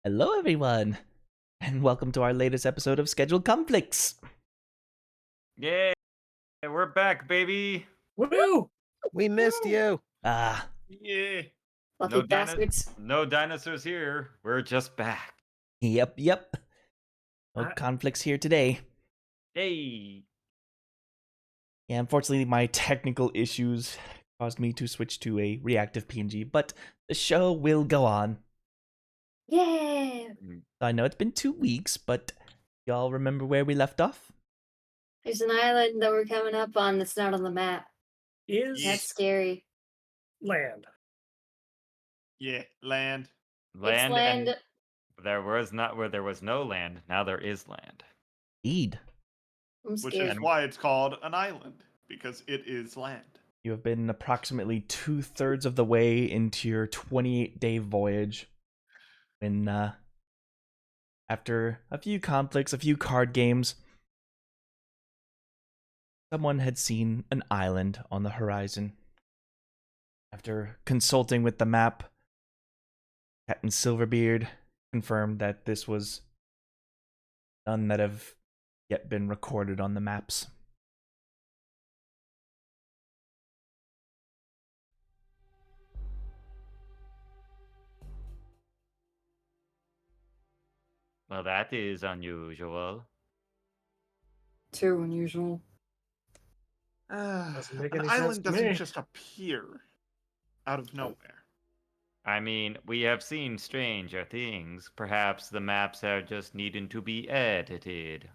Hello, everyone, and welcome to our latest episode of Scheduled Conflicts. Yeah, we're back, baby. Woo! We missed you. Ah, Yeah. Lucky No, bastards. no dinosaurs here. We're just back. yep. No I- conflicts here today. Hey. Yeah, unfortunately, my technical issues caused me to switch to a reactive PNG, but the show will go on. Yeah! I know it's been 2 weeks, but y'all remember where we left off? There's an island that we're coming up on that's not on the map. Is That's scary. land. Yeah, land. It's land. And there was not where there was no land. Now there is land. Indeed. I'm Which scared. is why it's called an island, because it is land. You have been approximately 2/3 of the way into your 28-day voyage when, after a few conflicts, a few card games, someone had seen an island on the horizon. After consulting with the map, Captain Silverbeard confirmed that this was none that have yet been recorded on the maps. Well, that is unusual. Too unusual. Doesn't make An any sense island to doesn't me. just appear out of nowhere. I mean, we have seen stranger things. Perhaps the maps are just needing to be edited.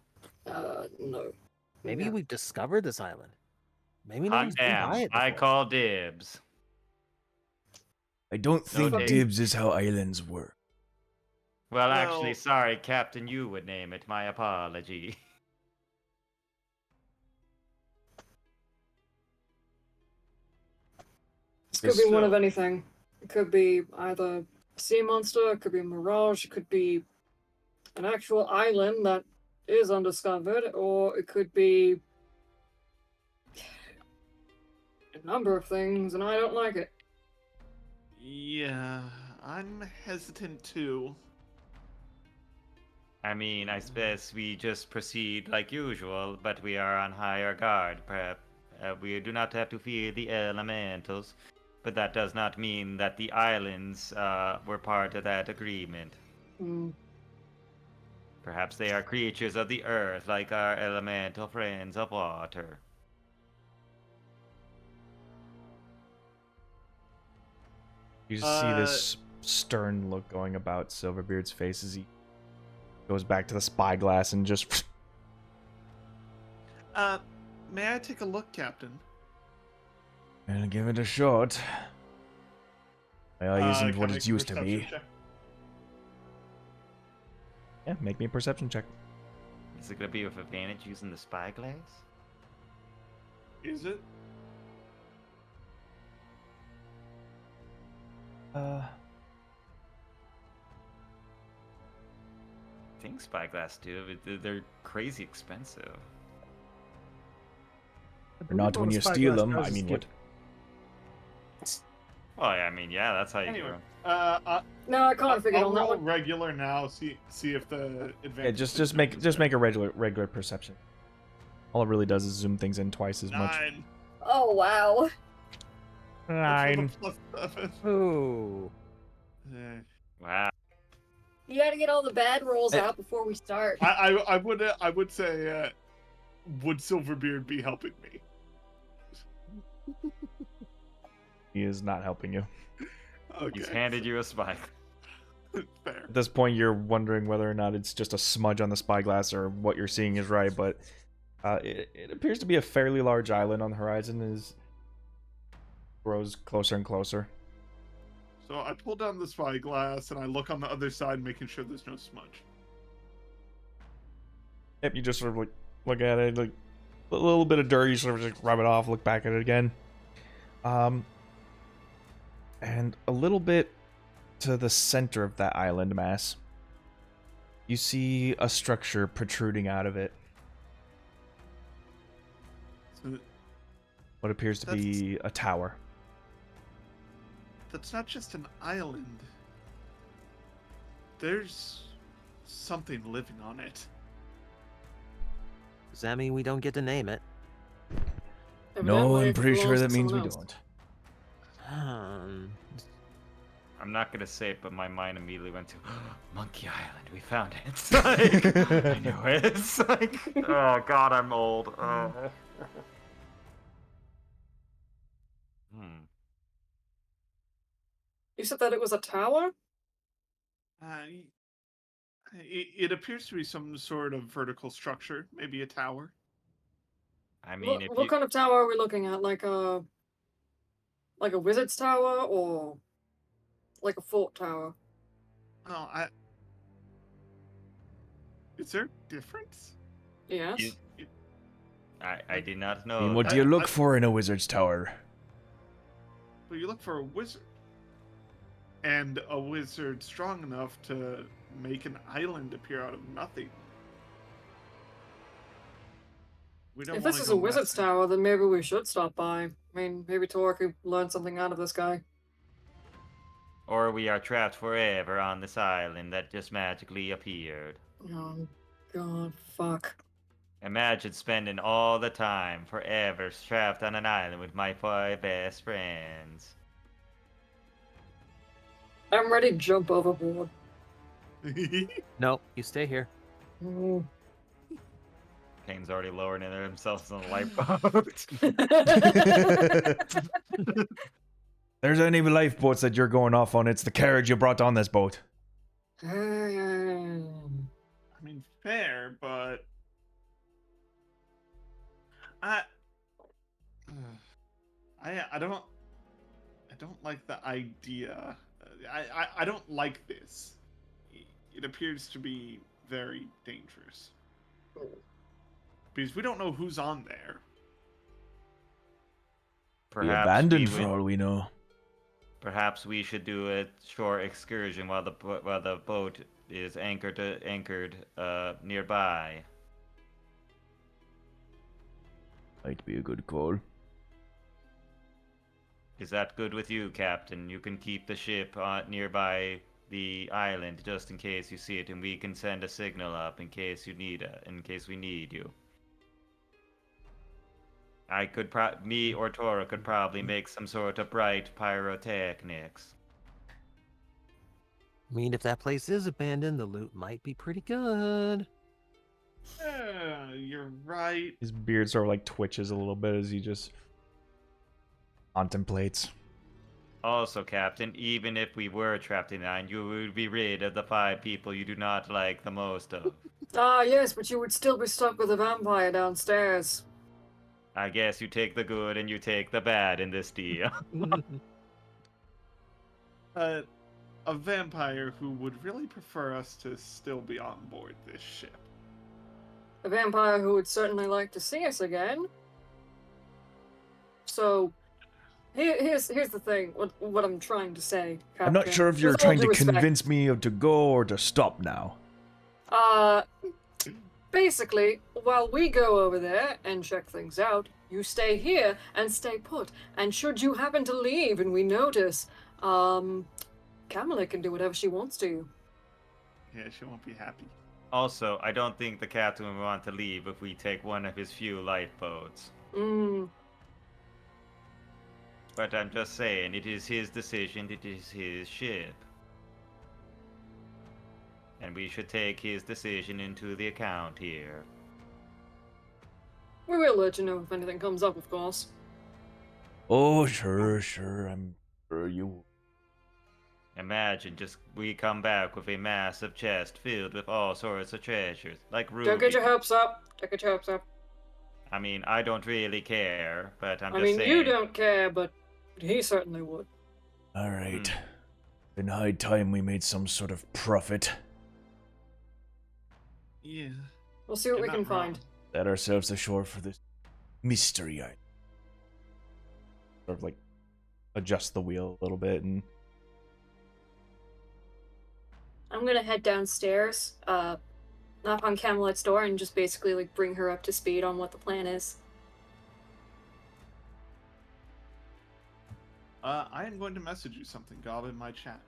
No. Maybe No. we've discovered this island. Maybe no Hot one's been by damn. it I before. call dibs. I don't No think dibs. dibs is how islands work. Well, actually, Well- sorry, Captain, you would name it. My apology. This could be one of So- anything. It could be either a sea monster, it could be a mirage, it could be an actual island that is undiscovered, or it could be a number of things, and I don't like it. Yeah, I'm hesitant too. I mean, I suppose we just proceed like usual, but we are on higher guard. Perhaps we do not have to fear the elementals, but that does not mean that the islands were part of that agreement. Hmm. Perhaps they are creatures of the earth, like our elemental friends of water. You see this stern look going about Silverbeard's face as he goes back to the spyglass and just May I take a look, Captain? gonna give it a shot. Well, isn't Can what I it's make a used to be. perception check? Yeah, make me a perception check. Is it gonna be with advantage using the spyglass? Is it? I think spyglass do. They're crazy expensive. Or not when you steal them. I mean, what? Well, I mean, yeah, that's how you do Anyway, it. No, I can't figure it I'll on that roll one. regular now. See if the Yeah, advantage. just make a regular perception. All it really does is zoom things in twice as much. 9. Oh, wow. That's with a +7. Ooh. Eh. Wow. You gotta get all the bad rolls out before we start. I would say, would Silverbeard be helping me? He is not helping you. Okay. He's handed you a spike. Fair. At this point, you're wondering whether or not it's just a smudge on the spyglass or what you're seeing is right, but it appears to be a fairly large island on the horizon as grows closer and closer. So I pull down the spyglass and I look on the other side, making sure there's no smudge. Yep, you just sort of like look at it, like a little bit of dirt, you sort of just rub it off, look back at it again. And a little bit to the center of that island mass, you see a structure protruding out of it. So What appears to be a tower. that's not just an island. there's something living on it. Does that mean we don't get to name it? No, Evidently, I'm it pretty sure belongs that to means we someone else. don't. I'm not gonna say it, but my mind immediately went to Monkey Island. We found it. Like, I knew it. It's like, oh god, I'm old. Oh. You said that it was a tower? It appears to be some sort of vertical structure, maybe a tower. I mean, if What you kind of tower are we looking at? Like a wizard's tower or like a fort tower? Oh, is there a difference? Yes. You- I did not I know. mean, what that. do you look for in a wizard's tower? Well, you look for a wizard. And a wizard strong enough to make an island appear out of nothing. We don't If wanna this is go a wizard's messing. tower, then maybe we should stop by. I mean, maybe Tor could learn something out of this guy. Or we are trapped forever on this island that just magically appeared. Oh, God, fuck. Imagine spending all the time forever trapped on an island with my 5 best friends. I'm ready to jump overboard. Nope, you stay here. Mm. Kane's already lowering themselves on the lifeboat. There's any lifeboats that you're going off on, it's the carriage you brought on this boat. I mean, fair, but I don't like the idea. I don't like this. It appears to be very dangerous because we don't know who's on there. Be Perhaps abandoned we for would- all we know. Perhaps we should do a short excursion while the boat is anchored nearby. Might be a good call. Is that good with you, Captain? You can keep the ship nearby the island just in case you see it, and we can send a signal up in case we need you. Me or Tora could probably make some sort of bright pyrotechnics. I mean, if that place is abandoned, the loot might be pretty good. Yeah, you're right. His beard sort of like twitches a little bit as he just contemplates. Also, Captain, even if we were trapped in the island, you would be rid of the 5 people you do not like the most of. Ah, yes, but you would still be stuck with a vampire downstairs. I guess you take the good and you take the bad in this deal. A vampire who would really prefer us to still be on board this ship. A vampire who would certainly like to see us again. So, here's the thing. What I'm trying to say, I'm not Captain. sure if you're With all trying due to respect. convince me to go or to stop now. Basically, while we go over there and check things out, you stay here and stay put. And should you happen to leave and we notice, Kamala can do whatever she wants to you. Yeah, she won't be happy. Also, I don't think the captain would want to leave if we take one of his few lifeboats. But I'm just saying, it is his decision, it is his ship. And we should take his decision into the account here. We will let you know if anything comes up, of course. Oh, sure. I'm sure you. Imagine just we come back with a massive chest filled with all sorts of treasures, like rubies. Don't get your hopes up. Don't get your hopes up. I mean, I don't really care, but I'm I just mean, saying. you don't care, but he certainly would. All right. Been high time we made some sort of profit. Yeah. We'll see what You're we can not wrong. find. Set ourselves ashore for this mystery island. Sort of like adjust the wheel a little bit and I'm gonna head downstairs, knock on Camelot's door, and just basically like bring her up to speed on what the plan is. I am going to message you something, Gob, in my chat.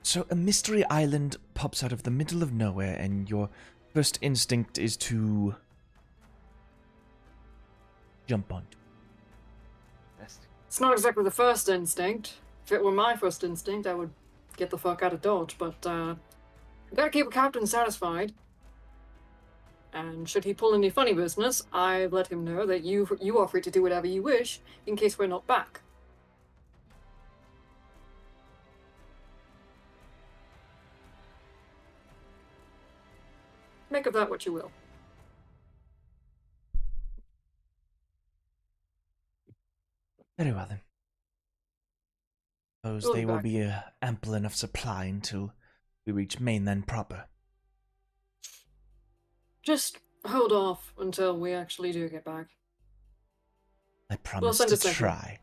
So a mystery island pops out of the middle of nowhere, and your first instinct is to jump onto. It's not exactly the first instinct. If it were my first instinct, I would get the fuck out of Dodge, but we gotta keep a captain satisfied. And should he pull any funny business, I've let him know that you are free to do whatever you wish in case we're not back. Make of that what you will. Very well then. Suppose We'll be they will back. be ample enough supply until we reach mainland proper. Just hold off until we actually do get back. I promise send to a second. try.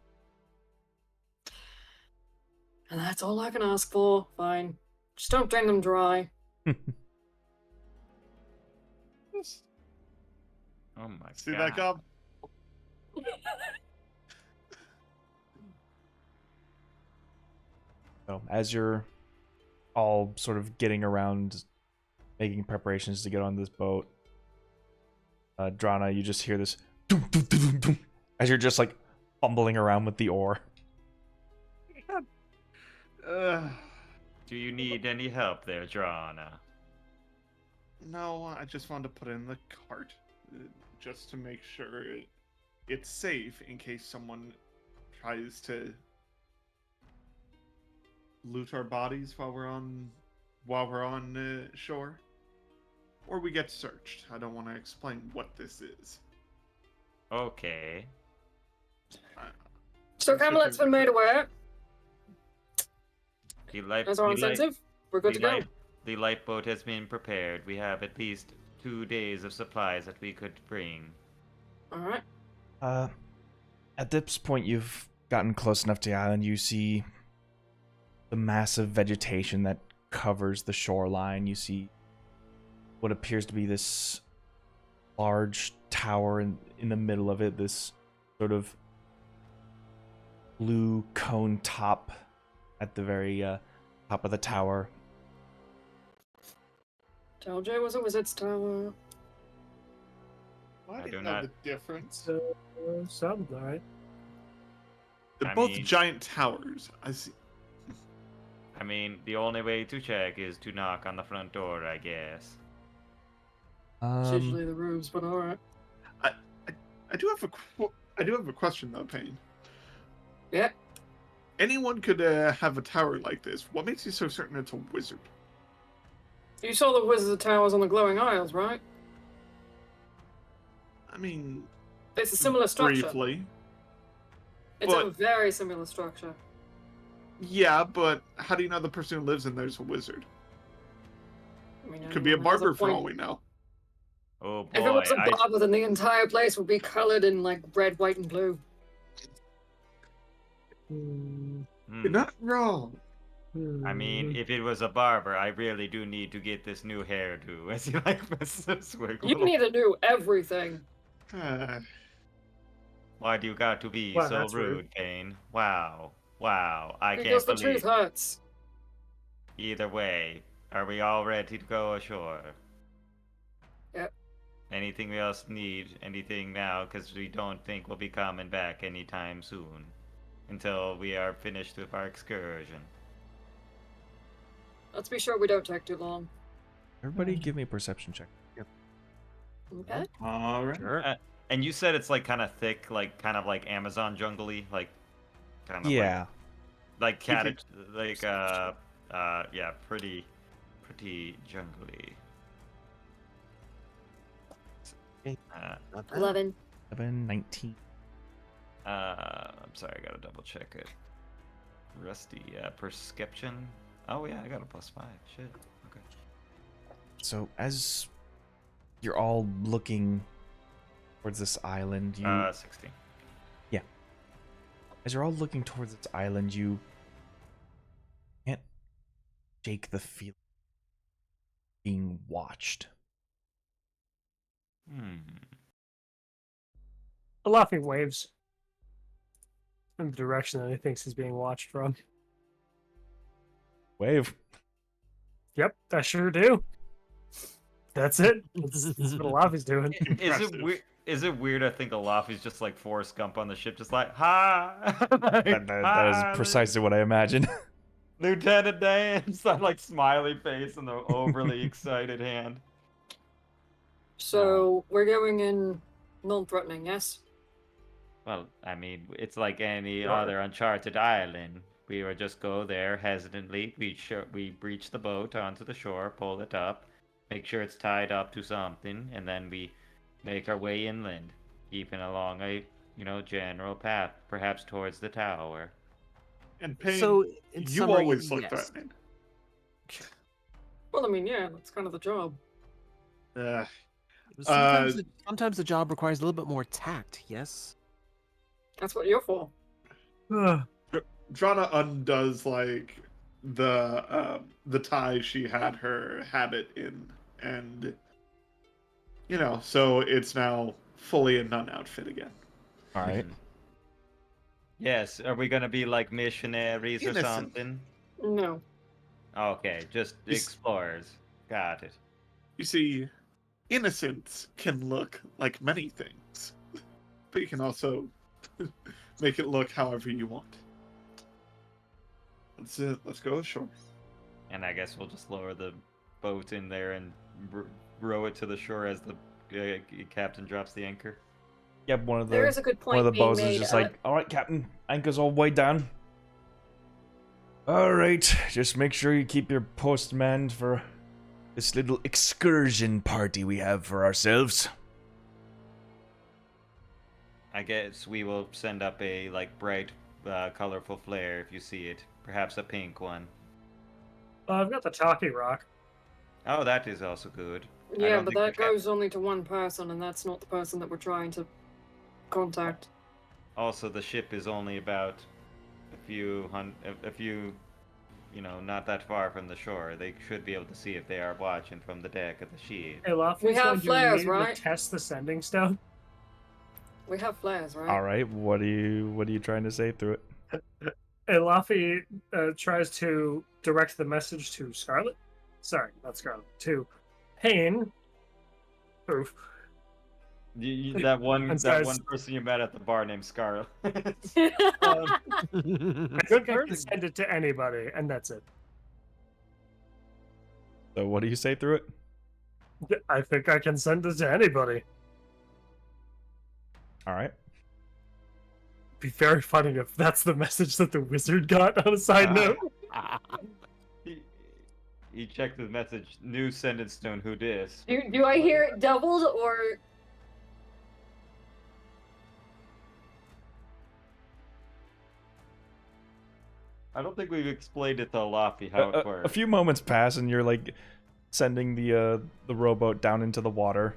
And that's all I can ask for. Fine. Just don't drain them dry. Oh my See god. that, Gob? So, as you're all sort of getting around, making preparations to get on this boat, Drana, you just hear this doom, doom, doom, doom, doom, as you're just like fumbling around with the oar. Do you need any help there, Drana? No, I just wanted to put it in the cart, just to make sure it's safe in case someone tries to loot our bodies while we're on shore, or we get searched. I don't want to explain what this is. Okay. So Camelot's been made aware. The light, As our the light- incentive, we're good the to go. light- The lifeboat has been prepared. We have at least 2 days of supplies that we could bring. Alright. At this point, you've gotten close enough to the island. You see the massive vegetation that covers the shoreline. You see what appears to be this large tower in the middle of it, this sort of blue cone top at the very top of the tower. Told you it was a wizard's tower. Why I do do you know not- the difference? Sounds alright. They're I both mean- giant towers. I see. I mean, the only way to check is to knock on the front door, I guess. It's usually the roofs, but alright. I do have a question though, Payne. Yeah. Anyone could have a tower like this. What makes you so certain it's a wizard? You saw the wizard towers on the glowing isles, right? I mean, It's a similar structure. briefly. It's a but- very similar structure. Yeah, but how do you know the person who lives in there's a wizard? I mean, Could be a anyone has barber for point. all we know. Oh boy, If it was a I, barber, then the entire place would be colored in like red, white, and blue. hmm. You're not wrong. I mean, if it was a barber, I really do need to get this new hairdo. As he like messes Swiggle. You need to do everything. Why do you got to be Well, so that's rude, rude. Kane? Wow. I Because can't the believe. truth hurts. Either way, are we all ready to go ashore? Yep. Anything we else need? Anything now? Because we don't think we'll be coming back anytime soon. Until we are finished with our excursion. Let's be sure we don't take too long. Everybody give me a perception check. Okay. All right. Sure. And you said it's like kind of thick, like kind of like Amazon jungle-y, like kind of Yeah. like cottage, like yeah, pretty jungly. Okay. Not bad. 11. 11, 19. I'm sorry, I gotta double check it. Rusty, perception. Oh yeah, I got a +5. Shit. Okay. So as you're all looking towards this island, you 16. as you're all looking towards this island, you can't shake the feeling of being watched. A laughing waves in the direction that he thinks he's being watched from. Wave. Yep, I sure do. That's it. That's what Alafi's doing. Is it Impressive. weird? Is it weird? I think Alafi's just like Forrest Gump on the ship, just like ha. Like, That is "Hi, precisely what I imagine. Lieutenant Dan. It's that like smiley face and the overly excited hand. So we're going in non-threatening, yes? Well, I mean, it's like any Sure. other uncharted island. We would just go there hesitantly. We breach the boat onto the shore, pull it up, make sure it's tied up to something, and then we make our way inland, keeping along a general path, perhaps towards the tower. And Payne, So, in you summary, always look yes. threatening. Well, I mean, yeah, that's kind of the job. Sometimes the job requires a little bit more tact, yes? That's what you're for. Drana undoes like the tie she had her habit in, and so it's now fully a nun outfit again. All right. Mhm. Yes, are we gonna be like missionaries or Innocent. something? No. Okay, just Is- explorers. Got it. You see, innocence can look like many things, but you can also make it look however you want. Let's go ashore. And I guess we'll just lower the boat in there and row it to the shore as the captain drops the anchor. Yep, one of There is the a good point one of the being bows is made. just like, all right, Captain, anchor's all way down. All right, just make sure you keep your post manned for this little excursion party we have for ourselves. I guess we will send up a like bright, colorful flare if you see it. Perhaps a pink one. I've got the talkie rock. Oh, that is also good. I Yeah, don't but think that the cap- goes only to one person, and that's not the person that we're trying to contact. Also, the ship is only about a few, not that far from the shore. They should be able to see if they are watching from the deck of the ship. Hey, Lafi, We have so do flares, need right? to test the sending stone? We have flares, right? All right, what are you trying to say through it? Hey, Lafi tries to direct the message to Scarlet. Sorry, not Scarlet. To Payne. Oof. That one I'm sorry, person you met at the bar named Scarlet. I think I can send it to anybody, and that's it. So what do you say through it? I think I can send it to anybody. All right. Be very funny if that's the message that the wizard got. On a side note, He checked the message. New sentence stone. Who dis? Do I hear it doubled or? I don't think we've explained it to Lafi how it A works. few moments pass, and you're like sending the rowboat down into the water.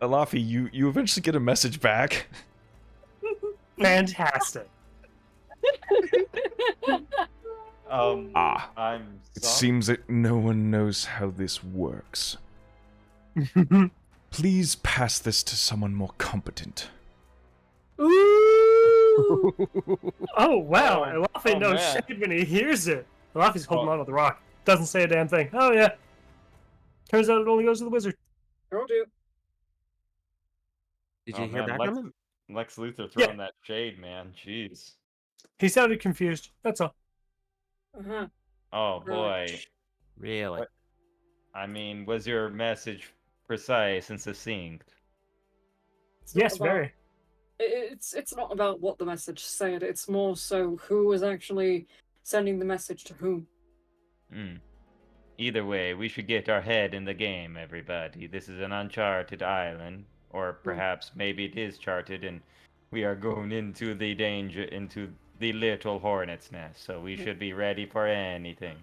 Alafi, you eventually get a message back. fantastic. Ah, I'm it sorry. seems that no one knows how this works. Please pass this to someone more competent. Ooh! Oh wow! Oh, Lafi oh, knows man. shit when he hears it. Lafi's holding Oh. on to the rock. Doesn't say a damn thing. Oh yeah. Turns out it only goes to the wizard. Told you. Did Oh, you hear man, back Lex, from him? Lex Luthor throwing that shade, man. Jeez. He sounded confused. That's all. Uh-huh. Oh boy. Right. Really? What? I mean, was your message precise and succinct? It's not Yes, about- very. It's not about what the message said. It's more so who was actually sending the message to whom. Hmm. Either way, we should get our head in the game, everybody. This is an uncharted island, or perhaps maybe it is charted, and we are going into the danger, into the little hornet's nest. So we should be ready for anything.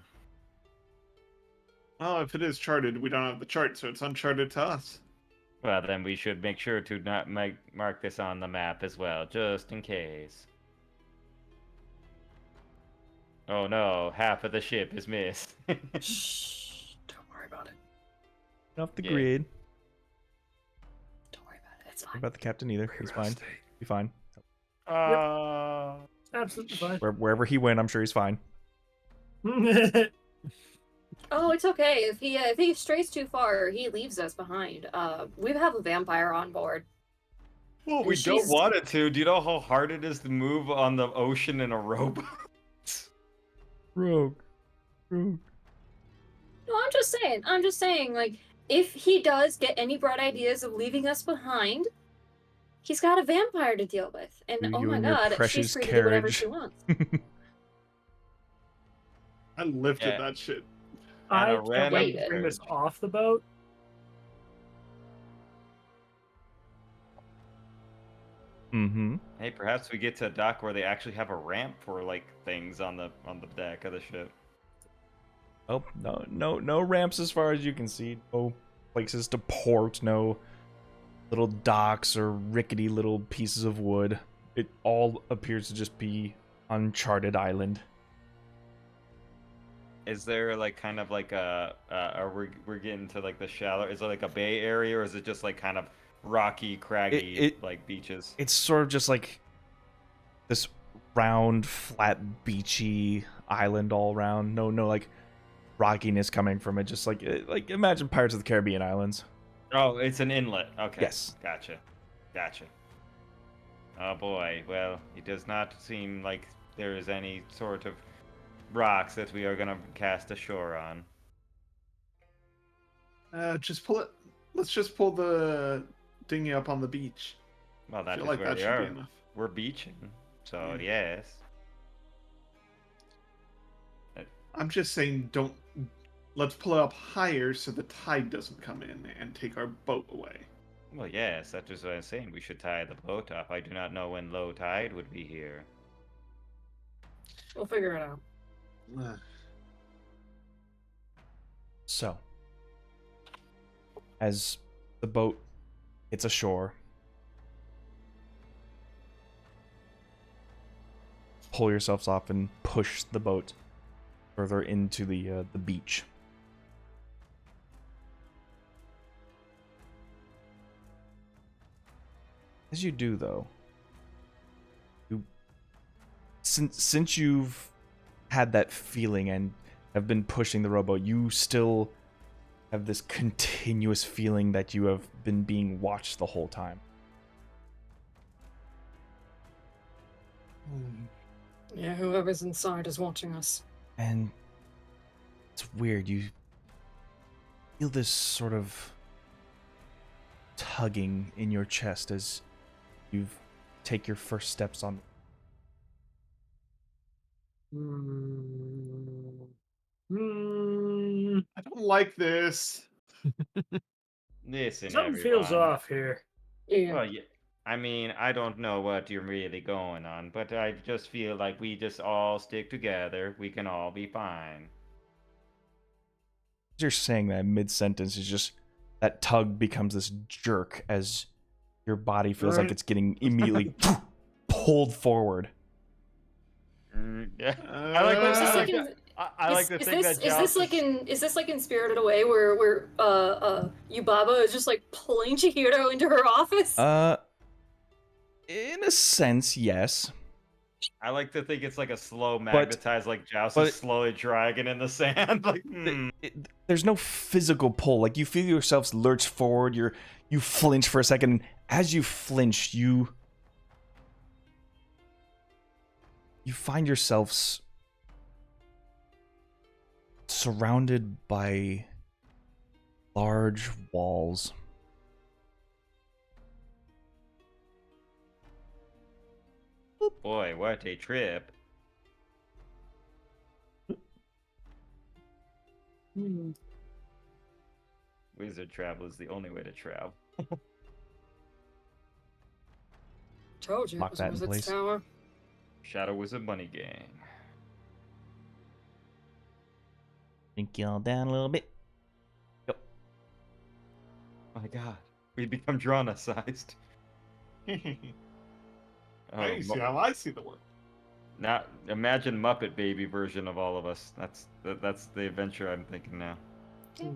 Oh, if it is charted, we don't have the chart, so it's uncharted to us. Well, then we should make sure to not mark this on the map as well, just in case. Oh no, half of the ship is missed. Shh. Don't worry about it. Off the Yeah. grid. Don't worry about it. It's What fine. about the captain either? He's fine. Be fine. And Absolutely fine. Wherever he went, I'm sure he's fine. Oh, it's okay. If he strays too far, he leaves us behind. We have a vampire on board. Well, we She's- don't want it to. Do you know how hard it is to move on the ocean in a rowboat? Rogue. No, I'm just saying, like, if he does get any bright ideas of leaving us behind, he's got a vampire to deal with. And You- oh you my and your god, precious she's free to do whatever carriage. she wants. I lifted Yeah. that shit. I And a can't wait to random- bring this off the boat. Mm-hmm. Hey, perhaps we get to a dock where they actually have a ramp for like things on the deck of the ship. Oh, no ramps as far as you can see. No places to port. No little docks or rickety little pieces of wood. It all appears to just be uncharted island. Is there like kind of like we're getting to like the shallow? Is it like a bay area, or is it just like kind of rocky, craggy It- like beaches? It's sort of just like this round, flat, beachy island all around. No, like rockiness coming from it. Just like imagine Pirates of the Caribbean islands. Oh, it's an inlet. Okay. Yes. Gotcha. Oh boy. Well, it does not seem like there is any sort of rocks that we are gonna cast ashore on. Just pull it. Let's just pull the dinghy up on the beach. Well, I that feel is like where that they should are. be enough. We're beaching, so Yeah. yes. I'm just saying, don't. Let's pull it up higher so the tide doesn't come in and take our boat away. Well, yes, that is what I'm saying. We should tie the boat up. I do not know when low tide would be here. We'll figure it out. So, as the boat hits ashore, pull yourselves off and push the boat further into the beach. As you do, though, since you've had that feeling and have been pushing the rowboat, you still have this continuous feeling that you have been being watched the whole time. Yeah, whoever's inside is watching us. And it's weird, you feel this sort of tugging in your chest as you take your first steps on. I don't like this. Listen, Something feels everyone. off here. Yeah. Well, yeah, I mean, I don't know what you're really going on, but I just feel like we just all stick together. We can all be fine. As you're saying that mid-sentence, is just that tug becomes this jerk as your body feels like Right. it's getting immediately pulled forward. Yeah, I like Is this that. like in, I like the thing that is this like in Spirited Away where Yubaba is just like pulling Chihiro into her office? In a sense, yes. I like to think it's like a slow magnetized, like Joust but- is slowly dragging in the sand. Like, There's no physical pull. Like you feel yourselves lurch forward. You flinch for a second. And as you flinch, you find yourselves surrounded by large walls. boy, what a trip! Wizard travel is the only way to travel. Told you, Lock it was that in Wizard's place. Tower. Shadow Wizard Money Gang. Sink y'all down a little bit. My God, we become Drona-sized. I see how I see the world. Now imagine Muppet Baby version of all of us. That's the adventure I'm thinking now. You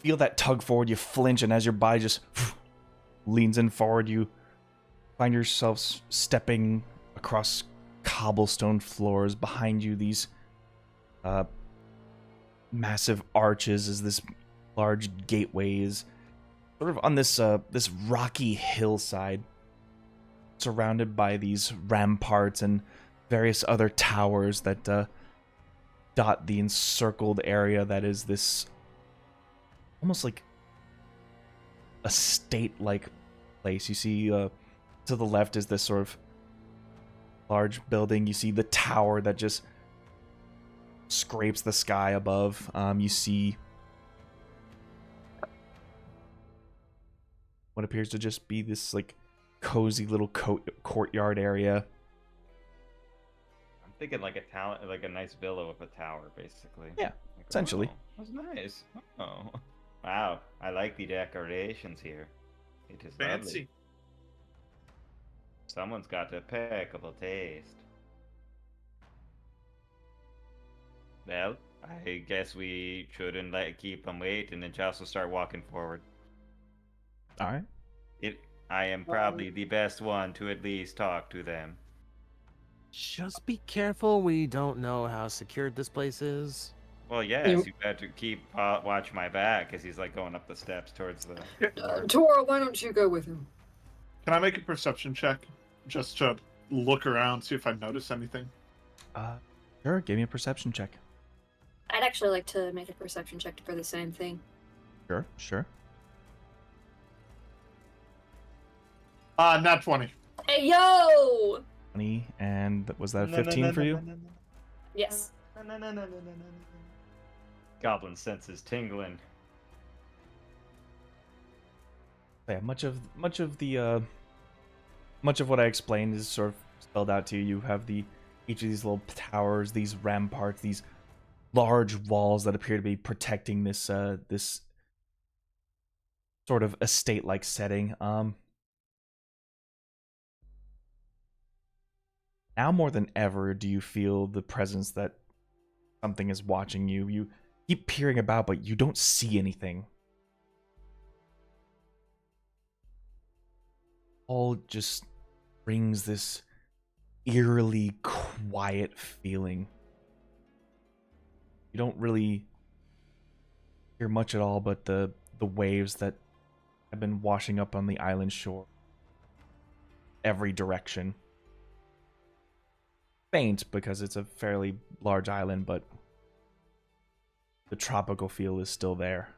feel that tug forward. You flinch, and as your body just leans in forward, you find yourselves stepping across cobblestone floors. Behind you, these massive arches as this large gateway is sort of on this this rocky hillside, surrounded by these ramparts and various other towers that dot the encircled area that is this almost like estate-like place. You see to the left is this sort of large building. You see the tower that just scrapes the sky above. You see what appears to just be this like cozy little courtyard area. I'm thinking like a town, like a nice villa with a tower, basically. Yeah, Like, essentially. oh, that's nice. Oh, wow! I like the decorations here. It is Fancy. lovely. Someone's got impeccable taste. Well, I guess we shouldn't keep them waiting, and Joss will start walking forward. All right. I am probably the best one to at least talk to them. Just be careful. We don't know how secured this place is. Well, yes, you better keep watch my back as he's like going up the steps towards the. Tora, why don't you go with him? Can I make a perception check just to look around, see if I notice anything? Sure. Give me a perception check. I'd actually like to make a perception check for the same thing. Sure. Nat 20. Hey, yo! 20, and was that a 15 for you? Yes. Goblin senses tingling. Yeah, much of what I explained is sort of spelled out to you. You have each of these little towers, these ramparts, these large walls that appear to be protecting this this sort of estate-like setting. Now more than ever, do you feel the presence that something is watching you? You keep peering about, but you don't see anything. All just brings this eerily quiet feeling. You don't really hear much at all but the waves that have been washing up on the island shore. Every direction. Faint because it's a fairly large island, but the tropical feel is still there.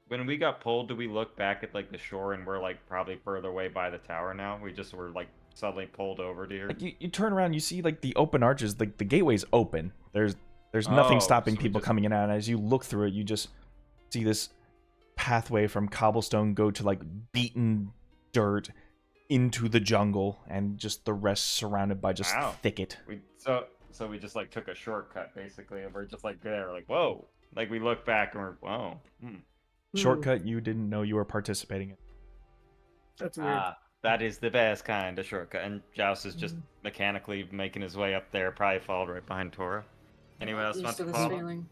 When we got pulled, did we look back at like the shore and we're like probably further away by the tower now? We just were like suddenly pulled over to here. Like you turn around, you see like the open arches, like the gateway's open. There's nothing stopping so we people just- coming in and out. And as you look through it, you just see this pathway from cobblestone go to like beaten dirt into the jungle, and just the rest surrounded by just Wow. thicket. So we just like took a shortcut basically, and we're just like there, like whoa. Like we look back and we're whoa. Shortcut you didn't know you were participating in. That's weird. That is the best kind of shortcut. And Joust is just mechanically making his way up there, probably followed right behind Tora. Anyone else Used want to to this follow? feeling.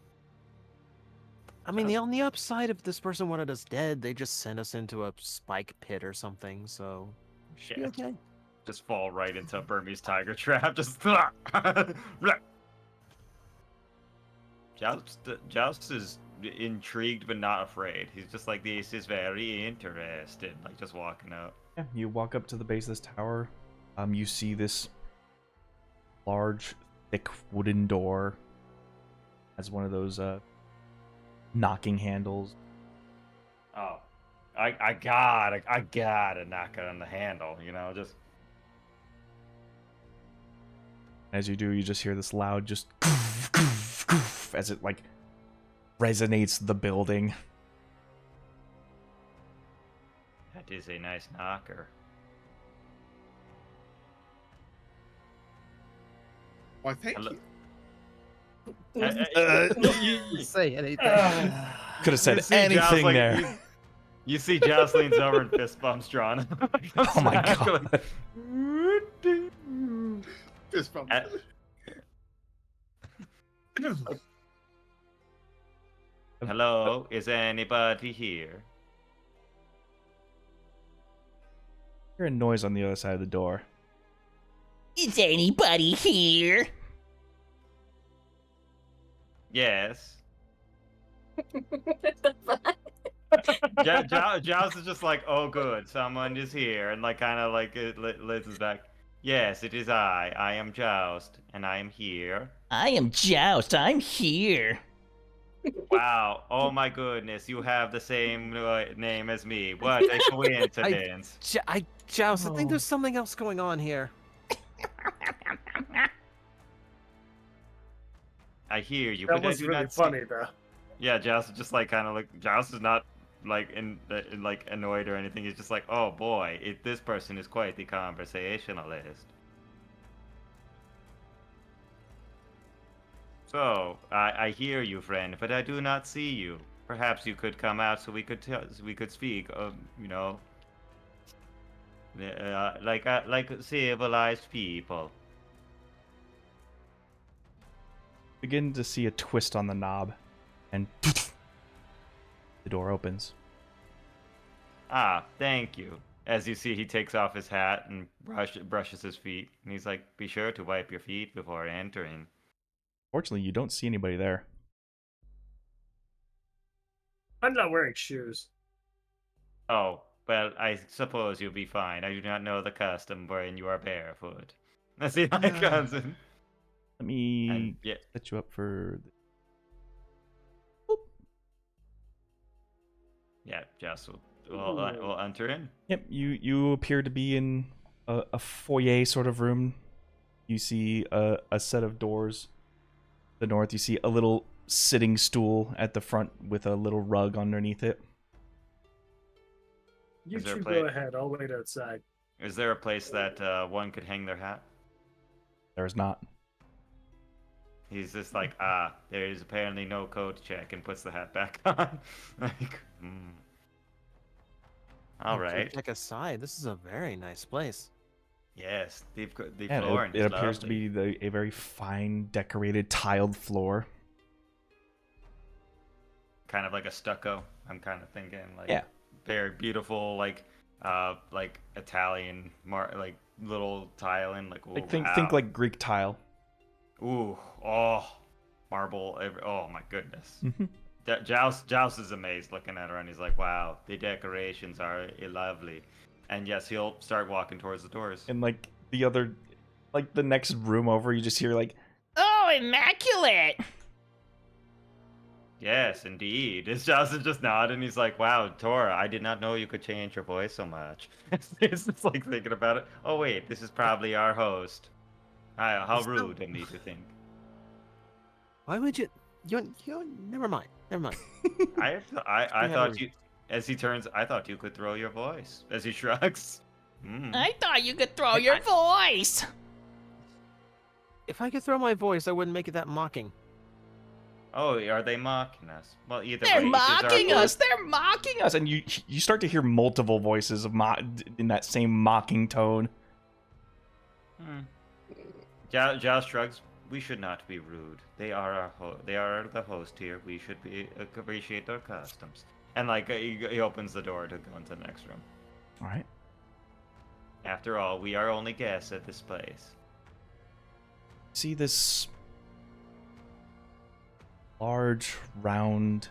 I mean, on the upside, if this person wanted us dead, they just sent us into a spike pit or something, so... Shit. be okay. Just fall right into a Burmese tiger trap. Just. Joust is intrigued but not afraid. He's just like, this is very interesting. Like just walking up. Yeah, you walk up to the base of this tower. You see this large, thick wooden door. Has one of those knocking handles. Oh, I gotta knock it on the handle. You know, just. As you do, you just hear this loud, just as it like resonates the building. That is a nice knocker. Why, thank Hello. you. Say anything. Could have said You see anything Joust, there. You see Joust leans over and fist bumps drawn. Oh my god. Fist bump. Hello, is anybody here? Hear a noise on the other side of the door. Is anybody here? Yes. What the fuck? Joust is just like, oh, good, someone is here, and like kind of like Liz is back. Yes, it is I. I am Joust, and I am here. I am Joust. I'm here. Wow. Oh my goodness, you have the same name as me. What a coincidence. Joust, I think Oh. there's something else going on here. I hear you, That but I was do really not see- funny, though. Yeah, Joust is just like kind of like Joust is not like in like annoyed or anything. He's just like, oh boy, this person is quite the conversationalist. So I hear you, friend, but I do not see you. Perhaps you could come out so we could speak. You know, like civilized people. Begin to see a twist on the knob, and the door opens. Ah, thank you. As you see, he takes off his hat and brushes his feet, and he's like, "Be sure to wipe your feet before entering." Fortunately, you don't see anybody there. I'm not wearing shoes. Oh, well, I suppose you'll be fine. I do not know the custom wherein you are barefoot. As he like comes in. Let me And yeah, set you up for. yeah, Jess will enter in. Yep, you appear to be in a foyer sort of room. You see a set of doors. To the north, you see a little sitting stool at the front with a little rug underneath it. You Is there a two plate? go ahead. I'll wait outside. Is there a place that one could hang their hat? There's not. He's just like, there is apparently no code check, and puts the hat back on. Like, all right. Check aside. This is a very nice place. Yes, the Yeah, flooring it is appears to lovely. be a very fine, decorated, tiled floor. Kind of like a stucco. I'm kind of thinking like Yeah. very beautiful, like Italian, like little tiling, like, Like ooh, think wow. like Greek tile. Ooh, oh, marble. Oh my goodness. Mhm. Joust is amazed looking at her, and he's like, "Wow, the decorations are lovely." And yes, he'll start walking towards the doors. And like the next room over, you just hear like, Oh, immaculate. Yes, indeed. It's Joust is just nodding. He's like, "Wow, Tora, I did not know you could change your voice so much." It's just like thinking about it. Oh wait, this is probably our host. How It's rude of me to think. Why would you? Never mind. Never mind. I have thought a- you. As he turns, I thought you could throw your voice. As he shrugs. I thought you could throw your voice. If I could throw my voice, I wouldn't make it that mocking. Oh, are they mocking us? Well, either They're way, it is our mocking us. host. They're mocking us. and you start to hear multiple voices of in that same mocking tone. Joust shrugs. We should not be rude. They are they are the host here. We should appreciate their customs. And like he opens the door to go into the next room. All right. After all, we are only guests at this place. See this large, round,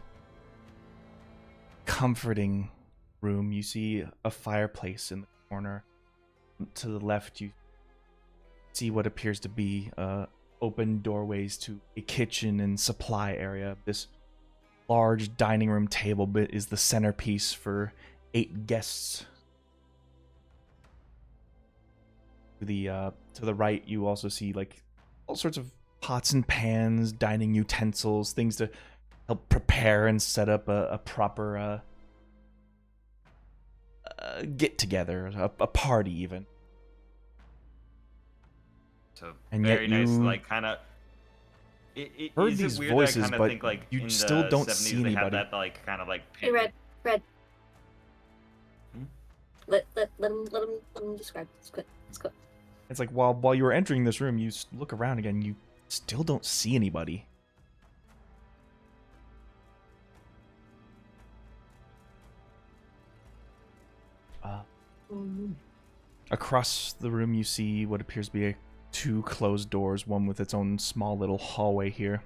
comforting room. You see a fireplace in the corner. To the left, you see what appears to be open doorways to a kitchen and supply area. This large dining room table bit is the centerpiece for 8 guests. To the right, you also see like all sorts of pots and pans, dining utensils, things to help prepare and set up a proper get together, a party even. So And yet very nice, you like kind of. heard Is these it weird voices, that I kind but of think like you in still the don't 70s see they had anybody. that like kind of like Hey, Red. Hmm? Let him describe. It's good. It's good. It's like while you were entering this room, you look around again, you still don't see anybody. Across the room, you see what appears to be two closed doors, one with its own small little hallway here.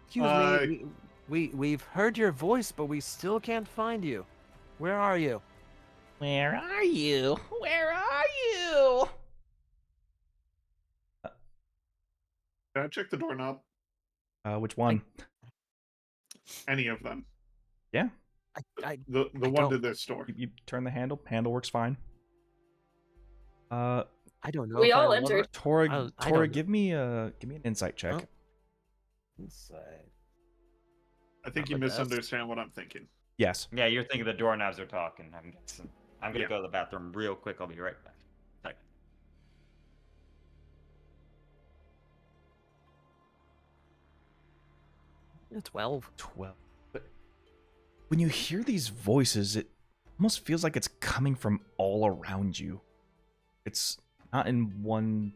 Excuse me. We've heard your voice, but we still can't find you. Where are you? Where are you? Where are you? Can I check the doorknob? Which one? Any of them? Yeah, The I one to don't- this door. you turn the handle. Handle works fine. I don't know. We if I all wanna- entered. Tora, I Tora, don't- give me an insight check. Oh. Inside. I think Not you the best. misunderstand what I'm thinking. Yes. Yeah, you're thinking the doorknobs are talking. I'm guessing. I'm gonna Yeah. go to the bathroom real quick. I'll be right back. Second. Yeah, 12. 12. But when you hear these voices, it almost feels like it's coming from all around you. It's not in one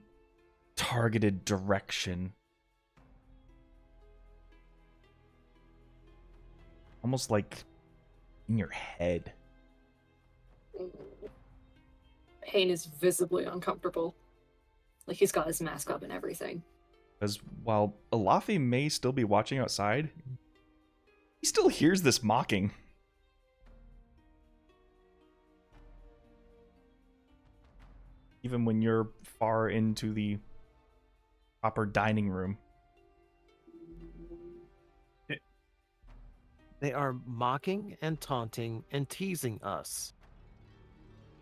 targeted direction. Almost like in your head. Hayne is visibly uncomfortable. Like he's got his mask up and everything. Because while Alafi may still be watching outside, he still hears this mocking. Even when you're far into the proper dining room. They are mocking and taunting and teasing us.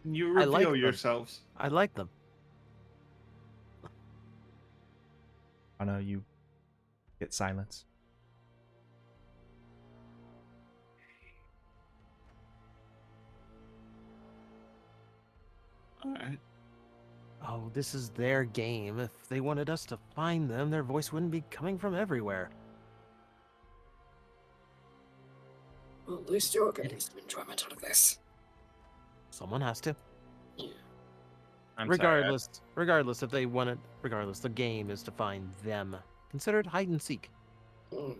You I like reveal them. yourselves. I like them. I know you get silence. Alright. Oh, this is their game. If they wanted us to find them, their voice wouldn't be coming from everywhere. Well, at least you're getting some enjoyment out of this. Someone has to. I'm regardless if they want it, regardless, the game is to find them. Consider it hide and seek. Mm.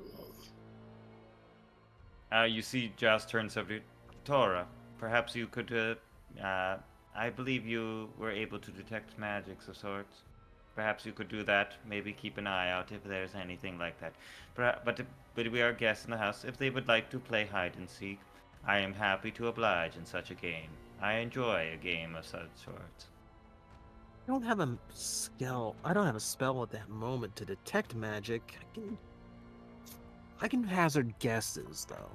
You see, Joust turns over to Tora. Perhaps you could. I believe you were able to detect magics of sorts. Perhaps you could do that. Maybe keep an eye out if there's anything like that. But we are guests in the house. If they would like to play hide and seek, I am happy to oblige in such a game. I enjoy a game of such sorts. I don't have a skill. I don't have a spell at that moment to detect magic. I can hazard guesses though.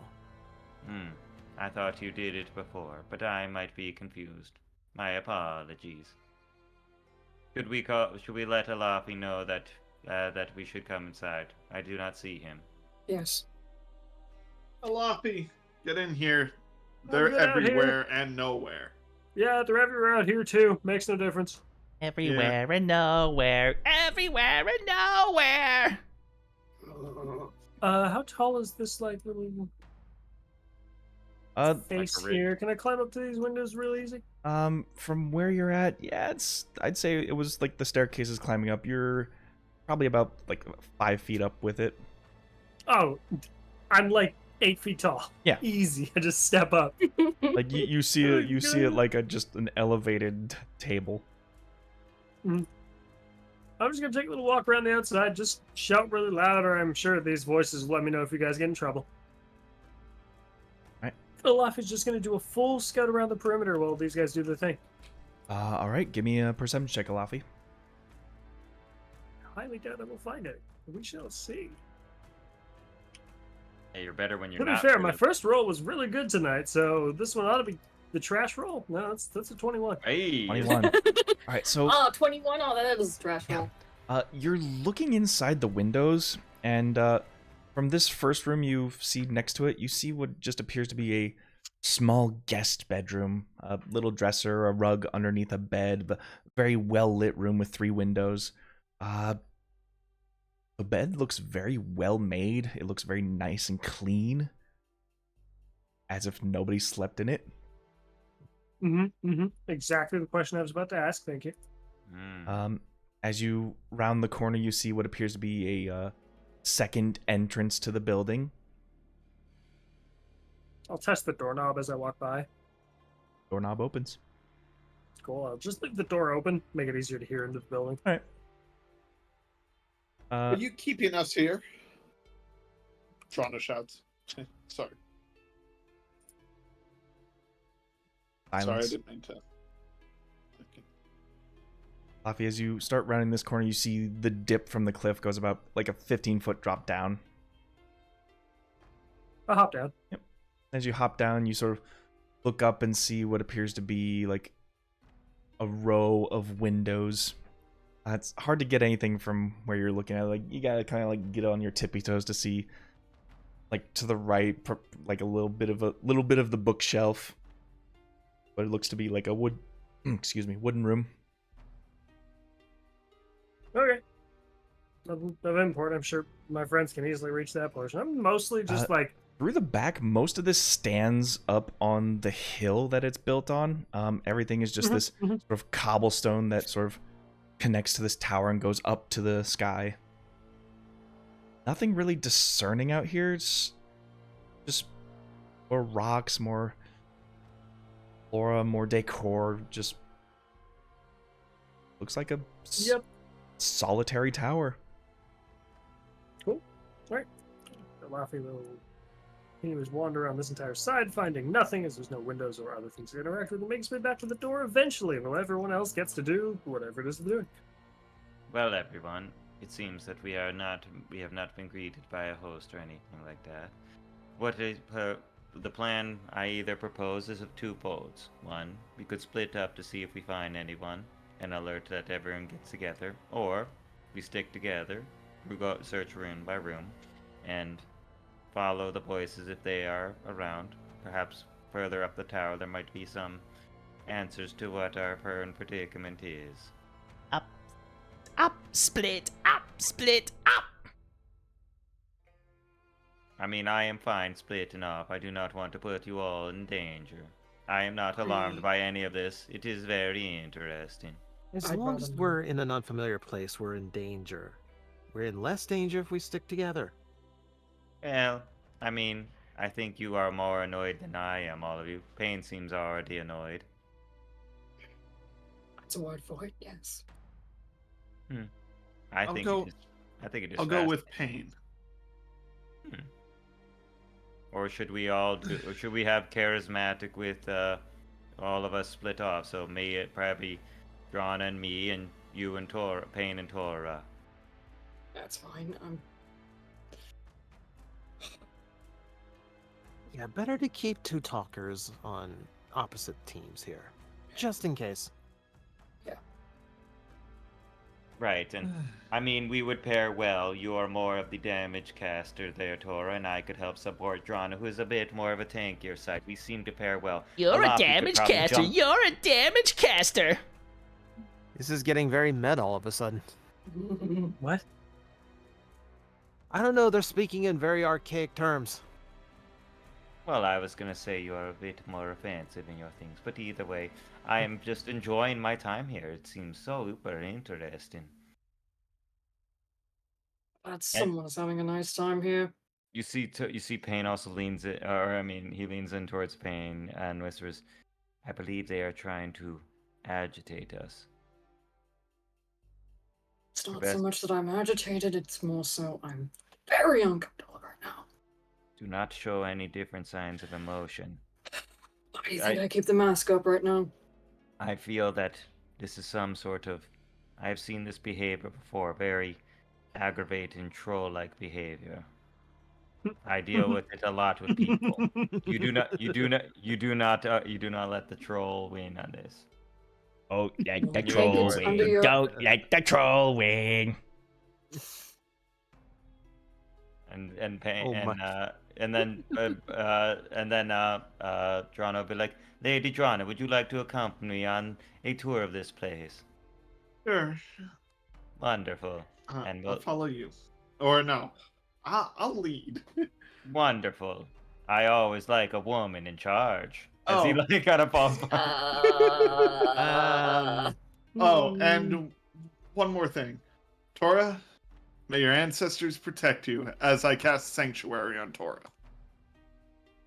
I thought you did it before, but I might be confused. My apologies. Should we let Alafi know that we should come inside? I do not see him. Yes. Alafi, get in here. Oh, They're get out here. everywhere and nowhere. Yeah, they're everywhere out here too. Makes no difference. Everywhere and nowhere. Everywhere and nowhere. How tall is this like little face Like a ridge. here? Can I climb up to these windows real easy? From where you're at, yeah, I'd say it was like the staircase is climbing up. You're probably about like 5 feet up with it. Oh, I'm like 8 feet tall. Yeah. Easy. I just step up. Like you see it, you see it like just an elevated table. I'm just gonna take a little walk around the outside. Just shout really loud, or I'm sure these voices will let me know if you guys get in trouble. Right. Olaf is just gonna do a full scout around the perimeter while these guys do their thing. All right, give me a perception check, Alafi. Highly doubt I will find it. We shall see. Hey, you're better when you're To be not. fair, my really- first roll was really good tonight, so this one ought to be the trash roll. No, that's a 21. Hey. 21. All right, so Oh, 21. Oh, that is trash roll. you're looking inside the windows, and from this first room you see next to it, you see what just appears to be a small guest bedroom, a little dresser, a rug underneath a bed, a very well lit room with 3 windows. The bed looks very well made. It looks very nice and clean, as if nobody slept in it. Exactly the question I was about to ask. Thank you. As you round the corner, you see what appears to be a second entrance to the building. I'll test the doorknob as I walk by. Doorknob opens. Cool. I'll just leave the door open, make it easier to hear into the building. All right. Are you keeping us here? Toronto shouts. Sorry. Sorry, I Silence. didn't mean to. Okay. Laffy, as you start rounding this corner, you see the dip from the cliff goes about like a 15-foot drop down. I'll hop down. As you hop down, you sort of look up and see what appears to be like a row of windows. It's hard to get anything from where you're looking at. Like, you gotta kind of like get on your tippy toes to see, like, to the right, like a little bit of the bookshelf. But it looks to be like a wooden room. Okay. Nothing of import. I'm sure my friends can easily reach that portion. I'm mostly just like... Through the back, most of this stands up on the hill that it's built on. Everything is just this sort of cobblestone that sort of connects to this tower and goes up to the sky. Nothing really discerning out here. It's just more rocks, more flora, more decor. Just looks like a solitary tower. Cool. Alright. Laffy will continue his wander around this entire side, finding nothing as there's no windows or other things to interact with, and makes his way back to the door eventually, while everyone else gets to do whatever it is they're doing. Well, everyone, it seems that we have not been greeted by a host or anything like that. What is the plan I either propose is of two folds. One, we could split up to see if we find anyone, and alert that everyone gets together, or we stick together, we go search room by room, and follow the voices if they are around. Perhaps further up the tower there might be some answers to what our current predicament is. Up, split, up, split, up. I mean, I am fine splitting off. I do not want to put you all in danger. I am not alarmed by any of this. It is very interesting. As I'd long as rather not. we're in an unfamiliar place, we're in danger. We're in less danger if we stick together. Well, I mean, I think you are more annoyed than I am, all of you. Pain seems already annoyed. That's a word for it, yes. I I'll think go- it is. I think it is. I'll go with fascinating. pain. Or should we all do? Or should we have charismatic with all of us split off? So me, probably, Drawn and me, and you and Tora, Pain and Tora. That's fine. Yeah, better to keep two talkers on opposite teams here. Just in case. Right, and I mean, we would pair well. You are more of the damage caster there, Tora, and I could help support Drana, who is a bit more of a tankier side. We seem to pair well. You're a Alafi could damage probably caster. jump- You're a damage caster. This is getting very meta all of a sudden. What? I don't know, they're speaking in very archaic terms. Well, I was gonna say you are a bit more offensive in your things, but either way, I am just enjoying my time here. It seems so super interesting. Someone is having a nice time here. You see, Pain also leans in, or I mean, he leans in towards Pain and whispers, "I believe they are trying to agitate us." It's not best- so much that I'm agitated, it's more so I'm very uncomfortable right now. Do not show any different signs of emotion. I think I keep the mask up right now. I feel that this is some sort of. I have seen this behavior before, very aggravating troll-like behavior. I deal with it a lot with people. You do not let the troll win on this. Oh, like the Take it troll under wing. your- Don't like the troll wing. And Pain Oh and then Drana will be like, "Lady Drana, would you like to accompany me on a tour of this place?" Sure. Wonderful. And I'll we'll- follow you. Or no. I'll lead. Wonderful. I always like a woman in charge. As he Oh. like kind of falls behind. Oh, and one more thing. Tora, may your ancestors protect you as I cast Sanctuary on Tora.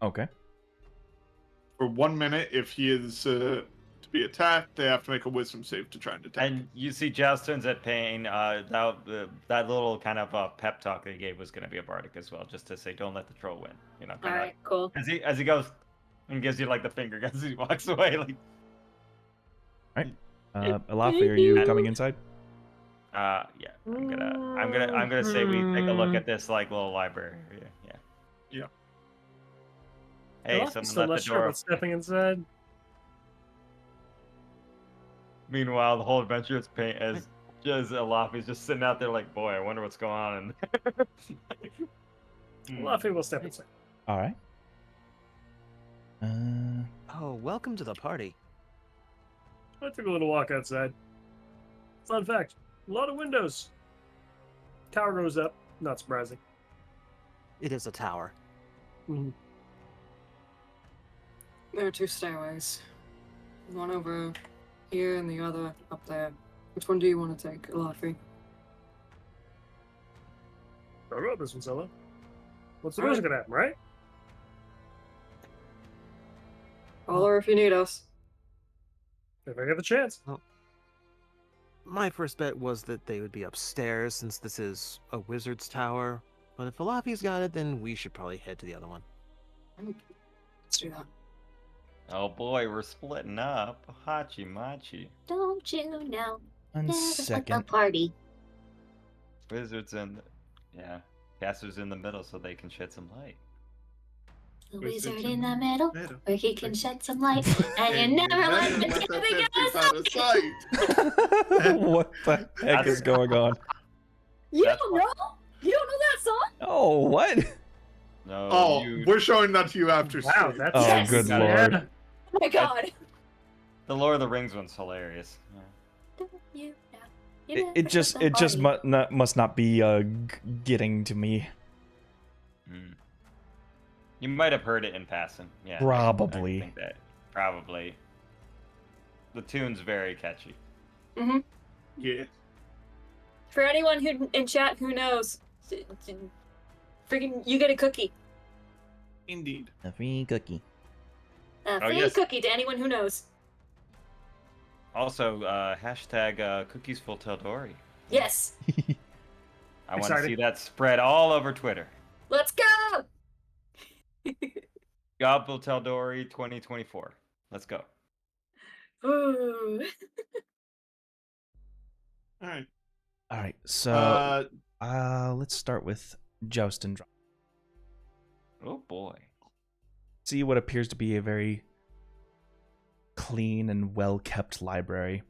Okay. For 1 minute, if he is to be attacked, they have to make a wisdom save to try and attack. And you see, Joust turns at Pain. That little kind of pep talk that he gave was going to be a bardic as well, just to say, "Don't let the troll win." You know, All kind of right, cool. as he goes and gives you like the finger as he walks away. Like, Alafi, are you coming inside? yeah, I'm gonna say we take a look at this like little library. Yeah. Yeah. Hey, I'm someone still let not the sure door. about stepping inside. Meanwhile, the whole adventure is paint as Alafi's just sitting out there like, boy, I wonder what's going on in there. Luffy will step inside. All right. Oh, welcome to the party. I took a little walk outside. Fun fact: a lot of windows. Tower goes up. Not surprising. It is a tower. Mhm. There are 2 stairways. One over here and the other up there. Which one do you want to take, Alafi? I wrote this one, Solo. What's the All worst right. gonna happen, right? Holler if you need us. If I get the chance. My first bet was that they would be upstairs since this is a wizard's tower. But if Alafi's got it, then we should probably head to the other one. Let's do that. Oh boy, we're splitting up. Hachi machi. Don't you know? One Never at the second. party. Wizards casters in the middle so they can shed some light. The Wizards wizard in in the middle, middle. where he can shed some light, and you never let the tempting out of sight. What the heck is going on? You That's don't know? You don't know that song? Oh, what? No, Oh, you, we're showing that to you after Wow, stream. that's Oh, Yes. good Yeah. lord. Oh my god. the Lord of the Rings one's hilarious. Yeah. Don't you know? You It never just at the it just party. must not be getting to me. Mm. You might have heard it in passing. Yeah. Probably. I think that. Probably. The tune's very catchy. Yeah. For anyone who in chat who knows, freaking, you get a cookie. Indeed. A free cookie. A Oh, free yes. cookie to anyone who knows. Also, hashtag cookies full Teldori. Yes. I want to Excited. see that spread all over Twitter. Let's go. Gobble Teldori 2024. Let's go. Ooh. All right. All right, so Uh, let's start with Joust and Draw. Oh boy. See what appears to be a very clean and well-kept library.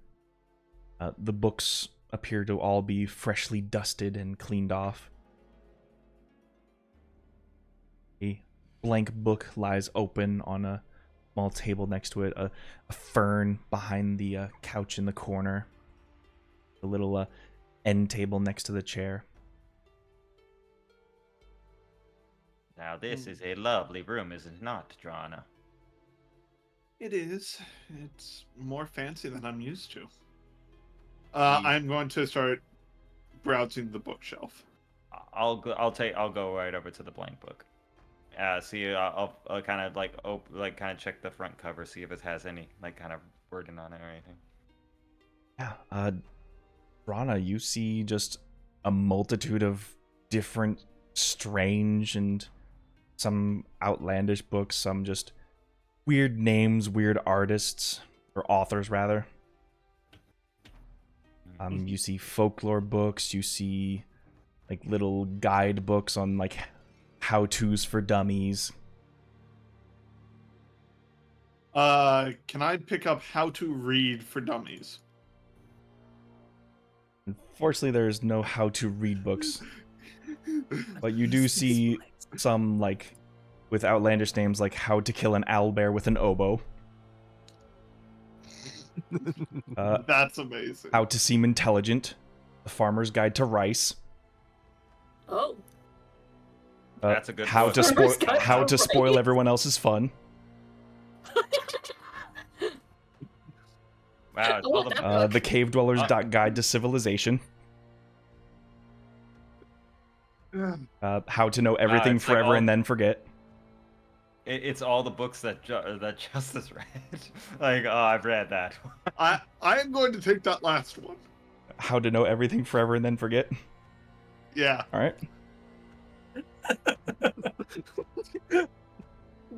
The books appear to all be freshly dusted and cleaned off. A blank book lies open on a small table next to it. A fern behind the couch in the corner. A little end table next to the chair. Now this is a lovely room, is it not, Drana? it is. It's more fancy than I'm used to. I'm going to start browsing the bookshelf. I'll go right over to the blank book. See, I'll kind of kind of check the front cover, see if it has any like kind of wording on it or anything. Yeah, Rana, you see just a multitude of different strange and some outlandish books, some just weird names, weird artists, or authors rather. You see folklore books, you see like little guide books on like how-tos for dummies. Can I pick up How to Read for Dummies? Unfortunately, there's no how-to-read books, but you do see some like with outlandish names like How to Kill an Owlbear with an Oboe. That's amazing. How to Seem Intelligent, The Farmer's Guide to Rice. Oh. That's a good How book. to Farmer's spoil Guide how to to spoil Rice. everyone else's fun. Wow, it's Oh, all the that- The Cave Dweller's Guide to Civilization. How to Know Everything it's like Forever all- and Then Forget. It's all the books that that Justice read. Like, oh, I've read that. I am going to take that last one. How to know everything forever and then forget. Yeah. All right.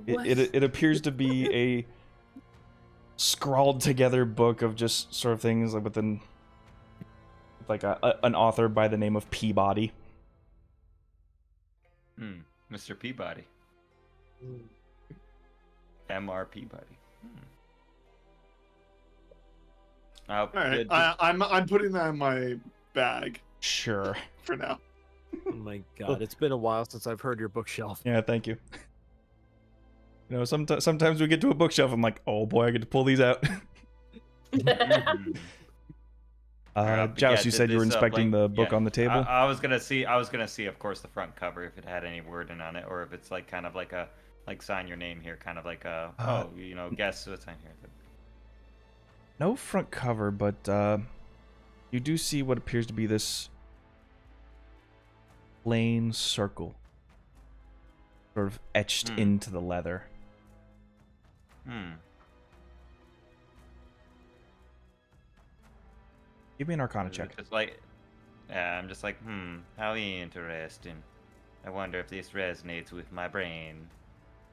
It appears to be a scrawled together book of just sort of things like within like an author by the name of Peabody. Mr. Peabody. Hmm. M.R. Peabody. All right. I'm putting that in my bag Sure. for now. Oh my god, it's been a while since I've heard your bookshelf. Yeah, thank you. You know, sometimes we get to a bookshelf, I'm like, oh boy, I get to pull these out. Joust, you said you were inspecting the book on the table. I was gonna see, of course, the front cover if it had any wording on it, or if it's like kind of like a sign your name here, kind of like a guess what's on here. No front cover, but you do see what appears to be this plain circle, sort of etched into the leather. Give me an Arcana check. Just like, I'm just like, how interesting. I wonder if this resonates with my brain.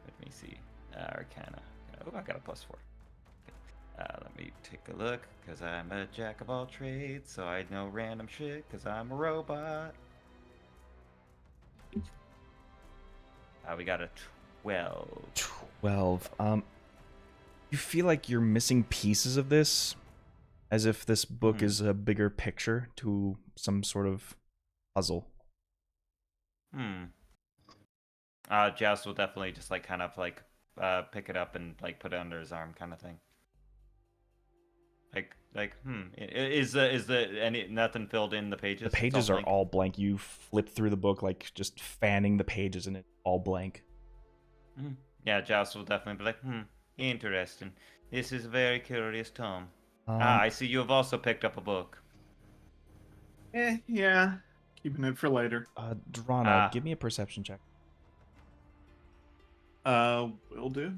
Let me see. Arcana. Oh, I got a +4. Let me take a look, because I'm a jack of all trades, so I know random shit, because I'm a robot. We got a 12. 12. You feel like you're missing pieces of this, as if this book is a bigger picture to some sort of puzzle. Joust will definitely just like kind of like pick it up and like put it under his arm, kind of thing. Is any nothing filled in the pages? The pages are all blank. You flip through the book like just fanning the pages, and it's all blank. Yeah, Joust will definitely be like, interesting. This is a very curious tome. I see you have also picked up a book. Yeah. Keeping it for later. Drana, give me a perception check. Will do.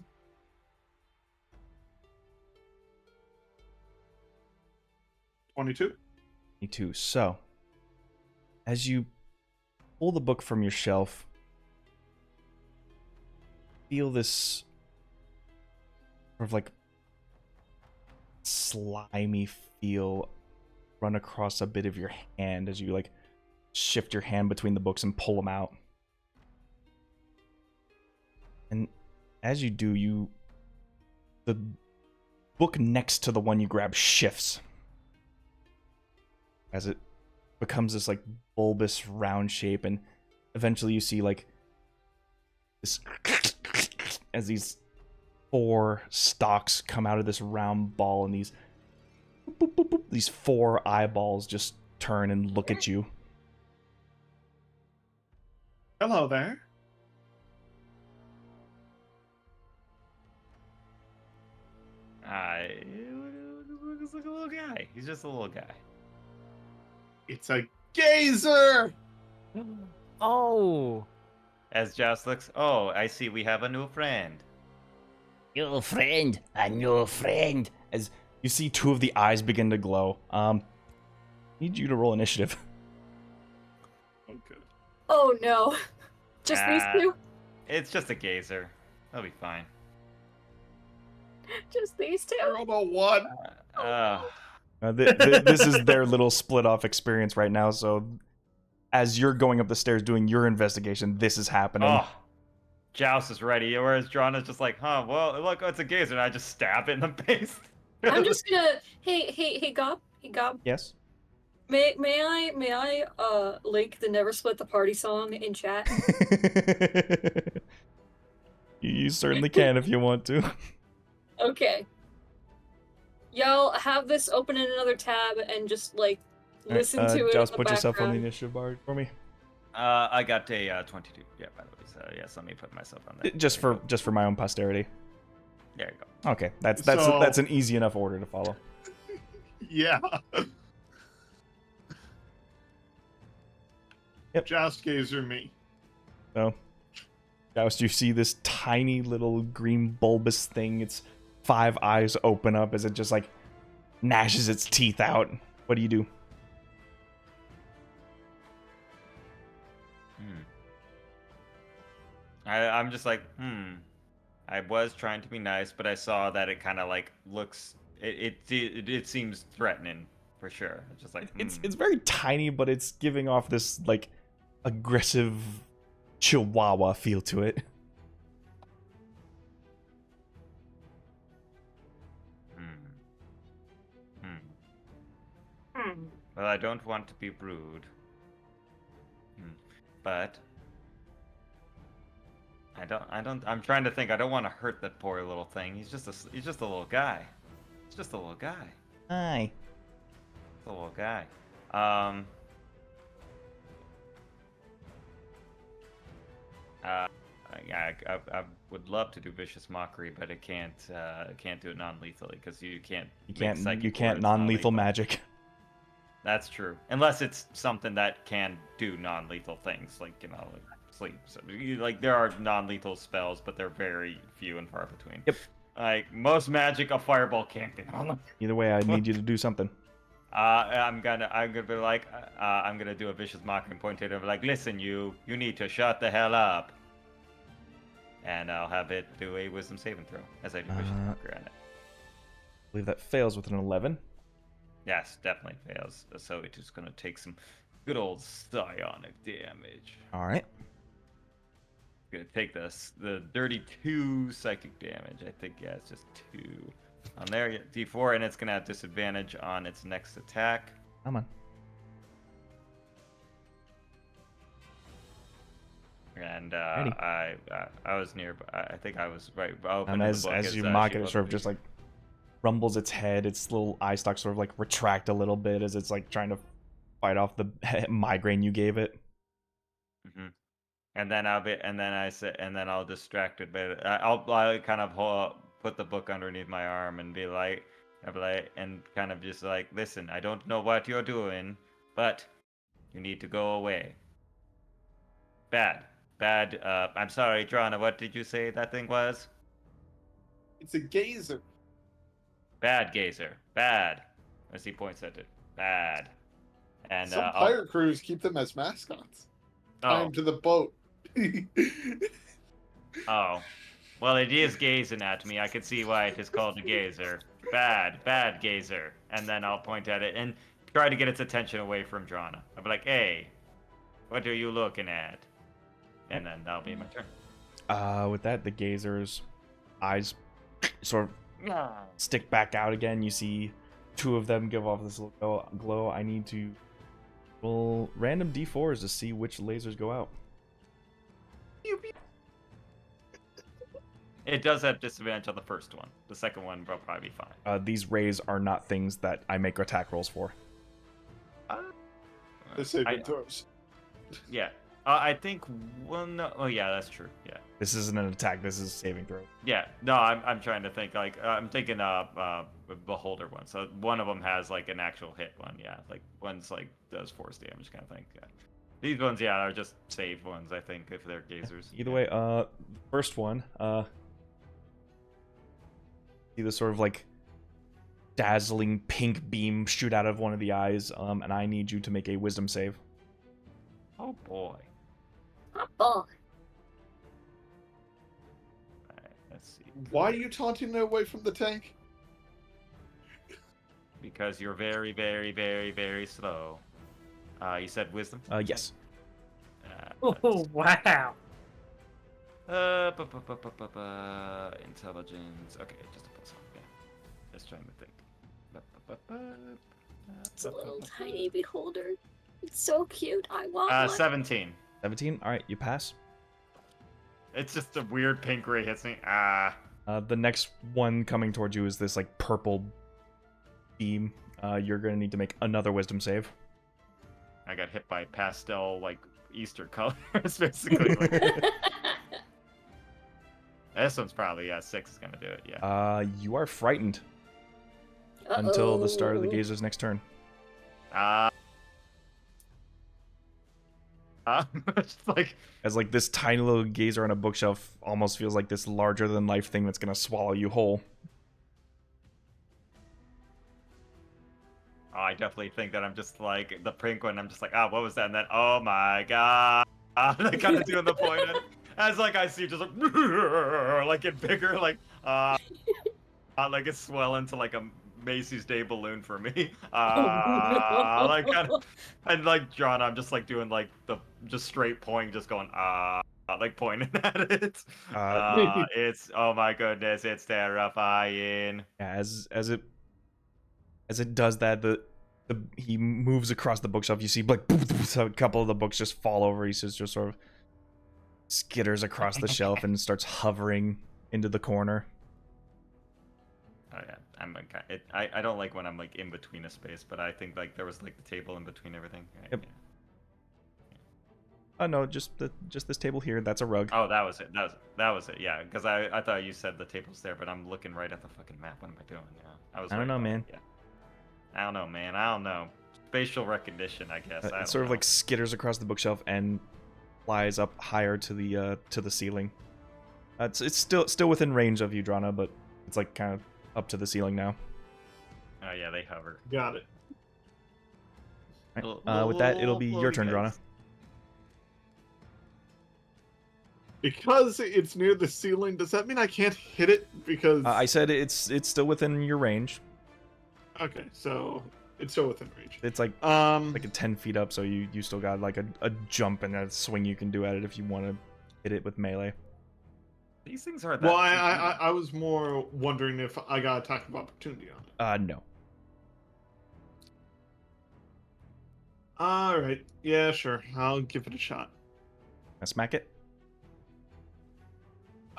22. 22. So, as you pull the book from your shelf, feel this sort of like slimy feel run across a bit of your hand as you like shift your hand between the books and pull them out. And as you do, the book next to the one you grab shifts as it becomes this like bulbous round shape, and eventually you see like this as these 4 stalks come out of this round ball, and these boop, boop, boop, these 4 eyeballs just turn and look at you. Hello there. Looks like a little guy. He's just a little guy. It's a gazer! Oh! As Joust looks, oh, I see we have a new friend. New friend, a new friend. As you see 2 of the eyes begin to glow. Need you to roll initiative. Oh, good. Oh no. Just these 2? It's just a gazer. That'll be fine. Just these 2? I rolled a 1. This is their little split off experience right now, so as you're going up the stairs doing your investigation, this is happening. Oh, Joust is ready, whereas Drana's just like, well, look, it's a gazer, and I just stab it in the face. I'm just gonna. Hey, Gob. Yes? May I link the Never Split the Party song in chat? You certainly can if you want to. Okay. Y'all have this open in another tab and just like listen to it. Just in the put yourself on the background. initiative bar for me. I got a 22. Yeah, by the way. So yes, let me put myself on that. Just for my own posterity. There you go. Okay, that's an easy enough order to follow. Yeah. Yep. Joust gazer me. So, Gauss, you see this tiny little green bulbous thing. Its 5 eyes open up as it just like gnashes its teeth out. What do you do? I'm just like, I was trying to be nice, but I saw that it kind of like looks. It seems threatening for sure. It's just like It's very tiny, but it's giving off this like aggressive chihuahua feel to it. Well, I don't want to be rude, but I'm trying to think. I don't want to hurt that poor little thing. He's just a little guy. He's just a little guy. Hi. A little guy. I would love to do vicious mockery, but it can't do it non-lethally because you can't non-lethal magic. That's true, unless it's something that can do non-lethal things, like like sleep. So there are non-lethal spells, but they're very few and far between. Yep. Like most magic, a fireball can't be non-lethal. Either way, I need you to do something. I'm gonna be like, I'm gonna do a vicious mockery and point it over, like, listen, you need to shut the hell up. And I'll have it do a wisdom saving throw as I do vicious mockery on it. I believe that fails with an 11. Yes, definitely fails. So it is gonna take some good old psionic damage. All right. Gonna take the dirty 2 psychic damage. I think it's just 2 on there. D4, and it's gonna have disadvantage on its next attack. Come on. And I was near. I think I was right. And as you mock it, it sort of just like rumbles its head. Its little eye stalks sort of like retract a little bit as it's like trying to fight off the migraine you gave it. Mm-hmm. And then I'll distract it, but I'll kind of put the book underneath my arm and be like, and kind of just like, listen, I don't know what you're doing, but you need to go away. Bad. I'm sorry, Drana, what did you say that thing was? It's a gazer. Bad gazer. Bad. As he points at it. Bad. And some pirate crews keep them as mascots. Time to the boat. Oh. Well, it is gazing at me. I can see why it is called a gazer. Bad gazer. And then I'll point at it and try to get its attention away from Drana. I'll be like, hey, what are you looking at? And then that'll be my turn. With that, the gazer's eyes sort of stick back out again. You see 2 of them give off this little glow. I need to roll random D4s to see which lasers go out. It does have disadvantage on the first one. The second one will probably be fine. These rays are not things that I make attack rolls for. The saving throws. Yeah. I think one. Oh yeah, that's true. Yeah. This isn't an attack. This is a saving throw. Yeah. No, I'm trying to think. Like I'm thinking beholder one. So one of them has like an actual hit one. Yeah. Like one's like does force damage kind of thing. Yeah. These ones, yeah, are just save ones. I think if they're gazers. Either way, first one. See the sort of like dazzling pink beam shoot out of one of the eyes. And I need you to make a wisdom save. Oh boy. Oh boy. Alright, let's see. Why are you taunting it away from the tank? Because you're very, very, very, very slow. You said wisdom? Yes. Oh, wow. Intelligence. Okay, just a plus 1. Yeah. Just trying to think. It's a little tiny beholder. It's so cute. I want one. 17. 17? Alright, you pass. It's just a weird pink ray hits me. The next one coming towards you is this like purple beam. You're gonna need to make another wisdom save. I got hit by pastel like Easter colors, basically. Like, this one's probably 6 is gonna do it. Yeah. You are frightened until the start of the gazer's next turn. It's like, As like this tiny little gazer on a bookshelf almost feels like this larger than life thing that's gonna swallow you whole. oh, I definitely think that I'm just like the penguin. I'm just like, what was that? And then, oh my god, like kind of doing the point. As like I see, just like get bigger, like like it's swelling to like a Macy's Day balloon for me. no. Like kind of, and like John, I'm just like doing like the just straight point, just going like pointing at it. It's oh my goodness, it's terrifying. Yeah, as it does that, he moves across the bookshelf. You see like a couple of the books just fall over. He just sort of skitters across the shelf and starts hovering into the corner. Oh yeah, I don't like when I'm like in between a space, but I think like there was like the table in between everything. Right? Yep. Yeah. Oh no, just this table here. That's a rug. Oh, that was it. That was it. Yeah, because I thought you said the table's there, but I'm looking right at the fucking map. What am I doing? Yeah, I don't know, man. Yeah. I don't know, man. I don't know. Spatial recognition, I guess. It sort of like skitters across the bookshelf and flies up higher to the ceiling. It's still within range of you, Drana, but it's like kind of up to the ceiling now. Oh yeah, they hover. Got it. Right. With that, it'll be your turn, Drana. Because it's near the ceiling, does that mean I can't hit it? Because I said it's still within your range. okay, so it's still within range. It's like a 10 feet up, so you still got like a jump and a swing you can do at it if you want to hit it with melee. These things are. Well, I was more wondering if I got attack of opportunity on it. No. All right, yeah, sure, I'll give it a shot. I smack it.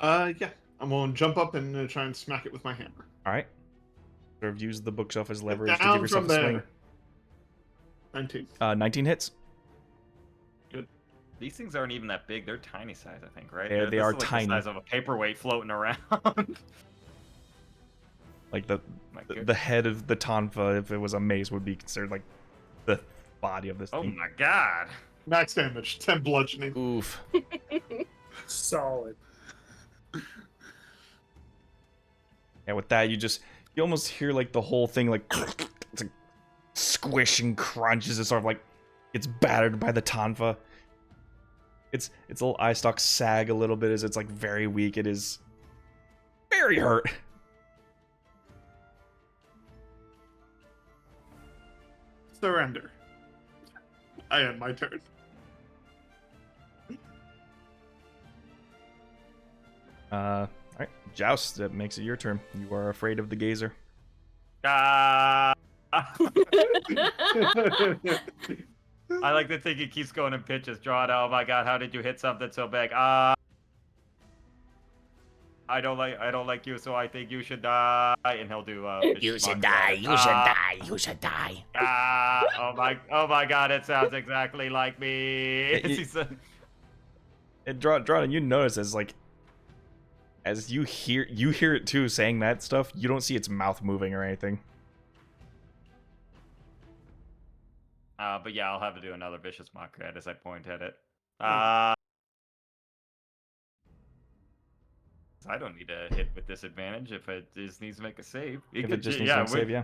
Yeah, I'm gonna jump up and try and smack it with my hammer. All right. Sort of use the bookshelf as leverage to Down give yourself from a there. swing. 19. 19 hits. Good. These things aren't even that big. They're tiny size, I think, right? They are this is like tiny. The size of a paperweight floating around. Like the goodness. the head of the Tonfa, if it was a mace, would be considered like the body of this Oh thing. my god. Max damage, 10 bludgeoning. Oof. Solid. Yeah, with that, you almost hear like the whole thing like it's like squish and crunch as it sort of like gets battered by the Tonfa. Its little eye stalk sag a little bit as it's like very weak. It is very hurt. Surrender. I end my turn. All right, Joust. That makes it your turn. You are afraid of the gazer. I like to think it keeps going in pitches. Draw it. Oh my god, how did you hit something so big? I don't like you, so I think you should die. And he'll do. You should die. You should die. You should die. Oh my god, it sounds exactly like me. And Drana, you notice as you hear it too saying that stuff. You don't see its mouth moving or anything. But yeah, I'll have to do another vicious mockery as I point at it. I don't need to hit with disadvantage if it just needs to make a save. If it just needs to make a save, yeah.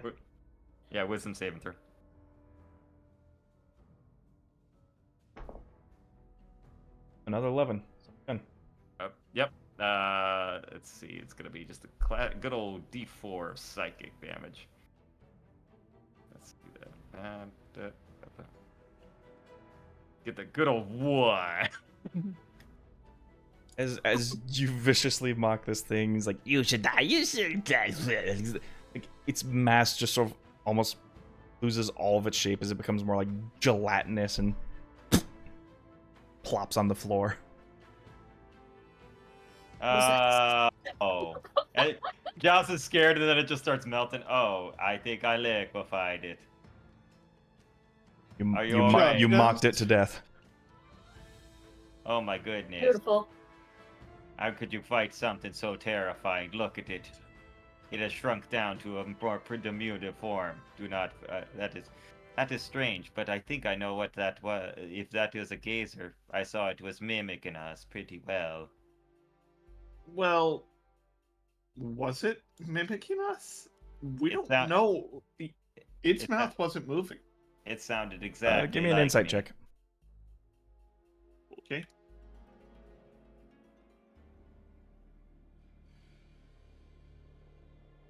Yeah, wisdom saving throw. Another 11. Yep. Let's see. It's gonna be just a good old D4 of psychic damage. Let's do that. Get the good old 1. As you viciously mock this thing, he's like, You should die. You should die. like its mass just sort of almost loses all of its shape as it becomes more like gelatinous and plops on the floor. Joss is scared and then it just starts melting. Oh, I think I liquefied it. Are you alright? You mocked it to death. Oh my goodness. Beautiful. How could you fight something so terrifying? Look at it. It has shrunk down to a more diminutive form. Do not. That is. That is strange, but I think I know what that was. If that was a gazer, I saw it was mimicking us pretty well. Well, was it mimicking us? We don't sound- know. Its it mouth sound- wasn't moving. It sounded exactly Give me an like insight me. check. Okay.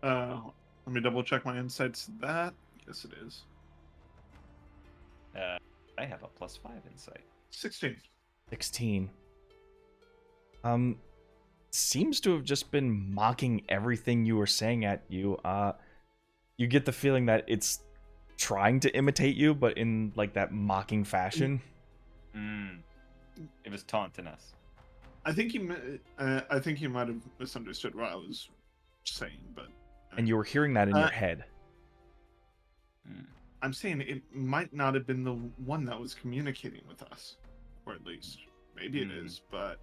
Let me double check my insights. That yes, it is. I have a +5 insight. 16. 16. Seems to have just been mocking everything you were saying at you. You get the feeling that it's trying to imitate you, but in like that mocking fashion. It was taunting us. I think you might have misunderstood what I was saying, but And you were hearing that in your head. I'm saying it might not have been the one that was communicating with us, or at least maybe it is. But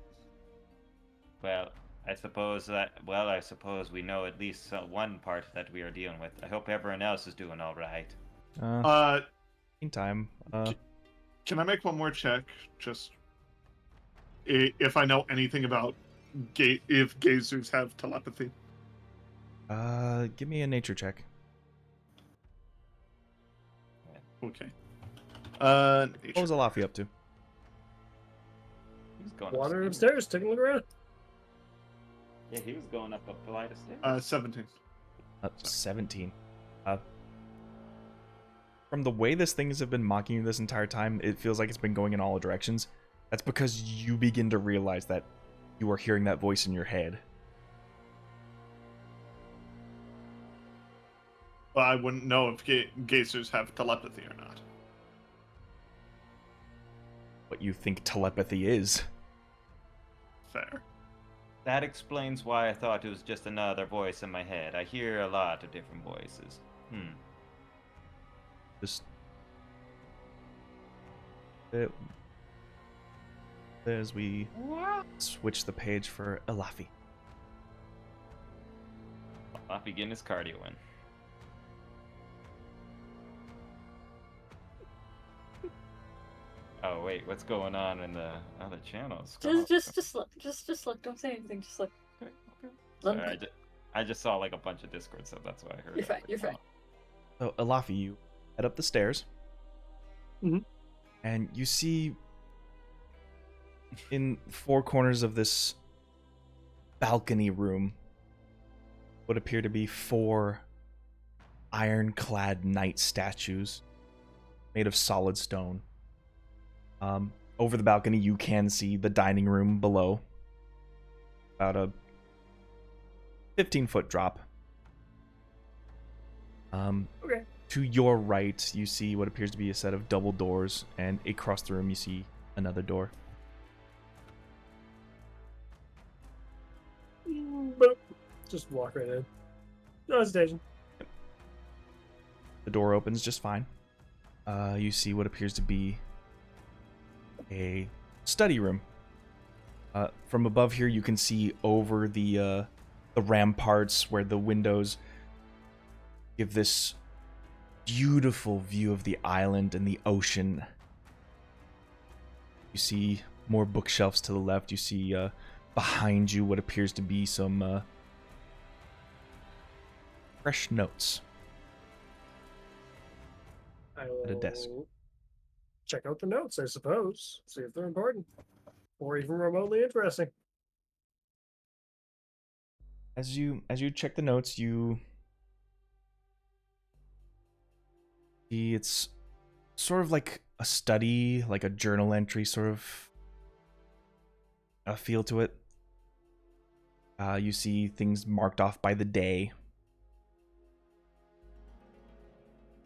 Well, I suppose we know at least one part that we are dealing with. I hope everyone else is doing all right. Meantime, can I make one more check? Just if I know anything about if gazers have telepathy. give me a nature check. Okay. What was Alafi up to? He's going Water upstairs. upstairs, taking a look around. Yeah, he was going up a flight of stairs. 17. 17. From the way this things have been mocking you this entire time, it feels like it's been going in all directions. That's because you begin to realize that you are hearing that voice in your head. Well, I wouldn't know if gazers have telepathy or not. What you think telepathy is. Fair. That explains why I thought it was just another voice in my head. I hear a lot of different voices. Just as we switch the page for Alafi. I'll begin his cardio in. Oh wait, what's going on in the other channels? Just look. Don't say anything. Just look. Okay. Let Sorry, me- I just saw like a bunch of Discord stuff. That's why I heard. You're fine. You're fine. So Alafi, you head up the stairs. Mhm. And you see in four corners of this balcony room what appear to be four ironclad knight statues made of solid stone. Over the balcony, you can see the dining room below. About a 15-foot drop. Okay. To your right, you see what appears to be a set of double doors, and across the room, you see another door. Boop. Just walk right in. No hesitation. The door opens just fine. You see what appears to be a study room. From above here, you can see over the ramparts where the windows give this beautiful view of the island and the ocean. You see more bookshelves to the left. You see behind you what appears to be some fresh notes. I At a desk. will check out the notes, I suppose. See if they're important. Or even remotely interesting. As you check the notes, you see it's sort of like a study, like a journal entry sort of a feel to it. You see things marked off by the day.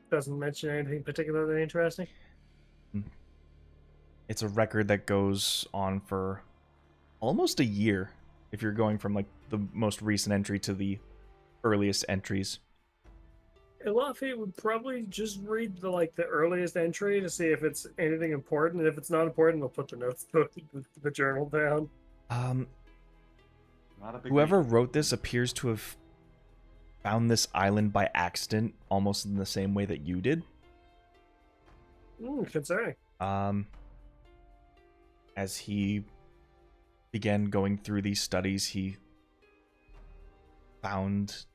Doesn't mention anything particularly interesting. It's a record that goes on for almost a year if you're going from like the most recent entry to the earliest entries. Elafi would probably just read the earliest entry to see if it's anything important, and if it's not important, they'll put the notes, the journal down. Not a big Whoever wrote this appears to have found this island by accident, almost in the same way that you did. Concerning. As he began going through these studies, he found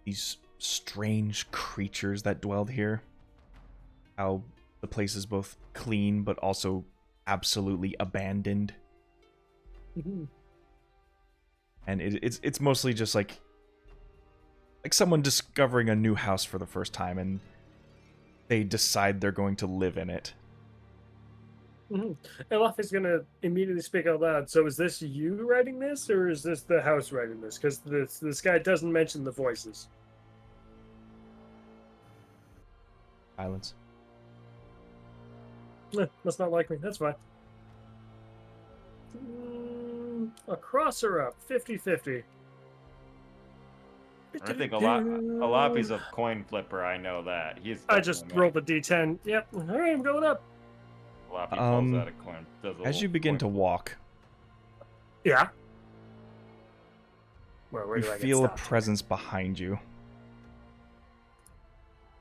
these strange creatures that dwelled here. How the place is both clean but also absolutely abandoned. Mhm. And it's mostly just like someone discovering a new house for the first time and they decide they're going to live in it. And Luffy's gonna immediately speak out loud. So is this you writing this, or is this the house writing this? Because this guy doesn't mention the voices. Silence. That's not like me. That's fine. Across or up? 50-50. I think Alafi's a coin flipper. I know that. I just rolled a d10. Yep. All right, I'm going up. Alafi pulls out a coin. As you begin to walk, Yeah. Where you do I get feel a stopped? presence behind you.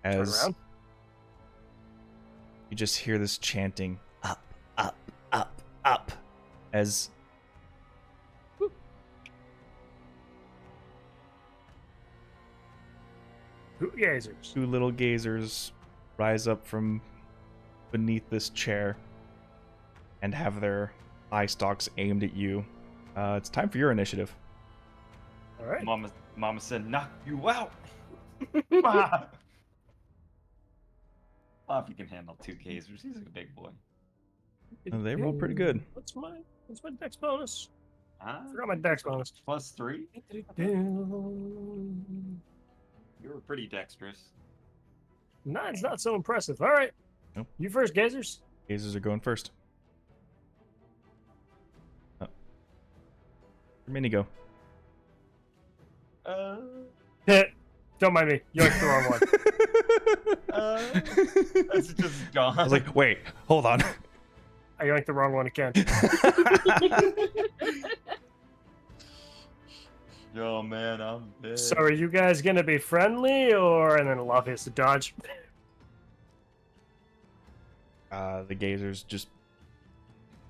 Turn As around. you just hear this chanting, up, up, up, up, as Gazers. two little gazers rise up from beneath this chair and have their eye stalks aimed at you. It's time for your initiative. All right. Mama said, knock you out. Alafi can handle 2 gazers. He's a big boy. They roll pretty good. What's my dex bonus? Huh? Forgot my dex bonus. +3? Nah, You were pretty dexterous. it's not so impressive. All right. Nope. You first, Gazers. Gazers are going first. Mini go. Hit. Don't mind me. You like the wrong one. That's just gone. I was like, wait, hold on. I yoinked the wrong one again. Yo, man, I'm big. So are you guys gonna be friendly, or and then Luffy has to dodge? The gazers just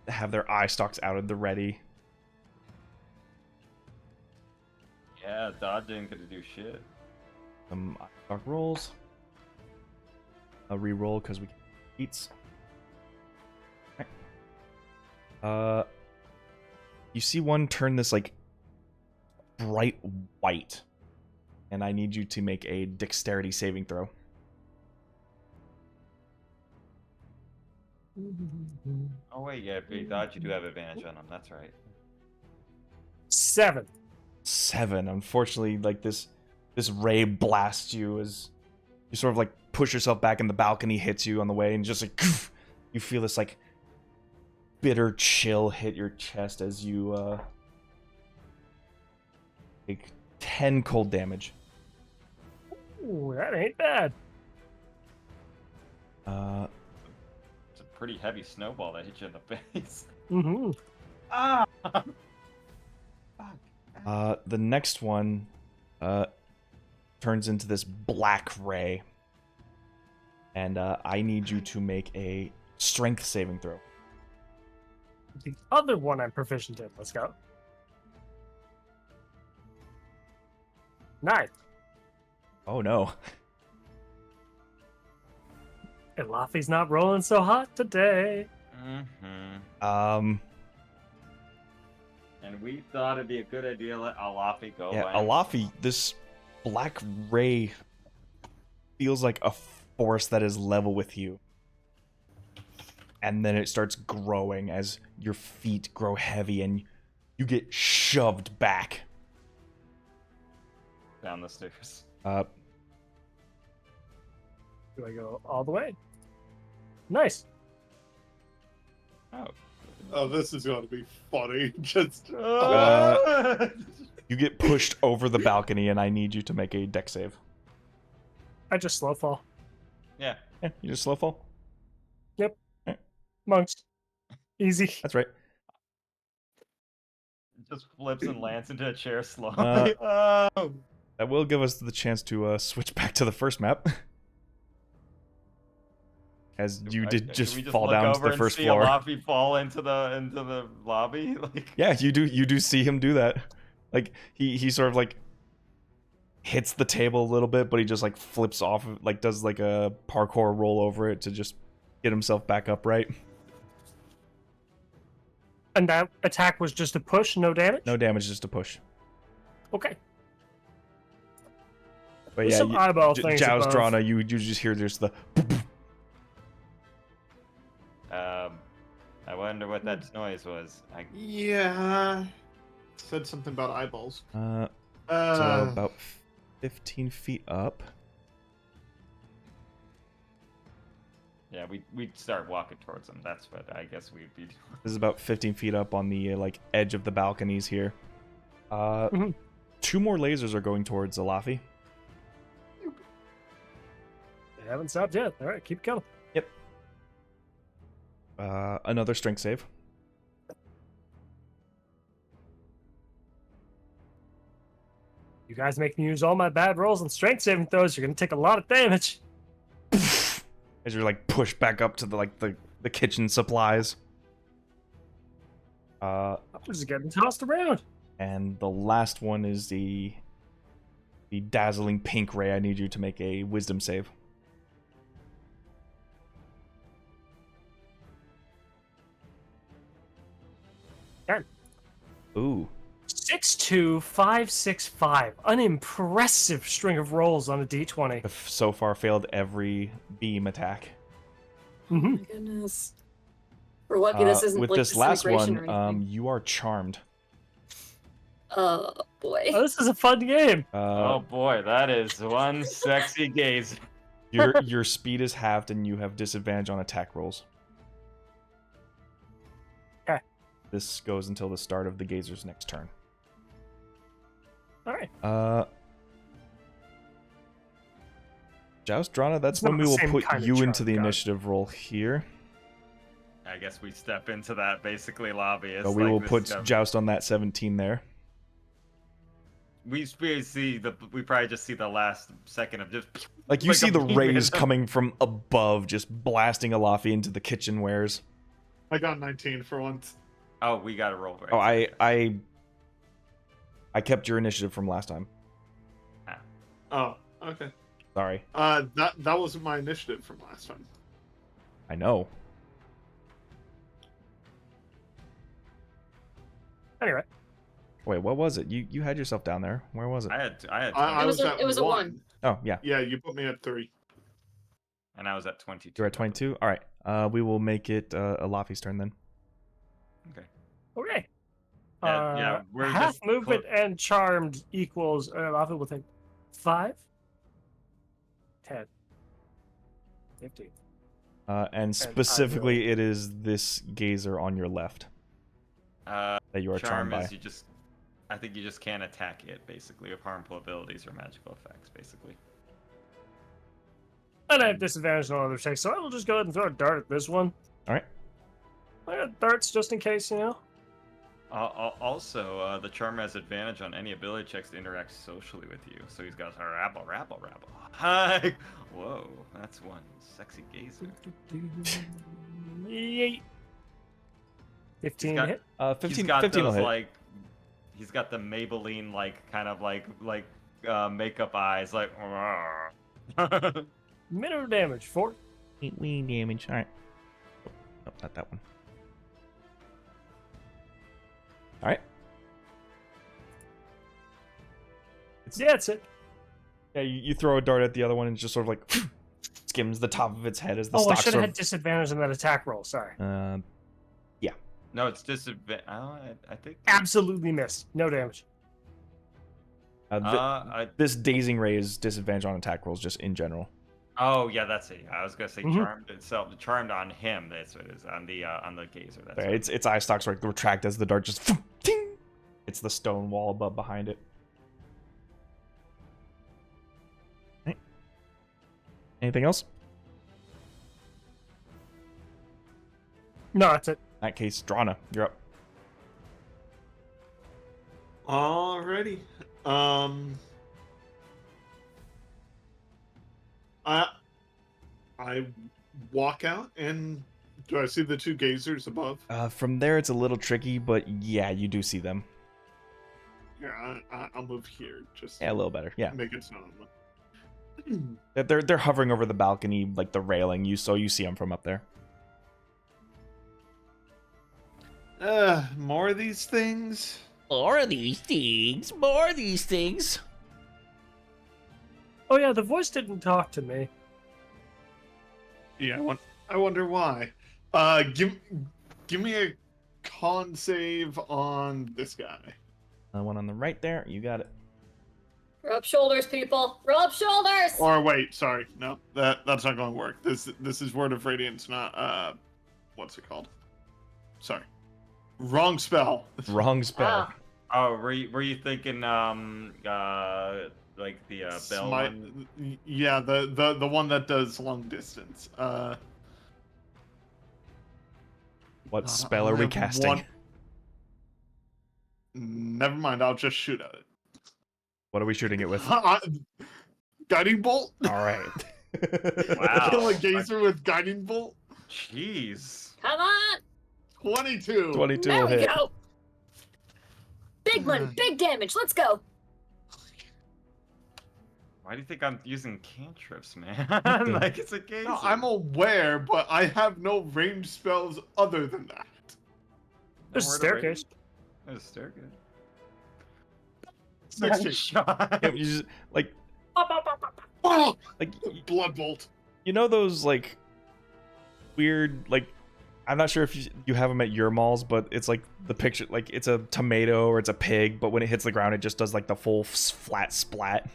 have their eye stalks out at the ready. Yeah, dodge ain't gonna do shit. Some eye stalk rolls. A re-roll because we can eats. Okay. You see one turn this like bright white, and I need you to make a dexterity saving throw. Oh wait, yeah, if you dodge, you do have advantage on them. That's right. 7. 7. Unfortunately, like this ray blasts you as you sort of like push yourself back, and the balcony hits you on the way, and just like you feel this like bitter chill hit your chest as you take 10 cold damage. Ooh, that ain't bad. It's a pretty heavy snowball that hit you in the face. Mm-hmm. Ah! The next one turns into this black ray, and I need you to make a strength saving throw. The other one I'm proficient in. Let's go. 9. Oh no. And Luffy's not rolling so hot today. Mm-hmm. And we thought it'd be a good idea to let Alafi go. Yeah, by Alafi, this black ray feels like a force that is level with you. And then it starts growing as your feet grow heavy and you get shoved back. down the stairs. Do I go all the way? Nice. Oh, this is going to be funny. Just You get pushed over the balcony, and I need you to make a dex save. I just slow fall. Yeah. Yeah, you just slow fall. Monks. Easy. That's right. Just flips and lands into a chair slowly. That will give us the chance to switch back to the first map. as you Right, did should just we just fall look down to over the and first see floor. Alafi fall into the lobby? Like, Yeah, you do see him do that. Like he sort of like hits the table a little bit, but he just like flips off, like does like a parkour roll over it to just get himself back upright. And that attack was just a push, no damage? No damage, just a push. Okay. But There's yeah, some eyeball things Jow's above. Drana, you just hear there's the I wonder what that noise was. Yeah. Said something about eyeballs. so about 15 feet up. Yeah, we'd start walking towards them. That's what I guess we'd be doing. This is about 15 feet up on the like edge of the balconies here. Mhm. 2 more lasers are going towards Alafi. They haven't stopped yet. All right, keep going. Another strength save. You guys make me use all my bad rolls and strength saving throws. You're gonna take a lot of damage. As you're like pushed back up to the kitchen supplies. I'm just getting tossed around. And the last one is the dazzling pink ray. I need you to make a wisdom save. Okay. Ooh. 62565. An impressive string of rolls on a d20. Have so far failed every beam attack. Oh my goodness. We're lucky this isn't With like this last disintegration one, or anything. you are charmed. Oh boy. Oh, this is a fun game. Oh boy, that is one sexy gaze. Your speed is halved and you have disadvantage on attack rolls. Okay. This goes until the start of the gazer's next turn. All right. Joust Drana, that's It's not when we the will same put kind of you charm, into the got it. initiative roll here. I guess we step into that basically lobby. It's So we like will this put stuff. Joust on that 17 there. We probably just see the last second of just Like you like see a the beam rays in them. coming from above, just blasting Alafi into the kitchenwares. I got 19 for once. Oh, we got to roll right. Oh, I kept your initiative from last time. Oh, okay. Sorry. That wasn't my initiative from last time. I know. Anyway. Wait, what was it? You had yourself down there. Where was it? I had I It was was a- at it was a 1. one. Oh, yeah. Yeah, you put me at 3. and I was at 22. You're at 22? All right. We will make it Alafi's turn then. Okay. Okay. Yeah, we're half just movement and charmed equals Lavi will take 5, 10, 15. And specifically, it is this gazer on your left that you are charmed by. is I think you just can't attack it, basically, with harmful abilities or magical effects, basically. And I have disadvantage on other checks, so I will just go ahead and throw a dart at this one. All right. I got darts just in case, you know. Also, the charm has advantage on any ability checks to interact socially with you. So he's got rabble. Hi. Whoa, that's one sexy gazer. Yeet. 15 got- hit. 15, He's got 15 will those hit. he's got the Maybelline kind of makeup eyes, like. Minimum damage, 4. 8 wing damage. All right. Oh, no, not that one. All right. Yeah, that's it. Yeah, you throw a dart at the other one and it just sort of like skims the top of its head as the Oh, I stalks should have sort had disadvantage on that attack roll. Sorry. of. No, it's disadvantage. I think. Absolutely missed. No damage. This dazing ray is disadvantage on attack rolls just in general. Oh yeah, that's it. I was gonna say Mhm. charmed itself. Charmed on him. That's what it is on the gazer. That's Right, its eye stalks like retract as the dart just ting. It's the stone wall above behind it. Right. Anything else? No, that's it. In that case, Drana, you're up. Alrighty. I walk out, and do I see the two gazers above? From there, it's a little tricky, but yeah, you do see them. Yeah, I'll move here. Just Yeah, a little better. Yeah, make it known. they're hovering over the balcony, like the railing. You see them from up there. More of these things. More of these things. More of these things. Oh yeah, the voice didn't talk to me. Yeah, I wonder why. Give me a con save on this guy. The one on the right there, you got it. Rub shoulders, people. Rub shoulders. Or wait, sorry, no, that's not going to work. This is Word of Radiance, not what's it called? Sorry, wrong spell. Wrong spell. Oh, were you thinking like the bell one? Yeah, the one that does long distance. What spell are we casting? Never mind, I'll just shoot at it. What are we shooting it with? Guiding bolt. All right. Wow. Kill a gazer with guiding bolt. Jeez. Come on. 22. 22 There will we hit. go. Big money, big damage. Let's go. Why do you think I'm using cantrips, man? Like it's a gazer. No, I'm aware, but I have no ranged spells other than that. There's a staircase. There's a staircase. 16. Shot. Yeah, you just, like Oh! like Blood bolt. you know those like weird like I'm not sure if you have them at your malls, but it's like the picture like it's a tomato or it's a pig, but when it hits the ground, it just does like the full flat splat.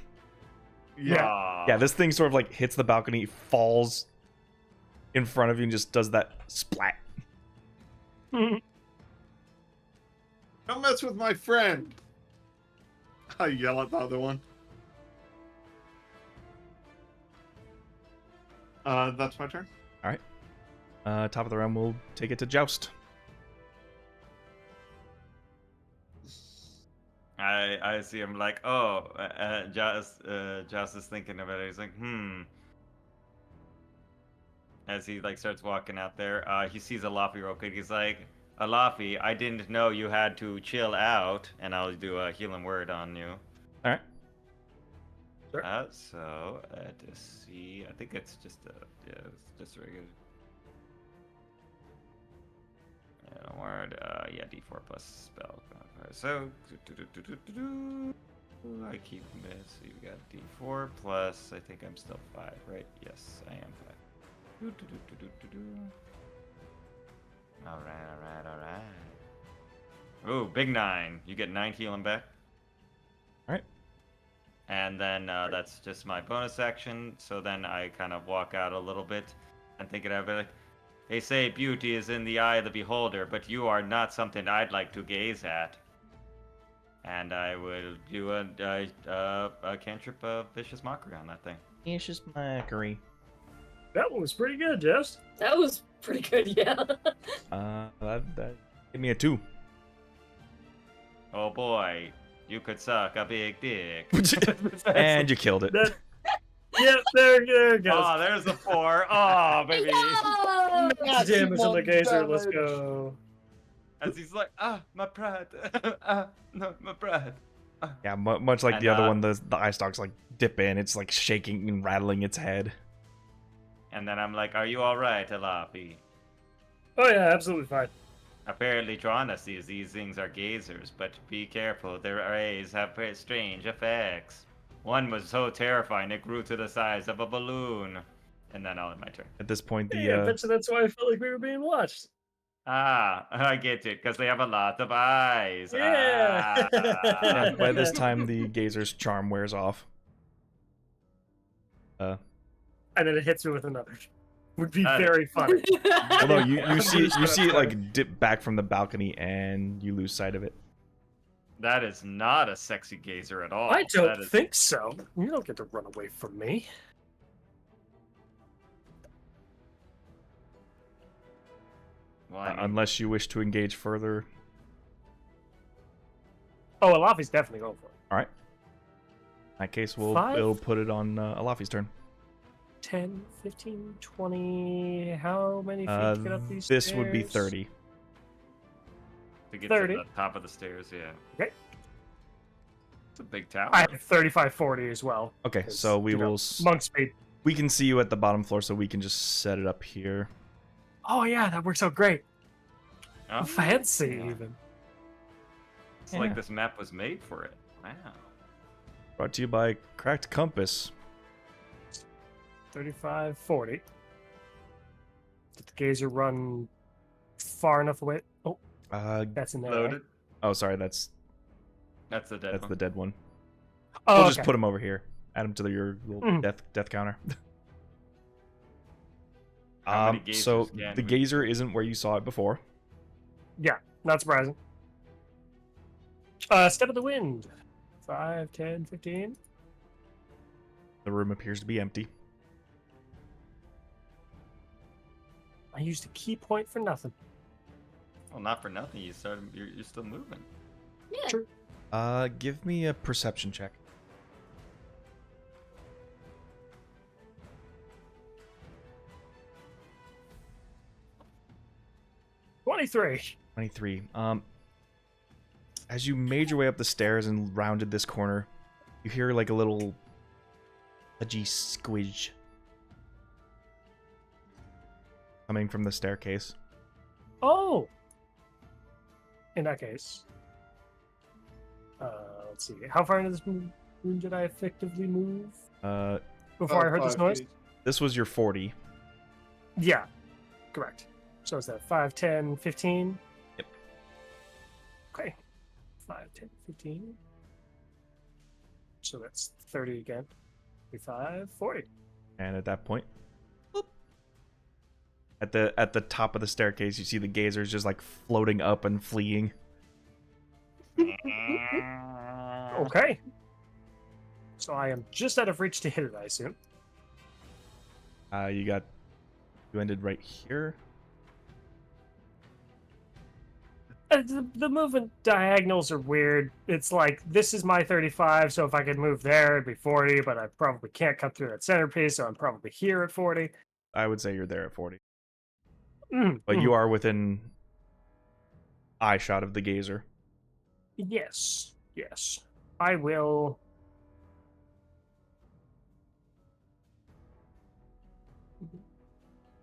Yeah. Yeah, this thing sort of like hits the balcony, falls in front of you, and just does that splat. Don't mess with my friend. I yell at the other one. That's my turn. All right. Top of the round, we'll take it to Joust. I see him like, oh, Joust is thinking about it. He's like, As he like starts walking out there, he sees Alafi real quick. He's like, Alafi, I didn't know you had to chill out, and I'll do a healing word on you. All right. Sure. So to see, I think it's just it's just a regular. Word, yeah, D4 plus spell. So, I keep this. So you got D4 plus. I think I'm still 5, right? Yes, I am 5. All right. Ooh, big 9. You get 9 healing back. All right. And then that's just my bonus action. So then I kind of walk out a little bit and think of it like, they say beauty is in the eye of the beholder, but you are not something I'd like to gaze at. And I will do a cantrip of Vicious Mockery on that thing. Vicious Mockery. That one was pretty good, Jess. That was pretty good, yeah. That give me a 2. Oh boy, you could suck a big dick. And you killed it. Yeah, there it goes. Oh, there's a 4. Oh, baby. No! Damage on the gazer. Let's go. As he's like, my pride. No, my pride. Yeah, much like And, the other one, the eye stalks like dip in. It's like shaking and rattling its head. And then I'm like, are you alright, Alafi? Oh yeah, absolutely fine. Apparently, Trana sees these things are gazers, but be careful, their rays have very strange effects. One was so terrifying it grew to the size of a balloon. And then I'll end my turn. At this point, the Yeah, I bet you that's why I felt like we were being watched. I get it, because they have a lot of eyes. Yeah. yeah, by this time the gazer's charm wears off. And then it hits me with another. Would be very funny. Well, no, you see it like dip back from the balcony and you lose sight of it. That is not a sexy gazer at all. I don't That is- think so. You don't get to run away from me. Well, I mean, Unless you wish to engage further. Oh, Alafi's definitely going for it. All right. In that case, we'll 5? put it on Alafi's turn. 10, 15, 20. How many feet to get up these This stairs? would be 30. To get 30. to the top of the stairs, yeah. Okay. It's a big tower. I have 35, 40 as well. Okay, 'cause, so we you know, will. Monk speed. We can see you at the bottom floor, so we can just set it up here. Oh, yeah, that works out great. Oh, Fancy, yeah. even. It's like this map was made for it. Wow. Brought to you by Cracked Compass. 35, 40. Did the gazer run far enough away? Oh, that's in there. Loaded. Right? Oh, sorry, that's That's the dead one. the dead one. Oh, We'll okay. just put him over here. Add him to your little death counter. How many So gazers can the we- gazer isn't where you saw it before. Yeah, not surprising. Step of the wind. 5, 10, 15. The room appears to be empty. I used a key point for nothing. Well, not for nothing. You're still moving. Yeah. True. Give me a perception check. — 23. 23. As you made your way up the stairs and rounded this corner, you hear like a little pudgy squidge coming from the staircase. Oh! In that case. Let's see. How far into this room did I effectively move before I heard this 5 noise? feet. This was your 40. Yeah, correct. So is that 5, 10, 15? Yep. Okay. 5, 10, 15. So that's 30 again. 35, 40. And at that point, boop, at the top of the staircase, you see the gazers just like floating up and fleeing. Okay. So I am just out of reach to hit it, I assume. You ended right here. The movement diagonals are weird. It's like, this is my 35, so if I could move there, it'd be 40, but I probably can't cut through that centerpiece, so I'm probably here at 40. I would say you're there at 40. Mm, But you are within eye shot of the gazer. Yes, yes. I will.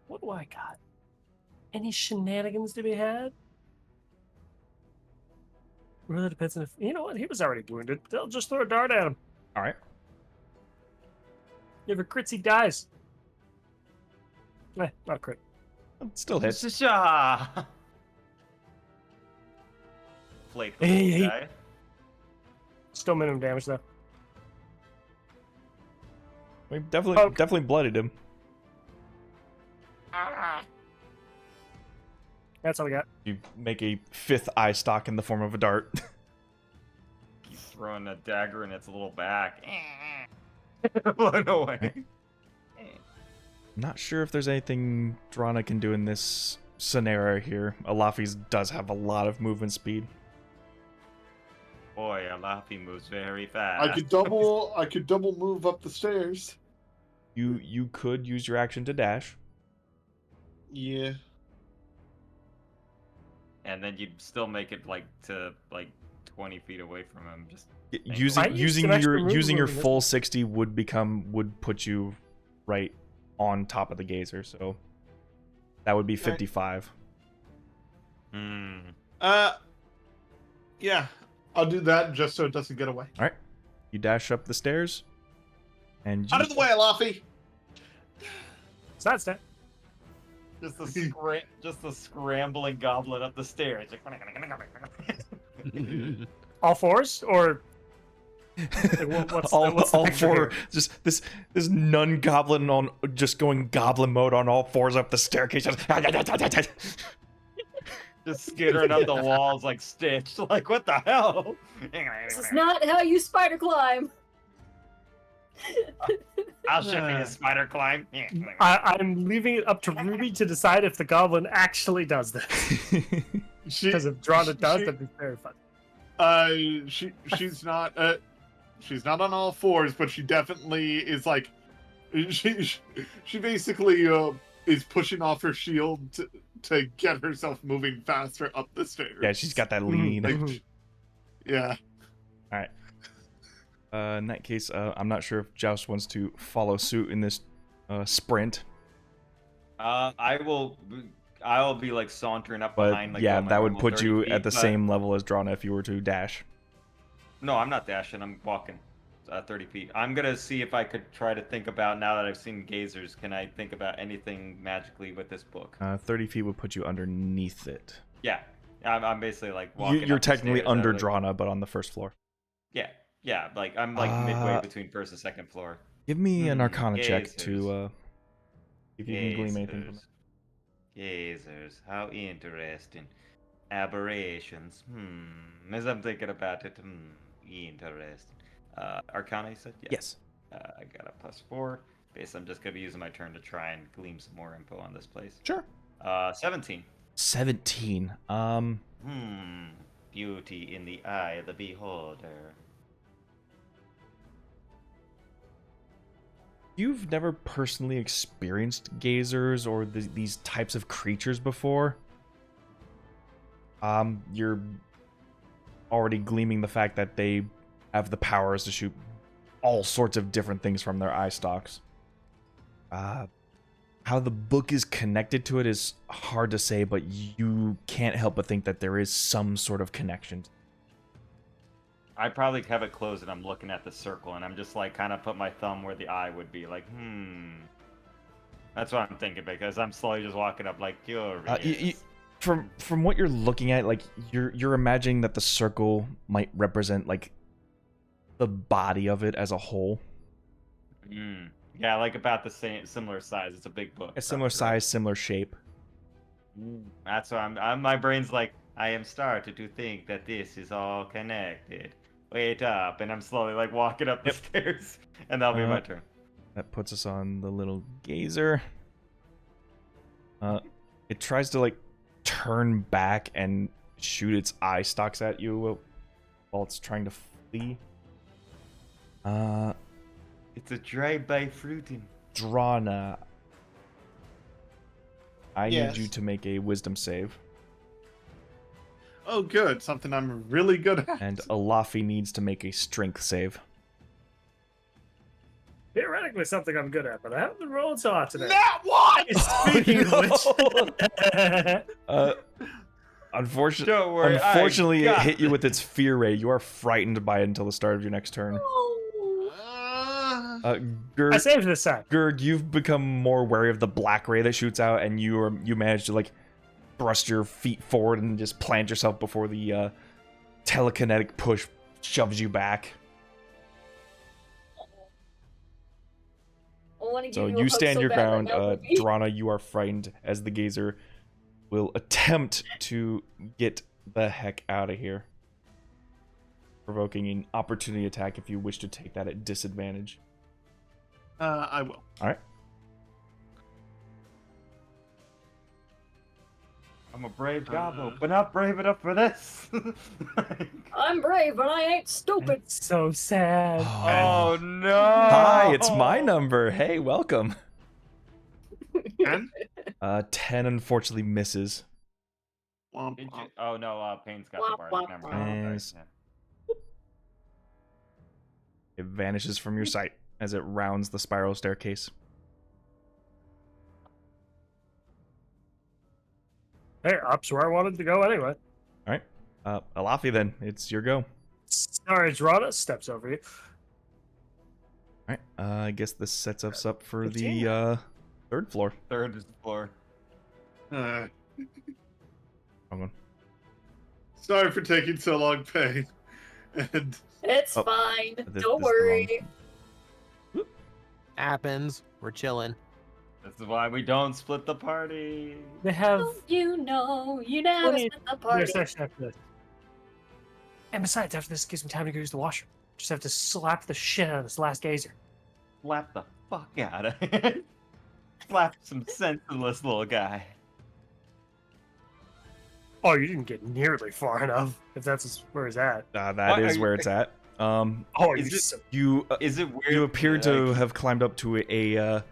What do I got? Any shenanigans to be had? Really depends on if. You know what? He was already wounded. They'll just throw a dart at him. All right. If it crits, he dies. Not crit. Still hits. Sha. Flake the Hey, little hey. guy. Still minimum damage, though. We definitely Okay. definitely bloodied him. That's all we got. You make a fifth eye stalk in the form of a dart. He's throwing a dagger in its little back. Run away. Not sure if there's anything Drana can do in this scenario here. Alafi's does have a lot of movement speed. Boy, Alafi moves very fast. I could double move up the stairs. You could use your action to dash. Yeah. And then you'd still make it like to 20 feet away from him. Just Using I used using an extra your move using your moving this full 60 would put you right on top of the gazer, so that would be 55. hmm. Yeah, I'll do that just so it doesn't get away. All right, you dash up the stairs, and you, Out of the way, Alafi! Side step. Just the scrambling goblin up the stairs. All fours? Or. What's all the picture four, here? just this nun goblin on just going goblin mode on all fours up the staircase. Just skittering up the walls like Stitch. Like, what the hell? This is not how you spider climb. I'll show you a spider climb. I'm leaving it up to Ruby to decide if the goblin actually does this. Because if Drana does, that'd be very fun. She's not on all fours, but she definitely is like She basically is pushing off her shield to get herself moving faster up the stairs. Yeah, she's got that lead. Like, yeah. All right. In that case, I'm not sure if Joust wants to follow suit in this sprint. I will be like sauntering up But behind. Like, yeah, my that would normal put 30 you feet, at the but- same level as Drana if you were to dash. No, I'm not dashing. I'm walking 30 feet. I'm gonna see if I could try to think about, now that I've seen gazers, can I think about anything magically with this book? 30 feet would put you underneath it. Yeah, I'm basically like walking. You're up the technically stairs, under like, Drana, but on the first floor. Yeah, like I'm like midway between first and second floor. Give me an Arcana check gazers. to if you can glean anything from it. Gazers, how interesting. Aberrations. As I'm thinking about it, interesting. Arcana, you said? Yes. I got a +4. Basically, I'm just gonna be using my turn to try and glean some more info on this place. Sure. 17. 17. Beauty in the eye of the beholder. You've never personally experienced gazers or these types of creatures before. You're already gleaming the fact that they have the powers to shoot all sorts of different things from their eye stalks. How the book is connected to it is hard to say, but you can't help but think that there is some sort of connection. I probably have it closed and I'm looking at the circle and I'm just like kind of put my thumb where the eye would be, like, That's what I'm thinking, because I'm slowly just walking up like, curious. From what you're looking at, like you're imagining that the circle might represent like the body of it as a whole. Yeah, like about the similar size. It's a big book. A similar size, similar shape. That's why I'm my brain's like, I am starting to think that this is all connected. Wait up, and I'm slowly like walking up the stairs, and that'll be my turn. That puts us on the little gazer. It tries to like turn back and shoot its eye stalks at you while it's trying to flee. It's a drive-by fruiting. Drana, I Yes. need you to make a wisdom save. Oh, good. Something I'm really good at. And Alafi needs to make a strength save. Theoretically, something I'm good at, but I haven't been rolling so hot today. Nat what? Speaking of which, Unfortunately, Don't worry, unfortunately, I it got hit you with its fear ray. You are frightened by it until the start of your next turn. I Gurg, saved this time. you've become more wary of the black ray that shoots out, and you manage to like thrust your feet forward and just plant yourself before the telekinetic push shoves you back. So you stand your ground. Drana, you are frightened as the gazer will attempt to get the heck out of here, provoking an opportunity attack if you wish to take that at disadvantage. I will. All right. I'm a brave goblin, but not brave enough for this. I'm brave, but I ain't stupid. So sad. Oh no! Hi, it's my number. Hey, welcome. 10? 10 unfortunately misses. Womp, Did you- womp. Oh no, Payne's got Womp, the bardic womp, number. womp. Yes. It vanishes from your sight as it rounds the spiral staircase. Hey, up's where I wanted to go anyway. All right. Alafi, then it's your go. All Sorry, Drana steps over you. right. I guess this sets us up for 15. the third floor. Third floor. Uh, Wrong one. sorry for taking so long, Payne. And It's Oh, fine. this Don't is the wrong worry. Happens. We're chilling. This is why we don't split the party. They have Don't you know you never Plenty- split the party. their section after this. And besides, after this, it gives me time to go use the washroom. Just have to slap the shit out of this last gazer. Slap the fuck out of it. Slap some senseless little guy. Oh, you didn't get nearly far enough. If that's where he's at. That Why is are you where it's at. Oh, Is you're it- so Is it weird? You appear that, to like, have climbed up to the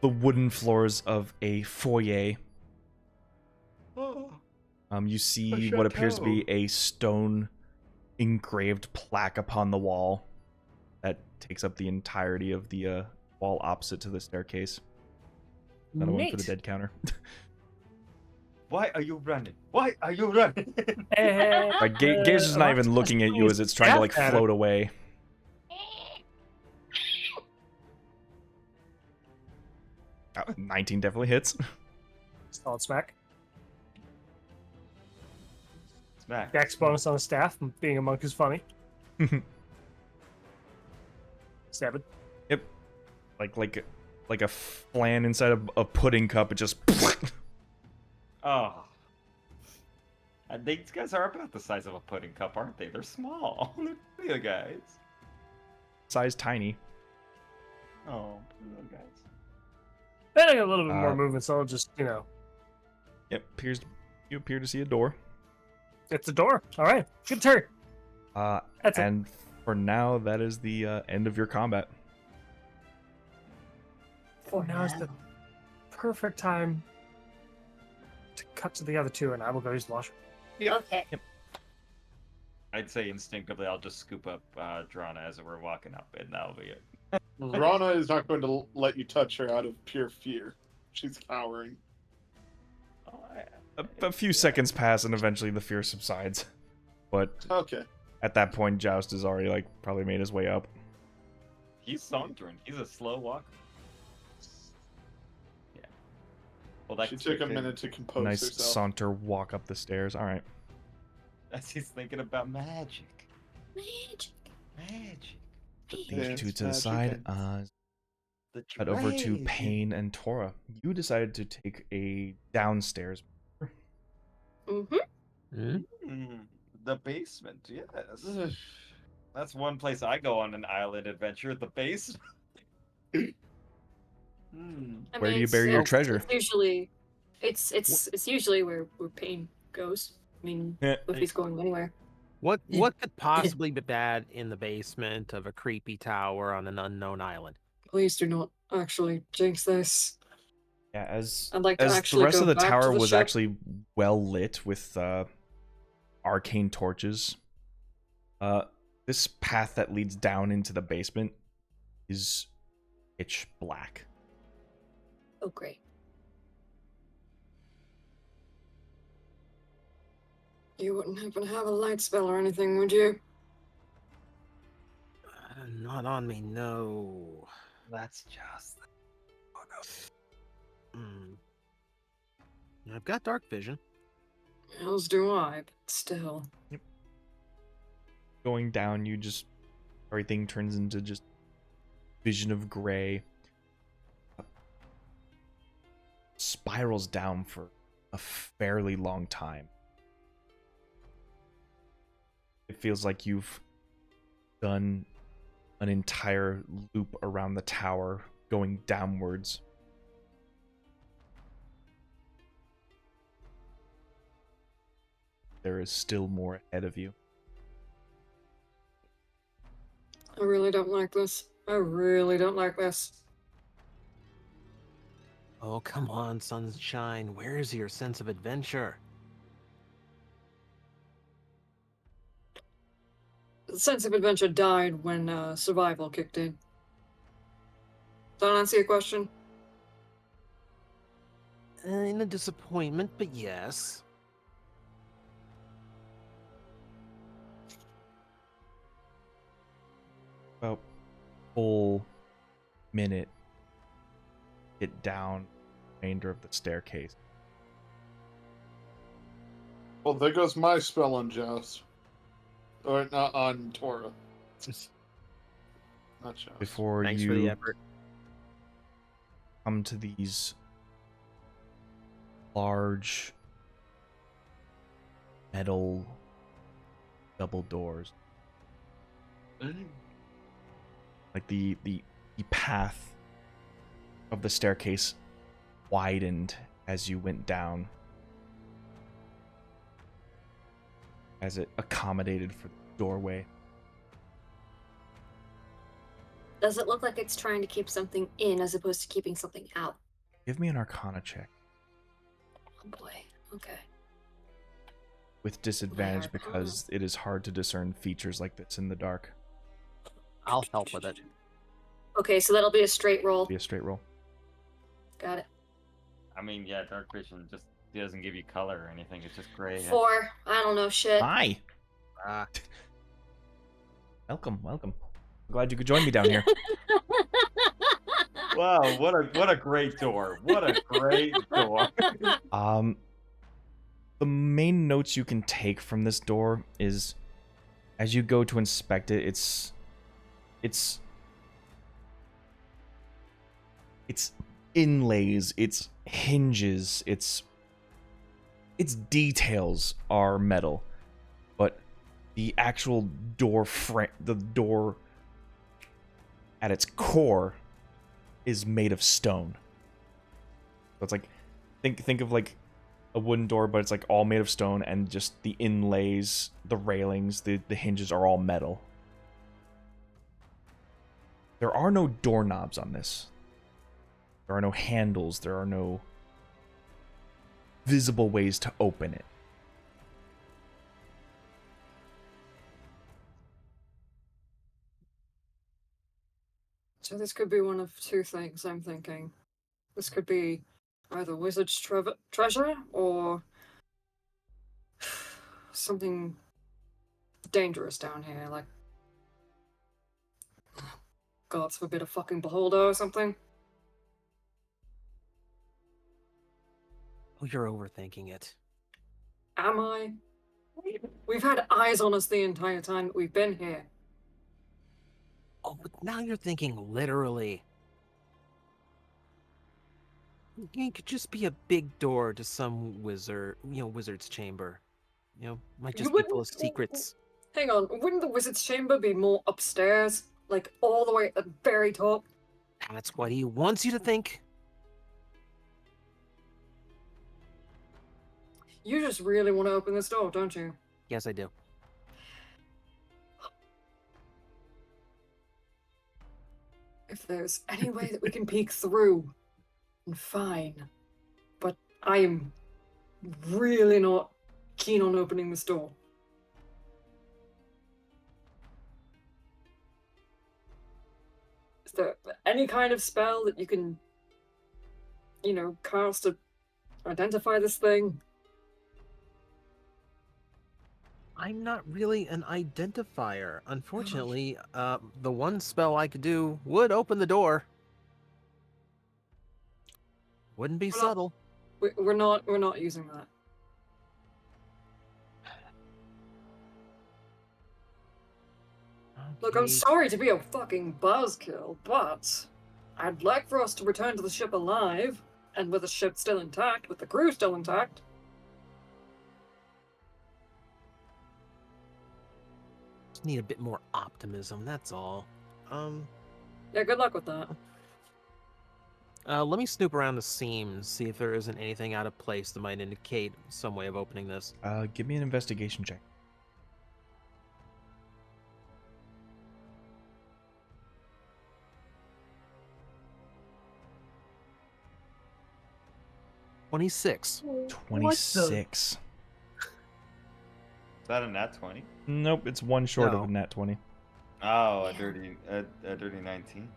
wooden floors of a foyer. Oh, You see what appears to be a stone engraved plaque upon the wall that takes up the entirety of the wall opposite to the staircase. Another one for the neat. dead counter. why are you running? Why are you running? And, Like Gage is not even looking at you as it's trying to like staff float away. 19 definitely hits. Solid smack. Smack. Dex bonus on a staff. Being a monk is funny. Stab it. like a flan inside of a pudding cup. It just Oh. And these guys are about the size of a pudding cup, aren't they? They're small. They're little guys. size tiny. Oh, little guys. Then I got a little bit more Uh, movement, so I'll just, Yep, you appear to see a door. it's the door. All right, good turn. That's it. And for now, that is the end of your combat. For Now is the perfect time to cut to the other two, and I will go use the washroom. Okay. I'd say instinctively I'll just scoop up Drana as we're walking up, and that'll be it. Rana is not going to let you touch her out of pure fear. She's cowering. Oh, A few seconds pass, and eventually the fear subsides. But Okay. at that point, Joust has already like probably made his way up. He's sauntering. He's a slow walker. Yeah. Well, that's She took a minute to compose Nice herself. saunter walk up the stairs. All right. As he's thinking about magic. Magic. Magic. These Dance two to the magic side. and- The Head over to dragon. Payne and Tora. You decided to take a downstairs. Mm-hmm. The basement, yes. That's one place I go on an island adventure, the basement. I Where do mean, you bury your it's- treasure? It's usually, it's usually where Pain goes. I mean, Yeah. if he's going anywhere. What could possibly be bad in the basement of a creepy tower on an unknown island? Please do not actually jinx this. Yeah, as I'd like to as the actually rest go of the back to tower the was ship. actually well lit with arcane torches. This path that leads down into the basement is pitch black. Oh, great. You wouldn't happen to have a light spell or anything, would you? Not on me, no. That's just. Hmm. I've got dark vision. As do I, but still. Going down, you just everything turns into just vision of gray. Spirals down for a fairly long time. It feels like you've done an entire loop around the tower going downwards. There is still more ahead of you. I really don't like this. I really don't like this. Oh, come on, sunshine. Where's your sense of adventure? The sense of adventure died when survival kicked in. Does that answer your question? In a disappointment, but yes. About full minute get down the remainder of the staircase. Well, there goes my spell on Joust. Or not on Tora. Not Joust. Before Thanks for the you effort. come to these large metal double doors. Like the path of the staircase widened as you went down, as it accommodated for the doorway. Does it look like it's trying to keep something in as opposed to keeping something out? Give me an Arcana check. Oh boy. Okay. With disadvantage Arcana. because it is hard to discern features like this in the dark. I'll help with it. Okay, so that'll be a straight roll. Be a straight roll. Got it. I mean, yeah, dark vision just doesn't give you color or anything. It's just gray. 4. I don't know shit. Hi. Ah, Welcome. Glad you could join me down here. Wow, what a great door. What a great door. The main notes you can take from this door is, as you go to inspect it, it's inlays, its hinges, its details are metal, but the actual door frame, the door at its core, is made of stone. So it's like, think of like a wooden door, but it's like all made of stone, and just the inlays, the railings, the hinges are all metal. There are no doorknobs on this. There are no handles. There are no visible ways to open it. So this could be one of two things, I'm thinking. This could be either wizard's treasure or something dangerous down here, like gods forbid a fucking beholder or something. oh, you're overthinking it. Am I? We've had eyes on us the entire time that we've been here. Oh, but now you're thinking literally. It could just be a big door to some wizard's chamber. Might just be full of secrets. Hang on, wouldn't the wizard's chamber be more upstairs? Like all the way at the very top? That's what he wants you to think. You just really want to open this door, don't you? Yes, I do. If there's any way that we can peek through, then fine. But I am really not keen on opening this door. Is there any kind of spell that you can, cast to identify this thing? I'm not really an identifier. Unfortunately, the one spell I could do would open the door. Wouldn't be Well, subtle. We're not using that. Look, I'm Okay. sorry to be a fucking buzzkill, but I'd like for us to return to the ship alive, and with the ship still intact, with the crew still intact. Just need a bit more optimism, that's all. Yeah, good luck with that. Let me snoop around the seams, see if there isn't anything out of place that might indicate some way of opening this. Give me an investigation check. $26. 26. Is that a nat 20? Nope, it's one short of No. a nat 20. Oh, a dirty 19.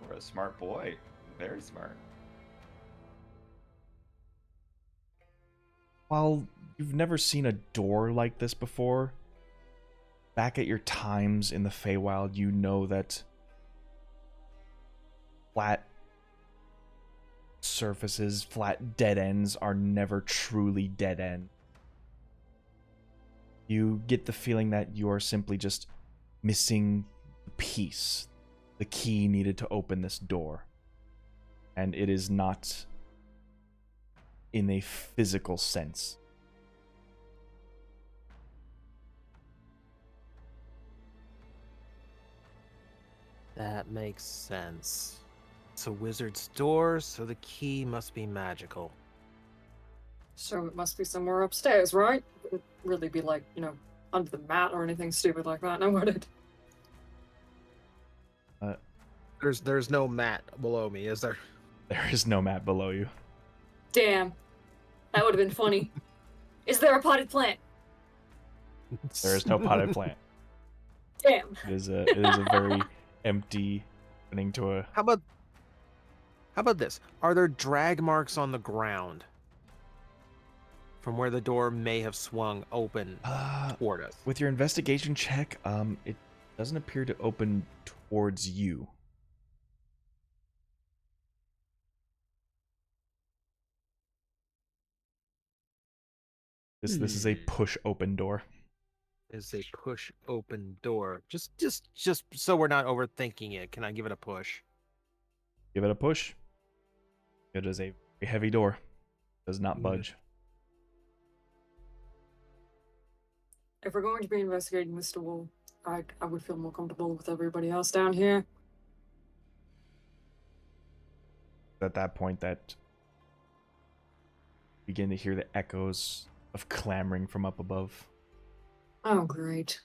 We're a smart boy. Very smart. While you've never seen a door like this before, back at your times in the Feywild, you know that flat surfaces, flat dead ends are never truly dead end. You get the feeling that you are simply just missing the piece, the key needed to open this door. And it is not in a physical sense. That makes sense. It's a wizard's door, so the key must be magical. So it must be somewhere upstairs, right? It would really be like, under the mat or anything stupid like that. No, would it? There's no mat below me, is there? There is no mat below you. Damn. That would have been funny. Is there a potted plant? There is no potted plant. Damn. It is a very empty opening to a. How about this? Are there drag marks on the ground from where the door may have swung open toward us? With your investigation check, it doesn't appear to open towards you. This is a push open door. Is a push open door. Just so we're not overthinking it. Can I give it a push? Give it a push. It is a very heavy door. Does not budge. If we're going to be investigating this door, I would feel more comfortable with everybody else down here. At that point, that begin to hear the echoes of clamoring from up above. Oh, great.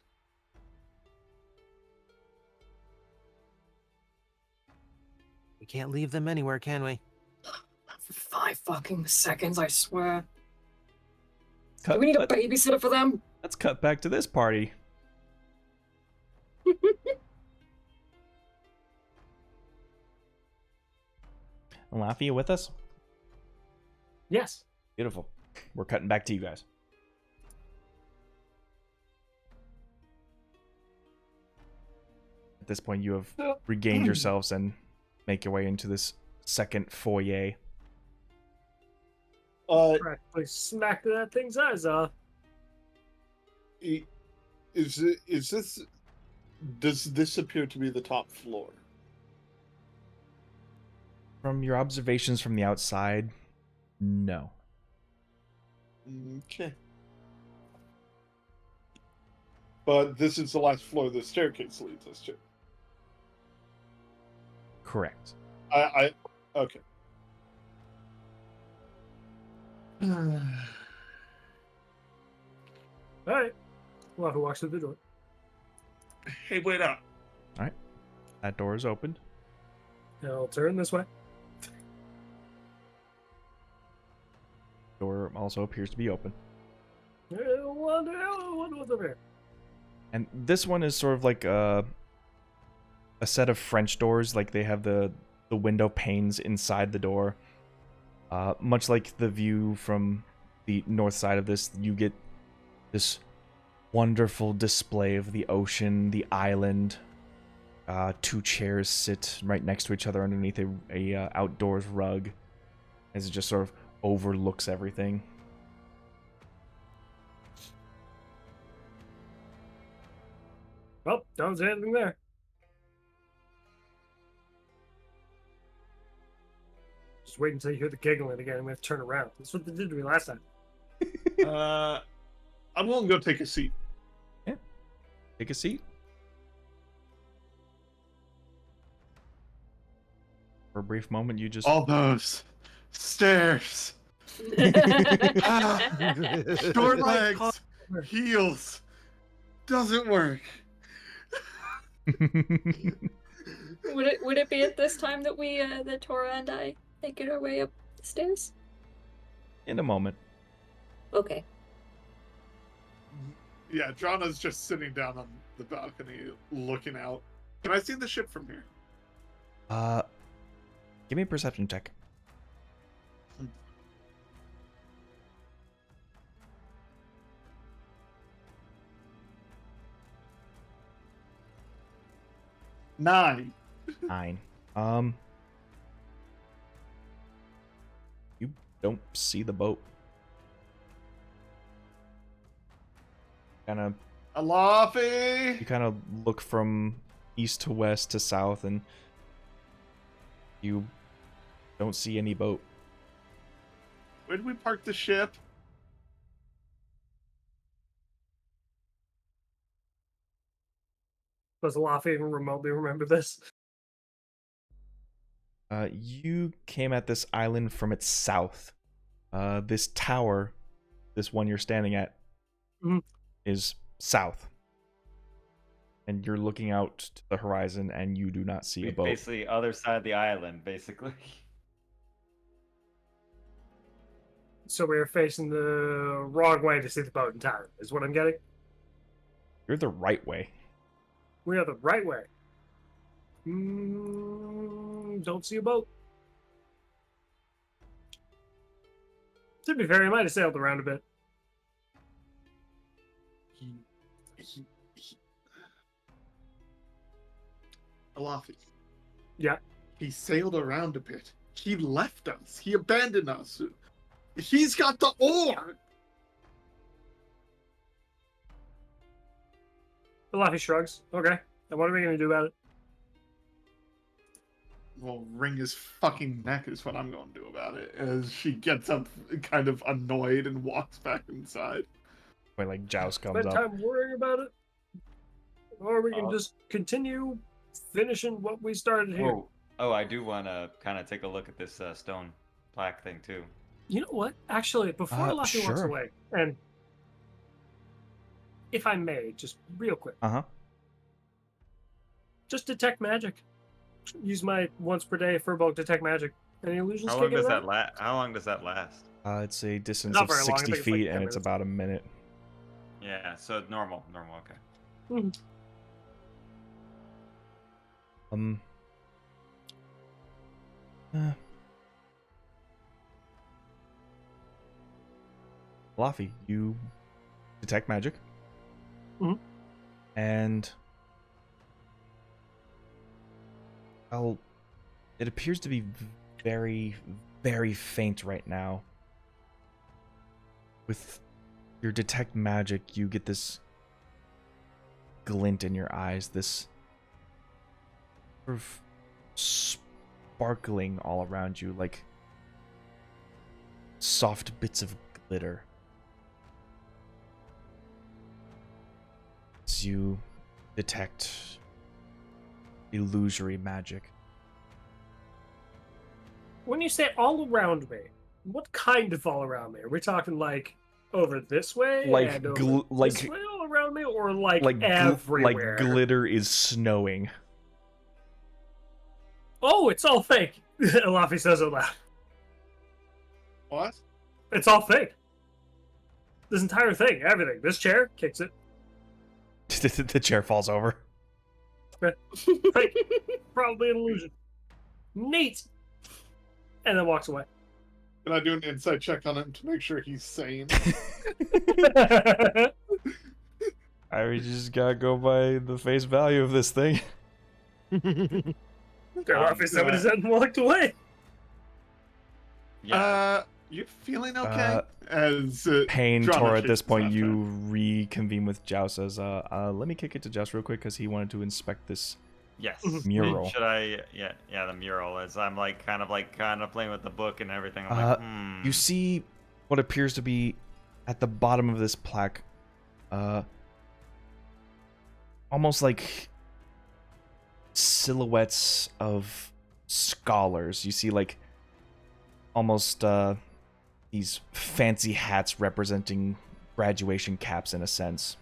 We can't leave them anywhere, can we? For 5 fucking seconds, I swear. Cut, Do we need a babysitter for them? Let's cut back to this party. Laffy, you with us? Yes. Beautiful. We're cutting back to you guys. At this point, you have regained yourselves and make your way into this second foyer. Practically smacked that thing's eyes off. Does this appear to be the top floor? From your observations from the outside, no. Okay. But this is the last floor the staircase leads us to. Correct. Okay. Alright. Well, who walks through the door? Hey, wait up. That door is opened. I'll turn this way. Door also appears to be open. I wonder what's over here. And this one is sort of like a set of French doors. Like they have the window panes inside the door. Much like the view from the north side of this, you get this wonderful display of the ocean, the island. 2 chairs sit right next to each other underneath a outdoors rug, as it just sort of overlooks everything. Well, don't see anything there. Just wait until you hear the giggling again and we have to turn around. That's what they did to me last time. I'm willing to go take a seat. Yeah. Take a seat. For a brief moment, you just... All those stairs. Short legs. Heels. Doesn't work. Would it be at this time that we that Tora and I make it our way up the stairs? In a moment. Okay. Yeah, Drana's just sitting down on the balcony looking out. Can I see the ship from here? Give me a perception check. Nine. 9. You don't see the boat. You Alafi! kind of look from east to west to south, and you don't see any boat. Where did we park the ship? Does Laffy even remotely remember this? You came at this island from its south. This tower, this one you're standing at, Mhm. is south. And you're looking out to the horizon, and you do not see a boat. Basically, other side of the island, basically. So we are facing the wrong way to see the boat entirely, is what I'm getting. You're the right way. We are the right way. Don't see a boat. To be fair, he might have sailed around a bit. Alafi. Yeah. He sailed around a bit. He left us. He abandoned us. He's got the oar. Laffy shrugs. Okay. And what are we going to do about it? Well, wring his fucking neck is what I'm going to do about it. As she gets up, kind of annoyed, and walks back inside. When like Joust comes Spend up. time worrying about it? Or we can just continue finishing what we started here. Whoa. Oh, I do want to kind of take a look at this stone plaque thing too. You know what? Actually, before Laffy walks sure. away, and if I may, just real quick, just detect magic. Use my once per day Furbolg detect magic. Any illusions? How long does that last? How long does that last? It's a distance Not of very long. I 60 think it's like feet, 10 and it's minutes. about a minute. Yeah, so normal, okay. Laffy, you detect magic. And well, it appears to be very, very faint right now. With your detect magic, you get this glint in your eyes, this sort of sparkling all around you, like soft bits of glitter. As you detect illusory magic. When you say all around me, what kind of all around me? Are we talking like over this way, Like and over this way all around me, or like everywhere? Like glitter is snowing. Oh, it's all fake. Laffy says it loud. What? It's all fake. This entire thing, everything. This chair kicks it. The chair falls over. Fake. Probably an illusion. Neat. And then walks away. Can I do an insight check on him to make sure he's sane? I just gotta go by the face value of this thing. Laffy said what he said and walked away. Yeah. You feeling okay? As Pain, Drama Tor, at shakes this his point, left you hand. reconvene with Joust as, let me kick it to Joust real quick because he wanted to inspect this Yes. mural. Should I? Yeah, the mural. As I'm like kind of playing with the book and everything. I'm like, You see what appears to be at the bottom of this plaque, almost like silhouettes of scholars. You see like almost these fancy hats representing graduation caps in a sense,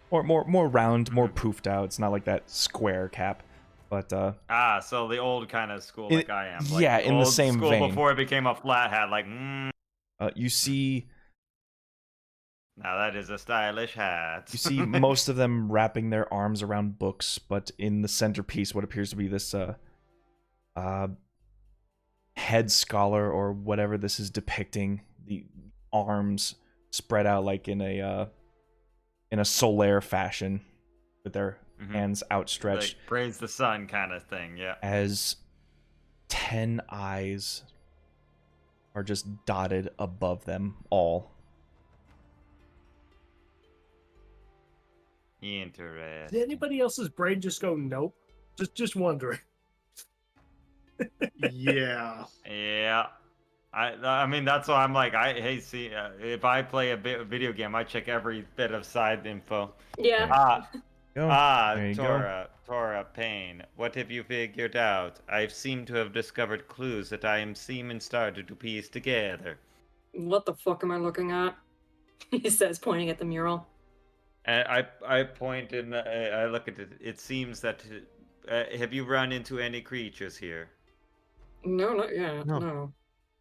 or more round, more poofed out. It's not like that square cap, but so the old kind of school like I am. Like yeah, in the old same school vein. before it became a flat hat. Like, you see now that is a stylish hat. You see most of them wrapping their arms around books, but in the centerpiece, what appears to be this head scholar or whatever this is depicting, the arms spread out like in a solaire fashion, with their hands outstretched, like praise the sun kind of thing. Yeah. as 10 eyes are just dotted above them all. Interesting. Did anybody else's brain just go nope? Just wondering. Yeah. Yeah. I mean that's why I'm like if I play a video game I check every bit of side info. Yeah. There you go. Tora Payne, what have you figured out? I've seemed to have discovered clues that I am seeming started to piece together. What the fuck am I looking at? He says, pointing at the mural. And I point and I look at it. It seems that have you run into any creatures here? No, not yet. No. No.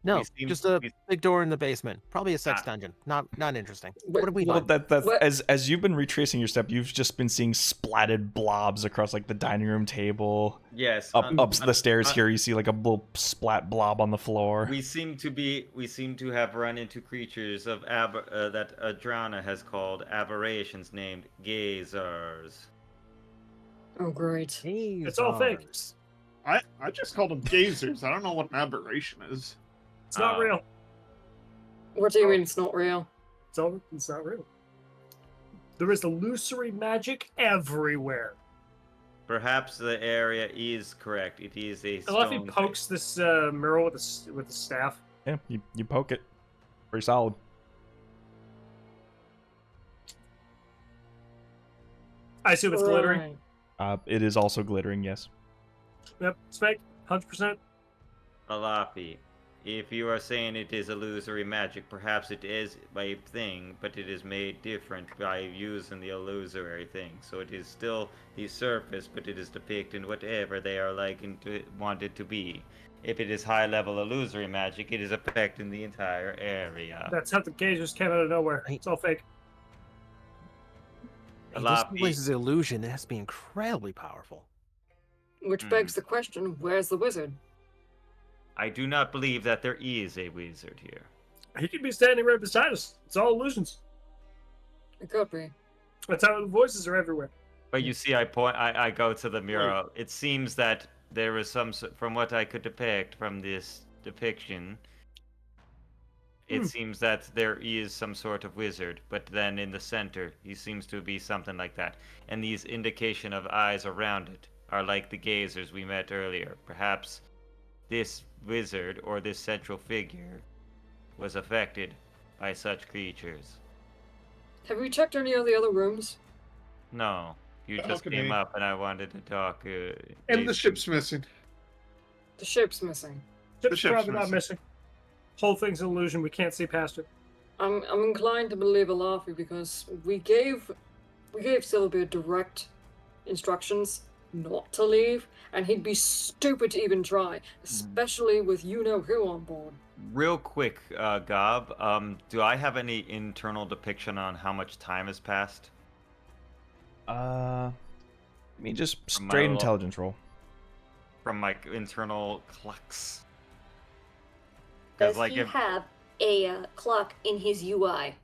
No, seem- just a we- big door in the basement. Probably a sex Ah. dungeon. Not interesting. Wait, What do we Well, find? that's What? as you've been retracing your step, you've just been seeing splatted blobs across like the dining room table. Yes. Up the stairs un- here, you see like a little splat blob on the floor. We seem to have run into creatures of that Adrana has called aberrations named gazers. Oh, great. It's all fake. Hazars. I just called them gazers. I don't know what an aberration is. It's not real. What do you mean it's not real? It's not real. There is illusory magic everywhere. Perhaps the area is correct. It is a I love he stone pokes this mural with the staff. Yeah, you poke it. Pretty solid. I assume it's glittering. Right. It is also glittering, yes. Yep, it's fake. 100%. Alafi, if you are saying it is illusory magic, perhaps it is a thing, but it is made different by using the illusory thing. So it is still the surface, but it is depicting whatever they are want it to be. If it is high-level illusory magic, it is affecting the entire area. That's how the gazers came out of nowhere. It's all fake. Hey, this Alafi, place is an illusion. It has to be incredibly powerful. Which begs the question, where's the wizard? I do not believe that there is a wizard here. He could be standing right beside us. It's all illusions. It could be. That's how the voices are everywhere. But you see, I go to the mural. It seems that there is from what I could depict from this depiction, it seems that there is some sort of wizard, but then in the center, he seems to be something like that. And these indication of eyes around it are like the gazers we met earlier. Perhaps this wizard or this central figure was affected by such creatures. Have we checked any of the other rooms? No, you just Balcony. came up and I wanted to talk. And the Jason. ship's missing. The ship's missing. Ship's ship's probably not missing. missing. Whole thing's an illusion. We can't see past it. I'm inclined to believe Alafi because we gave Silverbeard direct instructions not to leave, and he'd be stupid to even try, especially with you know who on board. Real quick, Gob, do I have any internal depiction on how much time has passed? I mean, just From my straight little- intelligence roll. From my internal clocks? Does like he if have a clock in his UI?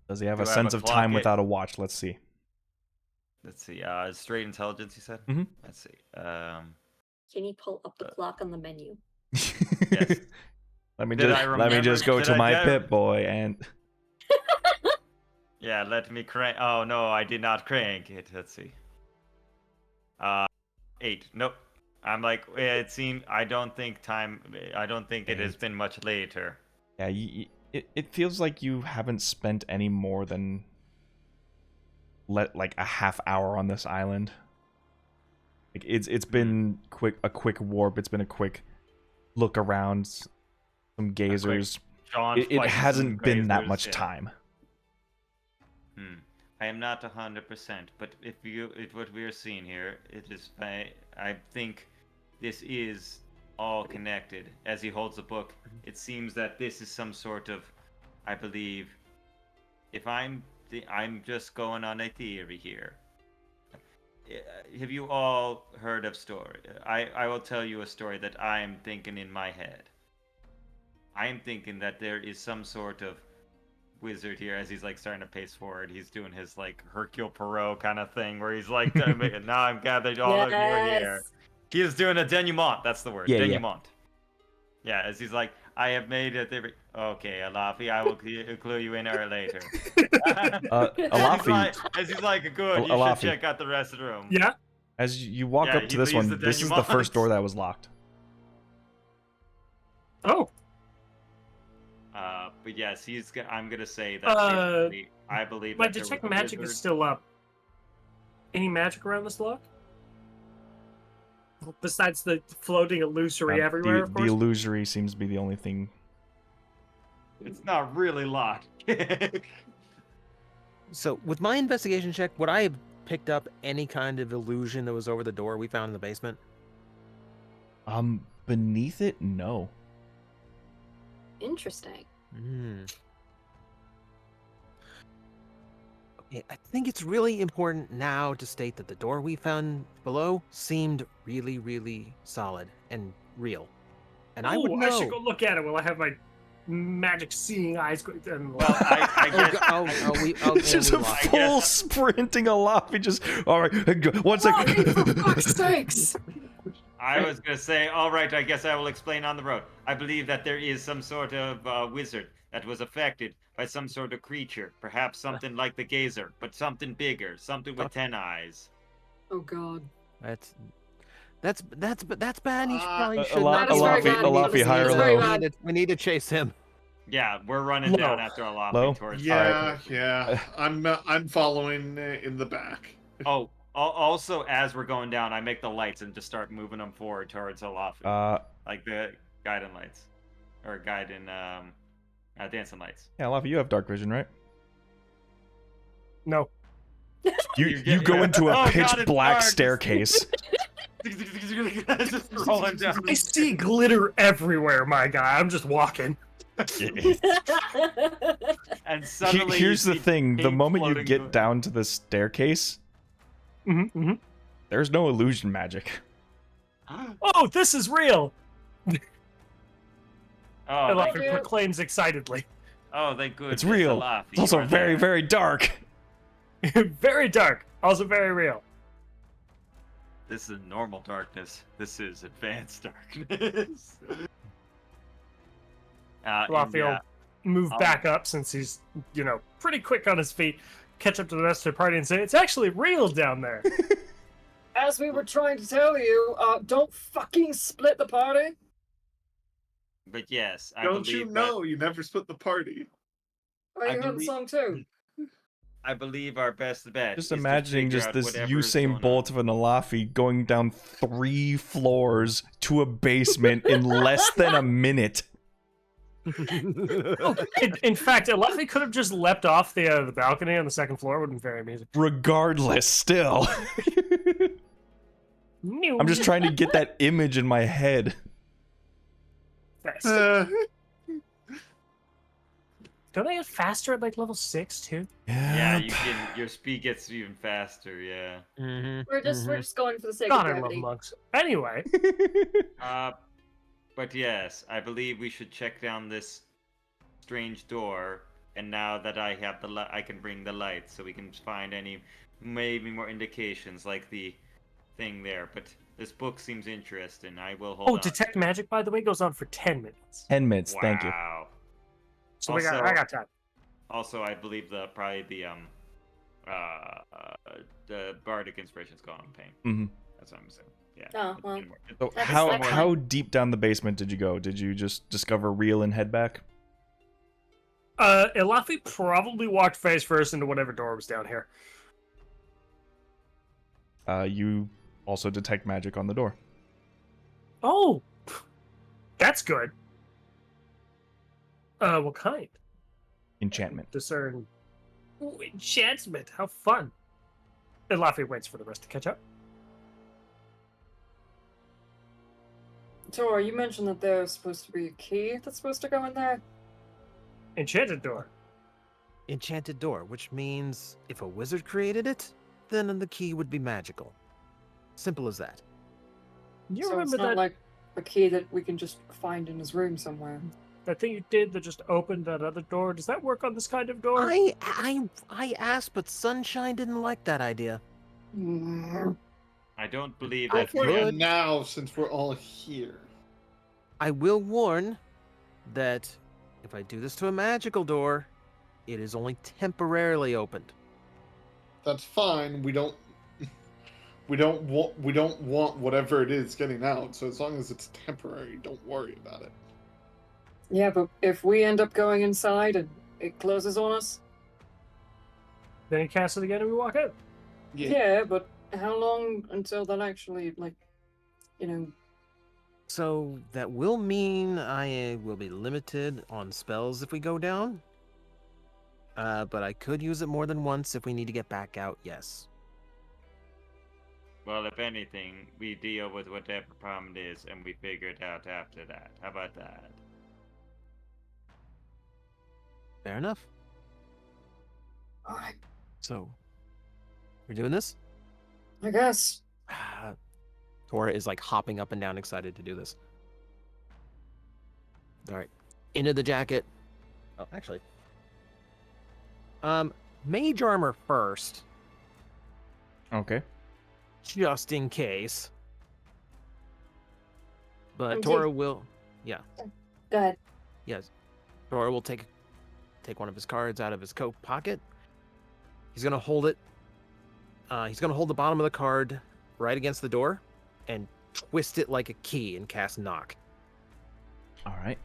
Does he have Do a I have sense a of clock time yet? without a watch? Let's see. let's see, straight intelligence, you said? Mhm. Let's see. Can you pull up the clock on the menu? Yes. let me Did just I let me just go remember- to did I my get- pit boy and Yeah, let me crank. Oh no, I did not crank it. Let's see. 8. Nope. I'm like, it seemed. I don't think it has been much later. yeah, it feels like you haven't spent any more than like a half hour on this island. Like it's been a quick warp. It's been a quick look around, some gazers. John It fights hasn't some been that grazers, much yeah. time. I am not 100%, but if what we are seeing here, it is. I think this is all connected. As he holds the book, it seems that this is some sort of. I believe. If I'm just going on a theory here. Have you all heard of story? I will tell you a story that I am thinking in my head. I am thinking that there is some sort of wizard here as he's like starting to pace forward. He's doing his like Hercule Poirot kind of thing where he's like, now I'm gathered all of you are here. He is doing a denouement. That's the word. Yeah, yeah. Denouement. Yeah, as he's like, I have made a theory. Okay, Alafi, I will clue you in later. Alafi, As he's like, good, you Alafi. should check out the rest of the room. Yeah. as you walk Yeah, up he to this leaves one, the this is the first denouement. door that was locked. Oh. But yes, I'm gonna say that basically, I believe My that there detect was a magic wizard. is still up. Any magic around this lock? Besides the floating illusory everywhere, of the course. illusory seems to be the only thing. It's not really locked. So, with my investigation check, would I have picked up any kind of illusion that was over the door we found in the basement? Beneath it, no. Interesting. Hmm. Okay, I think it's really important now to state that the door we found below seemed really, really solid and real. And I would Ooh, know. I should go look at it while I have my magic seeing eyes. And Well, I guess. It's just a I full guess- sprinting Alafi. Just all right. 1 Why, second. for fuck's sakes! I was gonna say, all right, I guess I will explain on the road. I believe that there is some sort of wizard that was affected by some sort of creature, perhaps something like the Gazer, but something bigger, something with 10 eyes. Oh god. That's bad. He probably Uh, should That not. is very bad. Alafi, high or It's very low? bad. We need to chase him. Yeah, we're running Low. down after a lot Low? towards. Yeah, yeah. I'm following in the back. Oh, also as we're going down, I make the lights and just start moving them forward towards Alafi, like the guiding lights, or guiding dancing lights. Yeah, Alafi, you have dark vision, right? no. You go into a Oh, pitch God, it's black dark. staircase. Just rolling down. I see glitter everywhere, my guy. I'm just walking. And suddenly, Here's you the see thing: the pink moment you floating get down to the staircase, Mm-hmm. there's no illusion magic. Oh, this is real! Oh, Alafi thank, you. proclaims excitedly. oh, thank goodness. It's real. Alafi, It's also you are very, there. very dark. Very dark, also very real. This is normal darkness. This is advanced darkness. Alafi will move back up since he's, pretty quick on his feet, catch up to the rest of the party and say, it's actually real down there. As we were trying to tell you, don't fucking split the party. But yes, I Don't believe you know? You never split the party. Oh, I you heard the believe- song too. I believe our best bet. Just is to imagining figure just out this whatever is Usain going Bolt on. of an Alafi going down 3 floors to a basement in less than a minute. In fact, Alafi could have just leapt off the balcony on the second floor. Would have been very amazing. Regardless, still. I'm just trying to get that image in my head. Fast. Uh, Don't I get faster at like level 6 too? Yeah, Yep. your speed gets even faster. Yeah. We're just going for the sake God, of I love gravity. monks. Anyway, But yes, I believe we should check down this strange door. And now that I have the I can bring the light, so we can find any maybe more indications, like the thing there. But this book seems interesting. I will hold on. detect magic, by the way, goes on for 10 minutes. 10 minutes, Wow. thank you. So I Also- got time. Also, I believe the bardic inspiration's gone on pain. Mhm. That's what I'm saying. Yeah. Oh, well. So That's how fine. how deep down the basement did you go? Did you just discover real and head back? Elafi probably walked face first into whatever door was down here. You also detect magic on the door. Oh, that's good. What kind? Enchantment. Discern. Ooh, enchantment. How fun. Elafi waits for the rest to catch up. Tor, you mentioned that there's supposed to be a key that's supposed to go in there. Enchanted door. Enchanted door, which means if a wizard created it, then the key would be magical. Simple as that. You So it's remember not that, like a key that we can just find in his room somewhere. that thing you did that just opened that other door? Does that work on this kind of door? I asked, but Sunshine didn't like that idea. I don't believe Go that. for could. it now, since we're all here. I will warn that if I do this to a magical door, it is only temporarily opened. That's fine. We don't want whatever it is getting out. So as long as it's temporary, don't worry about it. Yeah, but if we end up going inside and it closes on us, Then you cast it again and we walk out. yeah, but how long until that actually, So that will mean I will be limited on spells if we go down. But I could use it more than once if we need to get back out, yes. Well, if anything, we deal with whatever problem it is and we figure it out after that. How about that? Fair enough. Alright, So, we're doing this? I guess. Tora is like hopping up and down, excited to do this. All right, into the jacket. Oh, actually, mage armor first, Okay. just in case. But I'm Tora will, Go ahead. yes, Tora will take one of his cards out of his coat pocket. He's gonna hold it. He's gonna hold the bottom of the card right against the door, and twist it like a key and cast knock. All right.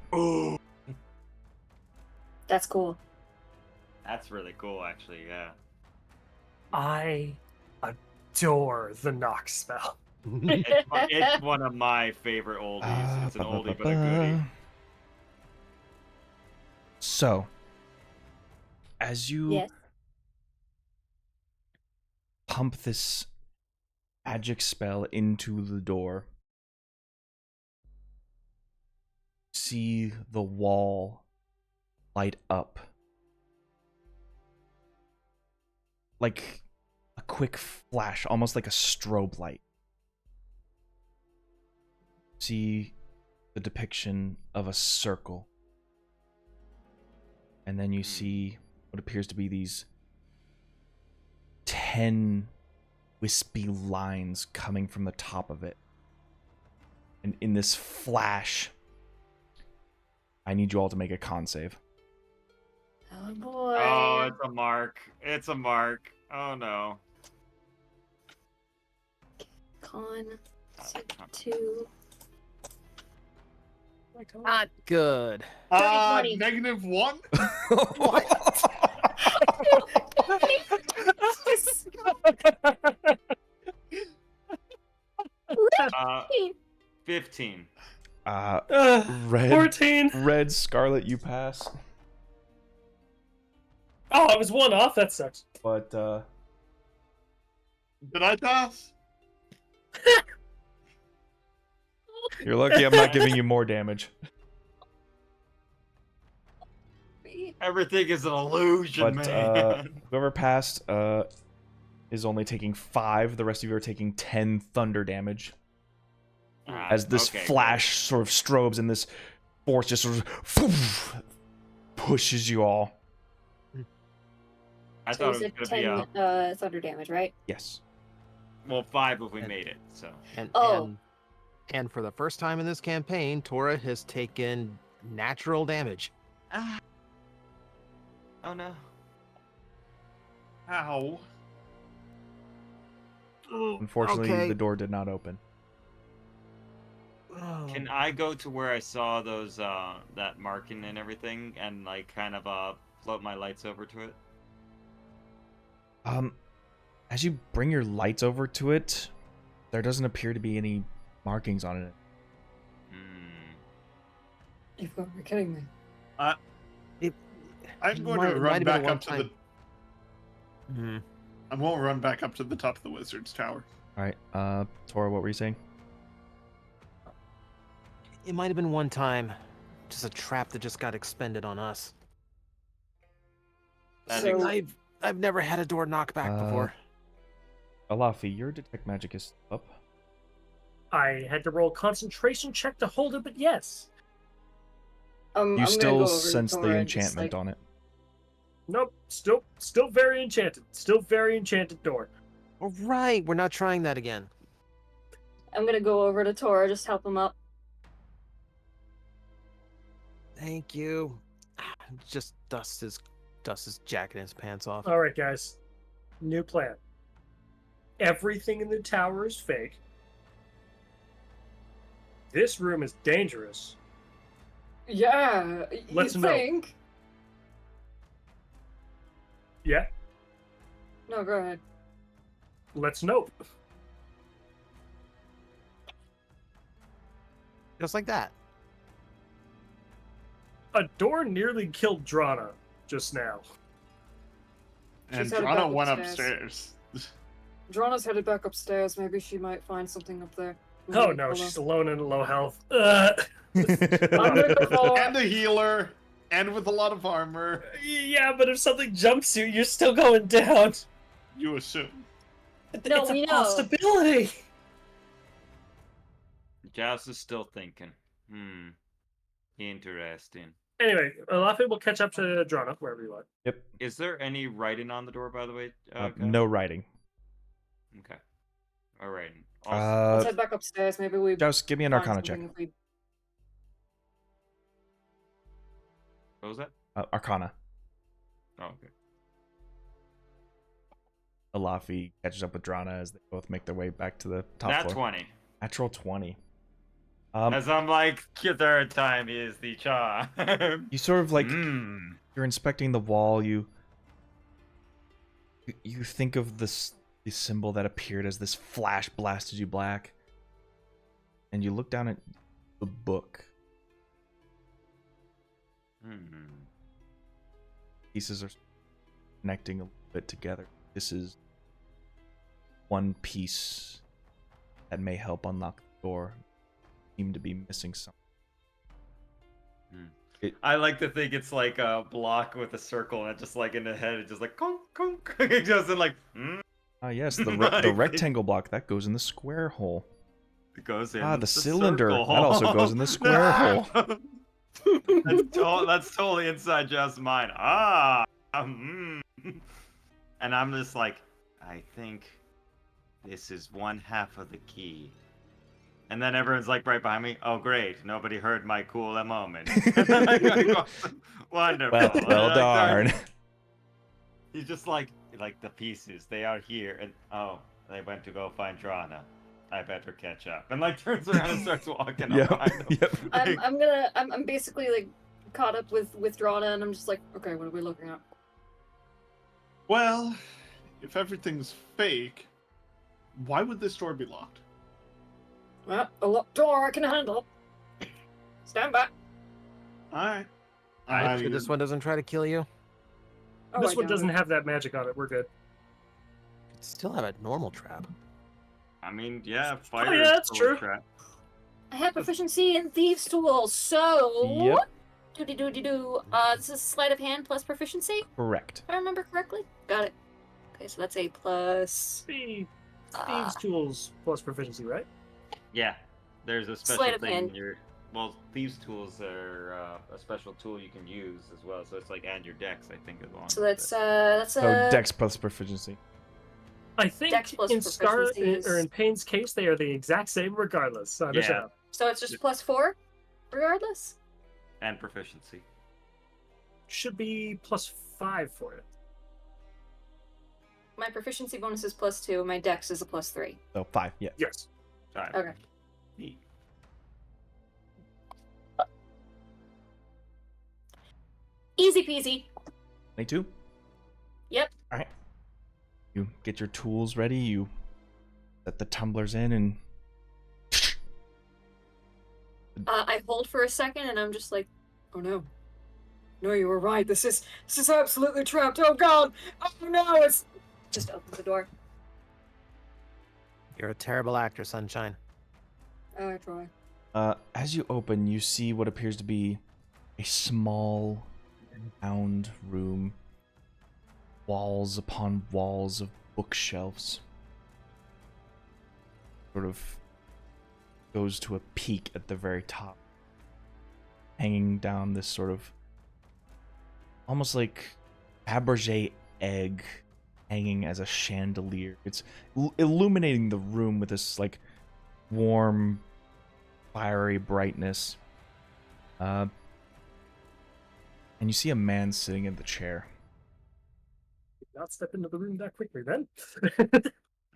That's cool. That's really cool, actually, yeah. I adore the knock spell. It's one of my favorite oldies. It's an oldie but a goodie. So, as you Yes. pump this magic spell into the door, see the wall light up like a quick flash, almost like a strobe light. See the depiction of a circle, and then you see what appears to be these 10 wispy lines coming from the top of it. And in this flash, I need you all to make a con save. Oh boy. Oh, it's a mark. It's a mark. Oh no. Con 2. Not good. Dirty 20. -1? Uh, 15. Red, 14. Red, Scarlet, you pass. Oh, I was one off. That sucks. But Did I pass? you're lucky I'm not giving you more damage. Everything is an illusion, But man. whoever passed is only taking 5. The rest of you are taking 10 thunder damage. As this Okay, flash sort of strobes and this force just sort of pushes you all. I So thought you it was said gonna be 10 thunder damage, right? Yes. well 5 if we made it. So And for the first time in this campaign, Tora has taken natural damage. oh no. Ow. Unfortunately, Okay. the door did not open. Can I go to where I saw those that marking and everything and like kind of float my lights over to it? As you bring your lights over to it, there doesn't appear to be any markings on it. You've got to be kidding me. I'm It going might- to it might run have been back a up to the. one-time- I'm going to run back up to the top of the wizard's tower. All right, Tora, what were you saying? It might have been one time, just a trap that just got expended on us. So- I've never had a door knockback before. Alafi, your detect magic is up. I had to roll a concentration check to hold it, but yes. You I'm gonna still go over to sense the Tora and just, enchantment like, on it. Nope. Still very enchanted. Still very enchanted door. All right, we're not trying that again. I'm gonna go over to Tora, just help him up. Thank you. Just dust his jacket and his pants off. All right, guys. New plan. Everything in the tower is fake. This room is dangerous. Yeah, Let's you know. think? Yeah, No, go ahead. let's note. Just like that. A door nearly killed Drana just now. And She's headed Drana back went upstairs. upstairs. Drana's headed back upstairs. Maybe she might find something up there. Oh no, she's alone and low health. I'm gonna go follow And her. a healer. And with a lot of armor. Yeah, but if something jumps you, you're still going down. You assume. No, It's we a know. possibility. Joust is still thinking. Interesting. Anyway, Laffy will catch up to Drana, wherever you are. Yep. Is there any writing on the door, by the way? Guy? No writing. Okay. All right. Let's head back upstairs. Maybe we Joust, give me an find Arcana check. something if we- What was that? Arcana. Oh, okay. Alafi catches up with Drana as they both make their way back to the top Nat floor. 20. Natural 20. As I'm like, your third time is the charm. You sort of like Mm. you're inspecting the wall. You think of the symbol that appeared as this flash blasted you black, and you look down at the book. Pieces are connecting a little bit together. This is one piece that may help unlock the door. Seem to be missing something. I like to think it's like a block with a circle, and it just like in the head, it's just like conk, conk. It doesn't like. Yes, the Like- rectangle block that goes in the square hole. It goes in. The cylinder circle that also goes in the square hole. That's totally inside Jeff's mind. And I'm just like, I think this is one half of the key. And then everyone's like right behind me. Oh, great! Nobody heard my cool moment. Wonderful. Well darn. He's just like the pieces. They are here, and they went to go find Drana. I better catch up. And like turns around and starts walking up behind him. Yep. I'm basically like caught up with Drana, and I'm just like, Okay, what are we looking at? Well, if everything's fake, why would this door be locked? Well, a locked door I can handle. Stand back. Alright. Sure this one doesn't try to kill you. Oh, This I one doubt doesn't it. have that magic on it. We're good. Could still have a normal trap. I mean, yeah, fire. yeah, that's true. I have proficiency in thieves' tools, so Yep. Doody-doody-doo. This is sleight of hand plus proficiency, Correct. if I remember correctly. Got it. Okay, so that's a plus. Thieves' tools plus proficiency, right? Yeah, there's a special Sleight of thing. hand. Well, thieves' tools are a special tool you can use as well. So it's like and your dex, I think, as well. So that's So Dex plus proficiency. I think Dex plus in Scarlet proficiency is- or in Payne's case, they are the exact same regardless. So Yeah. understand. So it's just plus 4, regardless. And proficiency. Should be +5 for it. My proficiency bonus is plus 2. My dex is a plus 3. So 5. Yeah. Yes. Alright. Okay. Neat. Easy peasy. 22. Yep. All right. You get your tools ready. You set the tumblers in, and I hold for a second, and I'm just like, Oh no. No, you were right. This is absolutely trapped. Oh god. Oh no, it's just open the door. You're a terrible actor, Sunshine. I try. as you open, you see what appears to be a small, round room. Walls upon walls of bookshelves. Sort of goes to a peak at the very top. Hanging down this sort of almost like Fabergé egg hanging as a chandelier. It's illuminating the room with this like warm, fiery brightness. And you see a man sitting in the chair. Did not step into the room that quickly then.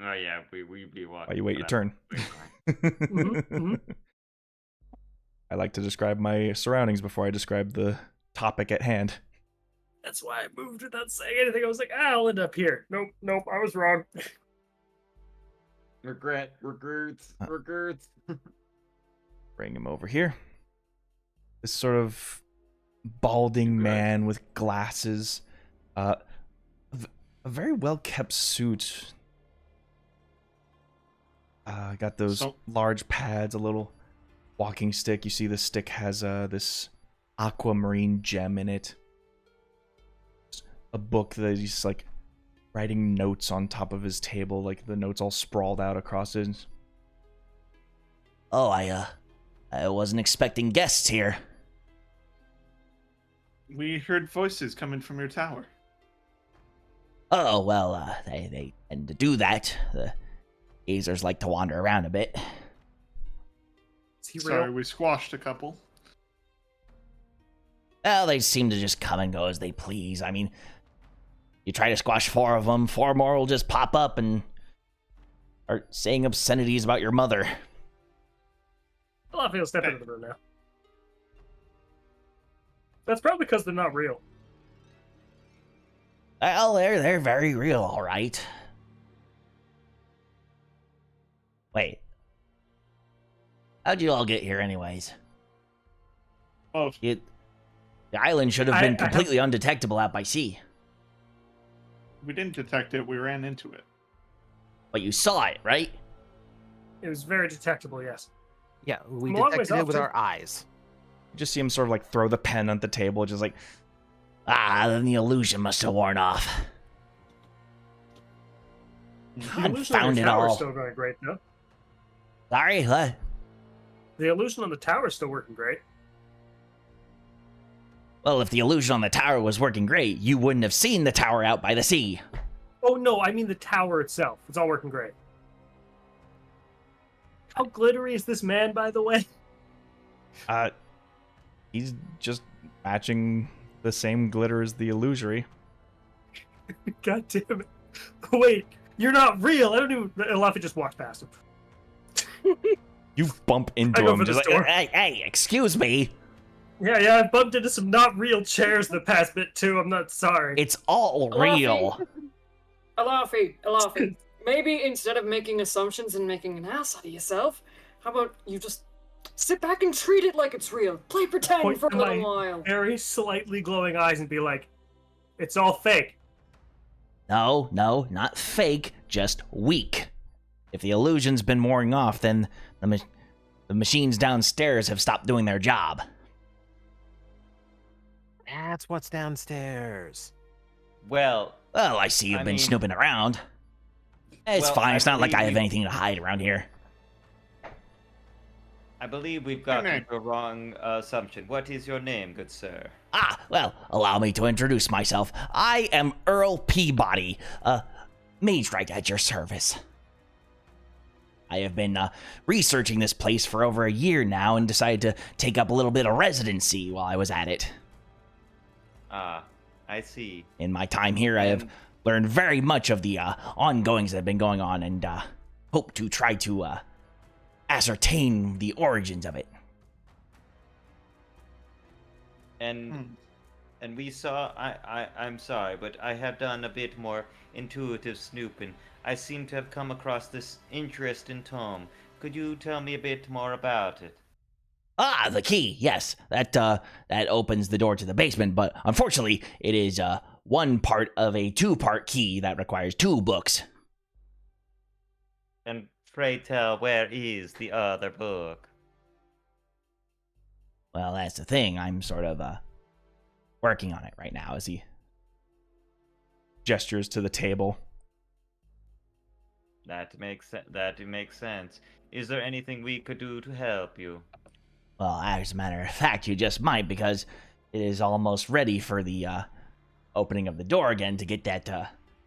Oh yeah, we be walking. While you wait your turn. Mhm. I like to describe my surroundings before I describe the topic at hand. That's why I moved without saying anything. I was like, I'll end up here. Nope, I was wrong. Regrets. Bring him over here. This sort of balding man with glasses. A very well kept suit. Got those So- large pads, a little walking stick. You see the stick has this aquamarine gem in it. A book that he's like writing notes on top of his table, like the notes all sprawled out across it. Oh, I wasn't expecting guests here. We heard voices coming from your tower. Oh, well, they tend to do that. The gazers like to wander around a bit. Is he Sorry, real? we squashed a couple. Well, they seem to just come and go as they please. I mean, you try to squash 4 of them, 4 more will just pop up and start saying obscenities about your mother. Alafia will step into the room now. That's probably because they're not real. Well, they're very real, all right. Wait. How'd you all get here, anyways? Oh, The island should have I been have- completely undetectable out by sea. we didn't detect it. We ran into it. But you saw it, right? It was very detectable, yes. Yeah, we I'm a long ways detected it off, with too. our eyes. You just see him sort of like throw the pen on the table, just like, Ah, then the illusion must have worn off. The illusion on Confound the it tower is all. still going great, though. Sorry, what? The illusion on the tower is still working great. Well, if the illusion on the tower was working great, you wouldn't have seen the tower out by the sea. Oh no, I mean the tower itself. It's all working great. How glittery is this man, by the way? he's just matching the same glitter as the illusory. God damn it. Wait, you're not real. I don't even. Alafia just walked past him. You bump into I go him, for just the like, store. Hey, excuse me. Yeah, I bumped into some not real chairs the past bit too. I'm not sorry. It's all real. Alafi, maybe instead of making assumptions and making an ass out of yourself, how about you just sit back and treat it like it's real? Play pretend Point for a to little my while. very slightly glowing eyes and be like, it's all fake. No, not fake, just weak. If the illusion's been wearing off, then the machines downstairs have stopped doing their job. That's what's downstairs. Well, Well, I see you've I been mean- snooping around. It's Well, fine, I it's not like I believe have you- anything to hide around here. I believe we've gotten name? the wrong assumption. What is your name, good sir? Ah, well, allow me to introduce myself. I am Earl Peabody, mage right at your service. I have been researching this place for over a year now and decided to take up a little bit of residency while I was at it. Ah, I see. In my time here, I have And- learned very much of the ongoings that have been going on and hope to try to ascertain the origins of it. And and we saw. I'm sorry, but I have done a bit more intuitive snooping. I seem to have come across this interesting tome. Could you tell me a bit more about it? Ah, the key. Yes, that opens the door to the basement, but unfortunately, it is one part of a 2-part key that requires 2 books. And pray tell, where is the other book? Well, that's the thing. I'm sort of working on it right now. As he Gestures to the table. That makes sense. Is there anything we could do to help you? Well, as a matter of fact, you just might, because it is almost ready for the opening of the door again to get that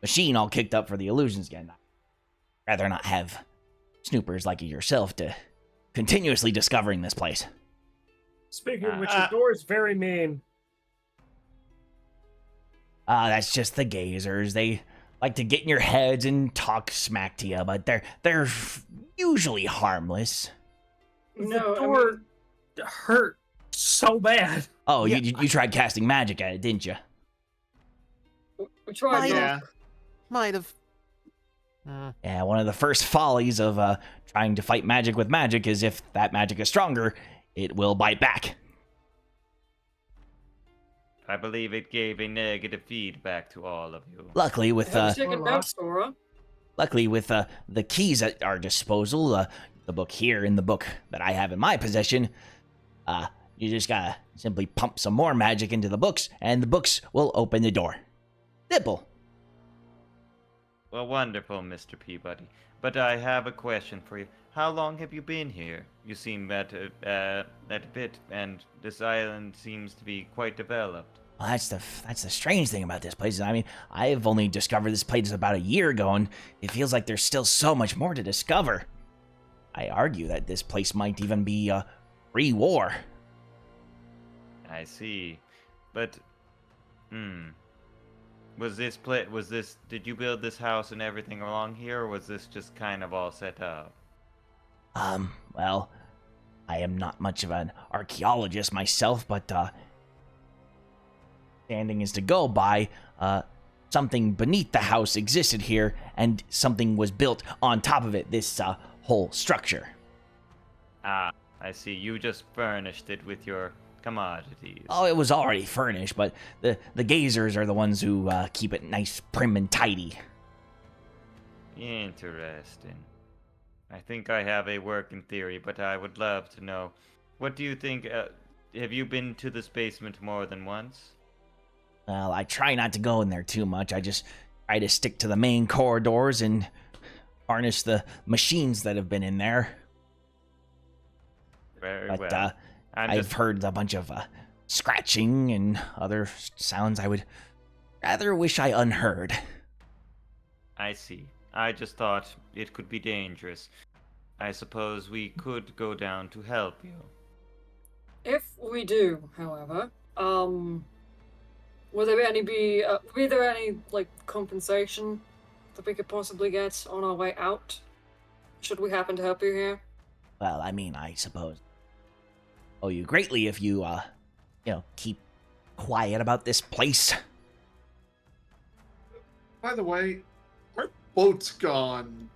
machine all kicked up for the illusions again. I'd rather not have snoopers like yourself to continuously discovering this place. Speaking of which, your door is very mean. That's just the gazers. They like to get in your heads and talk smack to you, but they're usually harmless. No, the I door mean- hurt so bad. Oh, Yeah, you tried casting magic at it, didn't you? We tried. Yeah. Might have. Yeah, one of the first follies of trying to fight magic with magic is if that magic is stronger, it will bite back. I believe it gave a negative feedback to all of you. Luckily, with Have you taken notes, Sora? the keys at our disposal, the book here and the book that I have in my possession, you just gotta simply pump some more magic into the books, and the books will open the door. Simple. Well, wonderful, Mr. Peabody. But I have a question for you. How long have you been here? You seem at a bit, and this island seems to be quite developed. Well, that's the strange thing about this place. I mean, I've only discovered this place about a year ago, and it feels like there's still so much more to discover. I argue that this place might even be pre-war. I see. But, did you build this house and everything along here, or was this just kind of all set up? Well, I am not much of an archaeologist myself, but, standing is to go by, something beneath the house existed here, and something was built on top of it, this, whole structure. Ah, I see. You just furnished it with your commodities. Oh, it was already furnished, but the gazers are the ones who, keep it nice, prim, and tidy. Interesting. I think I have a working theory, but I would love to know. What do you think? Have you been to this basement more than once? Well, I try not to go in there too much. I just try to stick to the main corridors and harness the machines that have been in there. Very But, well. I've heard a bunch of scratching and other sounds I would rather wish I unheard. I see. I just thought it could be dangerous. I suppose we could go down to help you. If we do, however, will there any like compensation that we could possibly get on our way out? Should we happen to help you here? Well, I mean, I suppose owe you greatly if you, keep quiet about this place. By the way, our boat's gone.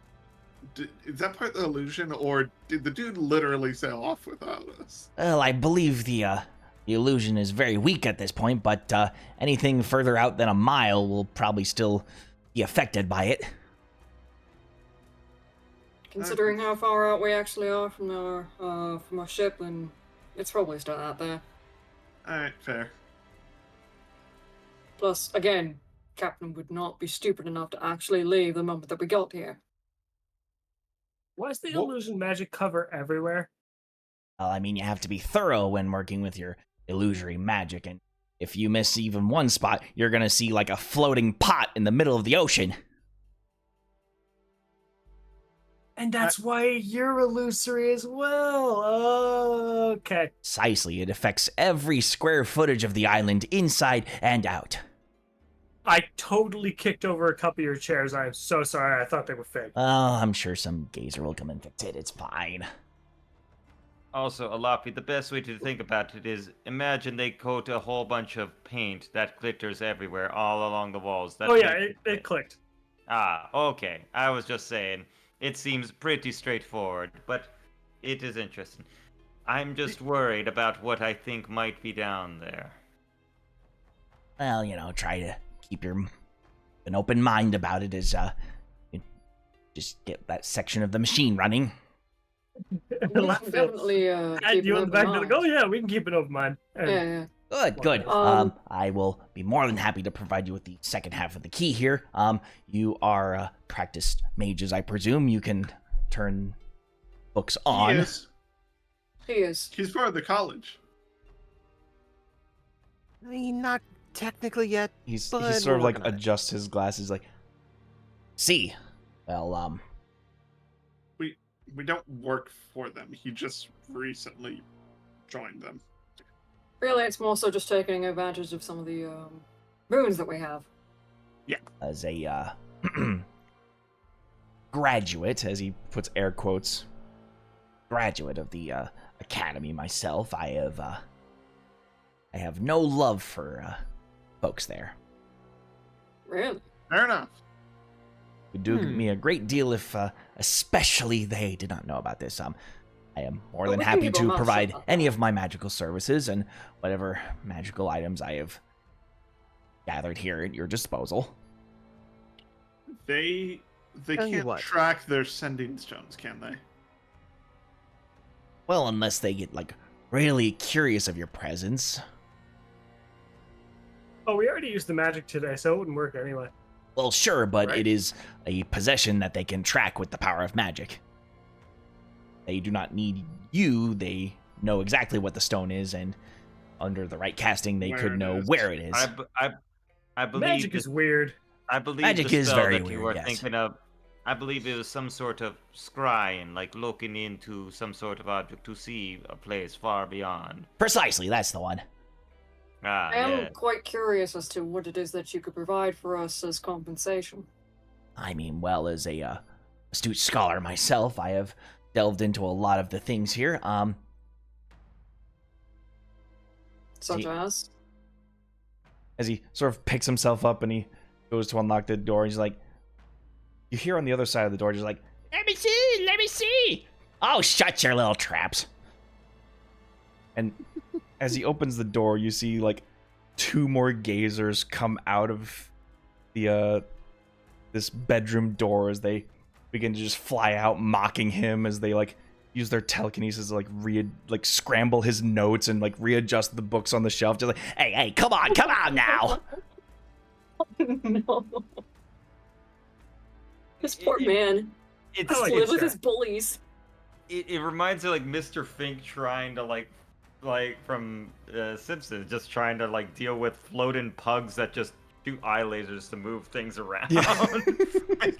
Is that part of the illusion, or did the dude literally sail off without us? Well, I believe the illusion is very weak at this point, but anything further out than a mile will probably still be affected by it. Considering how far out we actually are from our ship, then it's probably still out there. Alright, fair. Plus, again, Captain would not be stupid enough to actually leave the moment that we got here. Why does the illusion magic cover everywhere? Well, I mean, you have to be thorough when working with your illusory magic, and if you miss even one spot, you're gonna see like a floating pot in the middle of the ocean. And that's why you're illusory as well. Okay. Precisely, it affects every square footage of the island, inside and out. I totally kicked over a couple of your chairs. I am so sorry. I thought they were fake. Oh, I'm sure some gazer will come and fix it. It's fine. Also, Alafi, the best way to think about it is imagine they coat a whole bunch of paint that glitters everywhere, all along the walls. Oh yeah, it clicked. Ah, okay. I was just saying, it seems pretty straightforward, but it is interesting. I'm just worried about what I think might be down there. Well, try to keep an open mind about it as you just get that section of the machine running. We can definitely And you in the back to go, yeah, we can keep an open mind. Yeah. Good. I will be more than happy to provide you with the second half of the key here. You are practiced mages, I presume. You can turn books on. He is. He's part of the college. I mean, not technically yet. He but sort of we're like working on it. adjusts his glasses, like, See, well, We don't work for them. He just recently joined them. Really, it's more so just taking advantage of some of the runes that we have. as a graduate, as he puts air quotes, graduate of the academy myself, I have no love for folks there. Really? Fair enough. It would do me a great deal if, especially they did not know about this. I am more Well, than we can happy keep to our mouths provide shut. any of my magical services and whatever magical items I have gathered here at your disposal. They Tell you can't what. track their sending stones, can they? Well, unless they get, like, really curious of your presence. Oh, we already used the magic today, so it wouldn't work anyway. Well, sure, but Right. it is a possession that they can track with the power of magic. They do not need you. They know exactly what the stone is, and under the right casting, they Where could it know is. where it is. I believe Magic the- is weird. I believe Magic the is spell very that you weird, were yes. thinking of. I believe it was some sort of scrying, like looking into some sort of object to see a place far beyond. Precisely, that's the one. Ah, I am yeah. quite curious as to what it is that you could provide for us as compensation. I mean, well, as a astute scholar myself, I have delved into a lot of the things here. Such See- as? As he sort of picks himself up and he goes to unlock the door, he's like, you hear on the other side of the door, just like, let me see, let me see. Oh, shut your little traps. And as he opens the door, you see like 2 more gazers come out of the this bedroom door as they begin to just fly out, mocking him as they like use their telekinesis to like scramble his notes and like readjust the books on the shelf. Just like, hey, come on now. No. This poor It- man. It's I like Live it, with sure. his bullies. it reminds me of like Mr. Fink trying to like from Simpsons, just trying to like deal with floating pugs that just shoot eye lasers to move things around. Yeah.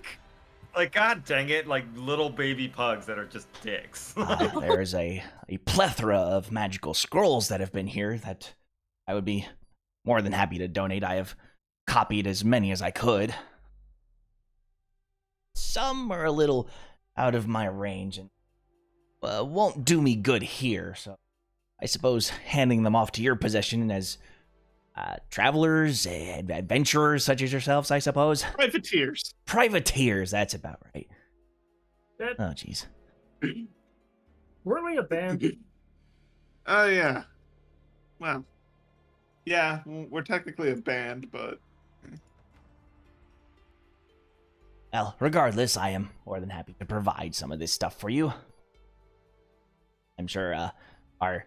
like god dang it, like little baby pugs that are just dicks. There's a plethora of magical scrolls that have been here that I would be more than happy to donate. I have copied as many as I could. Some are a little out of my range and won't do me good here, so I suppose handing them off to your possession as travelers, adventurers such as yourselves, I suppose. Privateers. Privateers, that's about right. That, Oh, jeez. weren't we a band? Oh, yeah. Well, yeah, we're technically a band, but Well, regardless, I am more than happy to provide some of this stuff for you. I'm sure our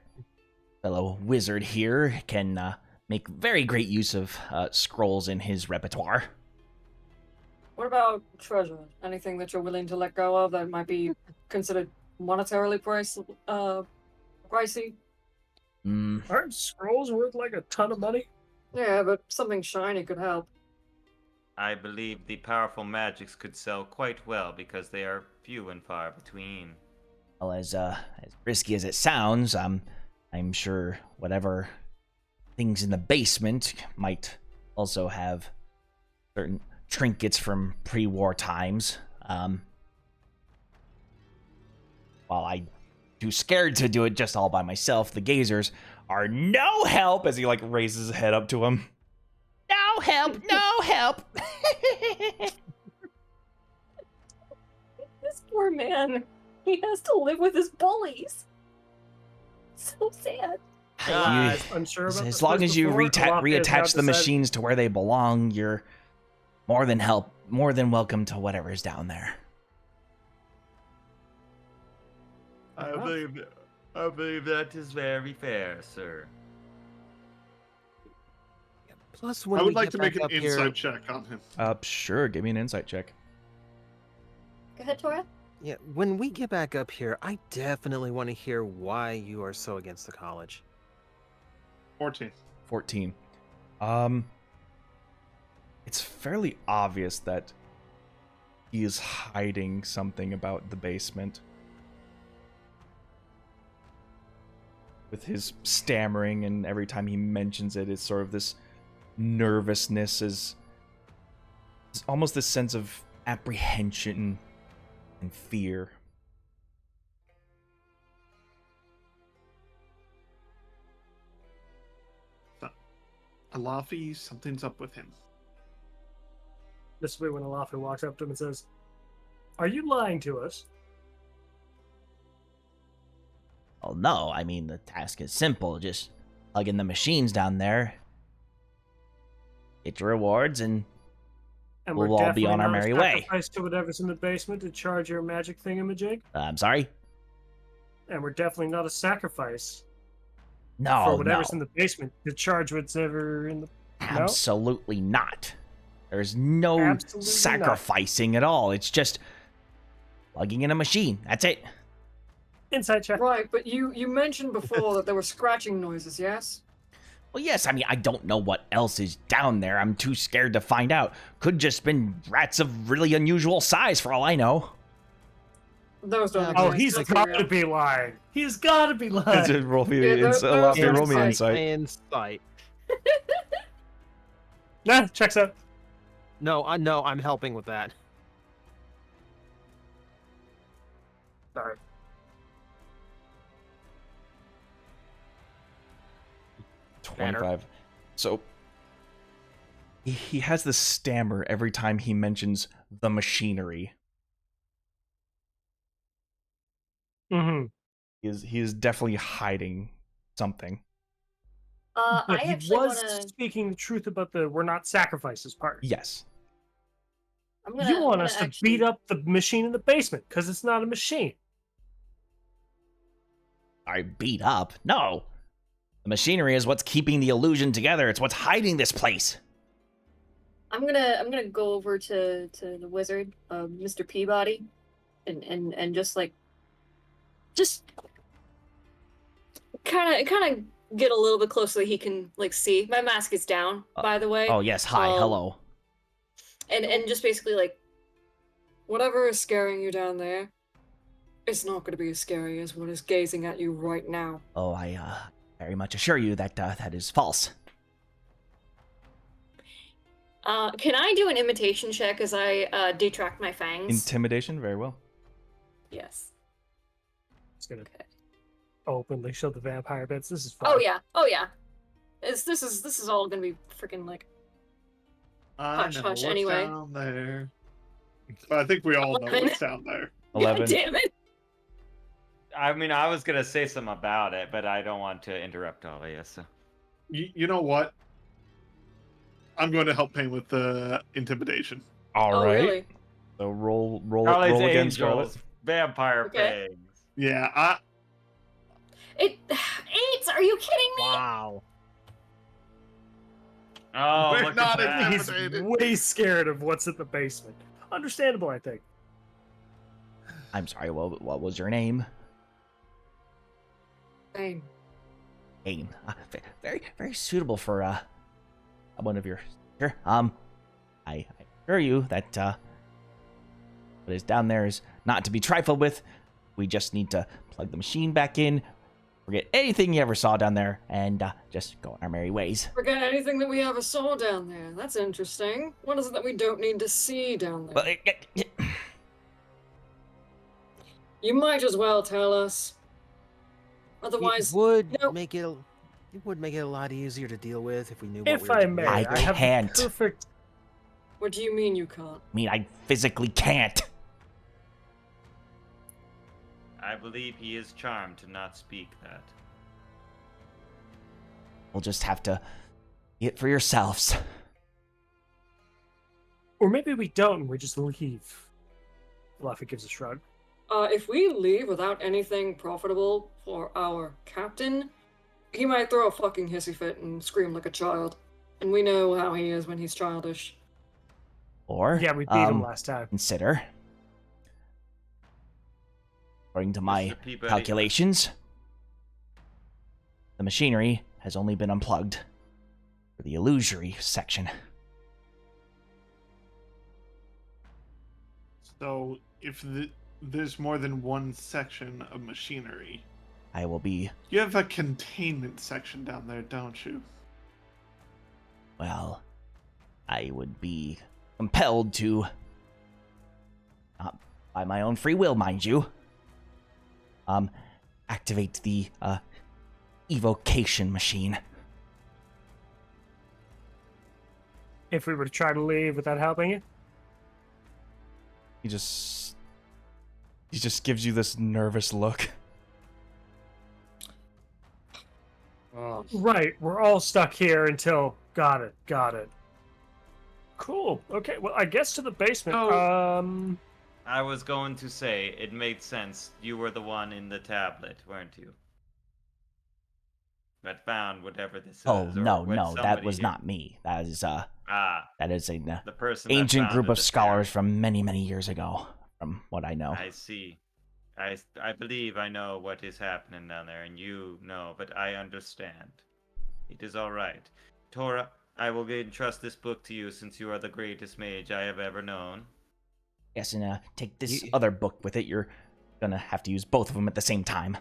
fellow wizard here can make very great use of scrolls in his repertoire. What about treasure? Anything that you're willing to let go of that might be considered monetarily pricey? Aren't scrolls worth like a ton of money? Yeah, but something shiny could help. I believe the powerful magics could sell quite well because they are few and far between. Well, as risky as it sounds, I'm sure whatever things in the basement might also have certain trinkets from pre-war times. While I'm too scared to do it just all by myself, the gazers are no help as he like raises his head up to him. No help, no help. This poor man. He has to live with his bullies. So sad. You- Unsure about as this long place as you before, Alafia has reattach now the decided- machines to where they belong, you're more than welcome to whatever's down there. I believe that is very fair, sir. Plus, when I would we like get to make back an up here, insight check on him. Sure, give me an insight check. Go ahead, Tora. yeah, when we get back up here, I definitely want to hear why you are so against the college. 14. 14. It's fairly obvious that he is hiding something about the basement. With his stammering, and every time he mentions it, it's sort of this nervousness, is almost this sense of apprehension and fear. Alafi, something's up with him. This will be when Alafia walks up to him and says, "Are you lying to us?" Well, no, I mean, the task is simple. Just plug in the machines down there. get your rewards, and And We'll we're all be definitely on our not a merry way. sacrifice to whatever's in the basement to charge your magic thingamajig. I'm sorry? And we're definitely not a sacrifice No, for whatever's no. in the basement to charge whatever in the. No? Absolutely not. There's no Absolutely not. sacrificing at all. It's just plugging in a machine. That's it. Inside check. Right, but you mentioned before that there were scratching noises, yes? Well, yes, I mean, I don't know what else is down there. I'm too scared to find out. Could just been rats of really unusual size for all I know. Those don't Oh, exist. he's Let's got real. to be lying. He's got to be lying. Roll me Yeah, those roll don't me exist. insight. Insight. Nah, checks out. No, I'm helping with that. Sorry. Banner. 25. So he has this stammer every time he mentions the machinery. Mm-hmm. He is definitely hiding something. But I he actually was want to. speaking the truth about the we're not sacrifices part. Yes. You want us to beat up the machine in the basement because it's not a machine. I beat up? No. The machinery is what's keeping the illusion together. It's what's hiding this place. I'm gonna go over to the wizard, Mr. Peabody, and just kind of get a little bit close so that he can like see. My mask is down, by the way. Oh, yes. Hi. Hello. And just basically like, Whatever is scaring you down there, it's not going to be as scary as what is gazing at you right now. Oh, I very much assure you that that is false. can I do an imitation check as I detract my fangs? Intimidation, very well. Yes. It's gonna Okay. openly show the vampire bits. This is fun. Oh yeah. Oh yeah. This is all gonna be freaking like. I Hush, know hush, what's anyway. down there. But I think we all know what's down there. 11. God damn it. I mean, I was gonna say something about it, but I don't want to interrupt all of you. So You know what? I'm going to help Payne with the intimidation. All Oh right. really? So roll all these again, Scarlet. angels, vampire Okay. fangs. Yeah, It 8. Are you kidding me? Wow. Oh, We're look not at that. He's way scared of what's in the basement. Understandable, I think. I'm sorry. What was your name? Pain. Ain. Very, very suitable for one of your. Sure. I assure you that what is down there is not to be trifled with. We just need to plug the machine back in, forget anything you ever saw down there, and just go on our merry ways. Forget anything that we ever saw down there. That's interesting. What is it that we don't need to see down there? Well, You might as well tell us. Otherwise, it would no. make it. It would make it a lot easier to deal with if we knew. If what we were I doing. may, I I have can't. the perfect. what do you mean you can't? I mean, I physically can't. I believe he is charmed to not speak that. We'll just have to see it for yourselves. Or maybe we don't and we just leave. Fluffy gives a shrug. If we leave without anything profitable for our captain, he might throw a fucking hissy fit and scream like a child. And we know how he is when he's childish. Or Yeah, we beat him last time. consider, according to my Mr. Peabody. calculations, the machinery has only been unplugged for the illusory section. so if there's more than one section of machinery, I will be, you have a containment section down there, don't you? well, I would be compelled to, not by my own free will, mind you, activate the evocation machine. If we were to try to leave without helping you? He just gives you this nervous look. Right, we're all stuck here until. Got it. Cool. Okay. Well, I guess to the basement. No. I was going to say, it made sense. You were the one in the tablet, weren't you? That found whatever this Oh is. or no, what no, that somebody was did. not me. That is a The person that ancient group founded of the scholars town. from many, many years ago, from what I know. I see. I believe I know what is happening down there, and you know, but I understand. It is all right. Tora, I will entrust this book to you since you are the greatest mage I have ever known. Yes, and take this other book with it. You're gonna have to use both of them at the same time.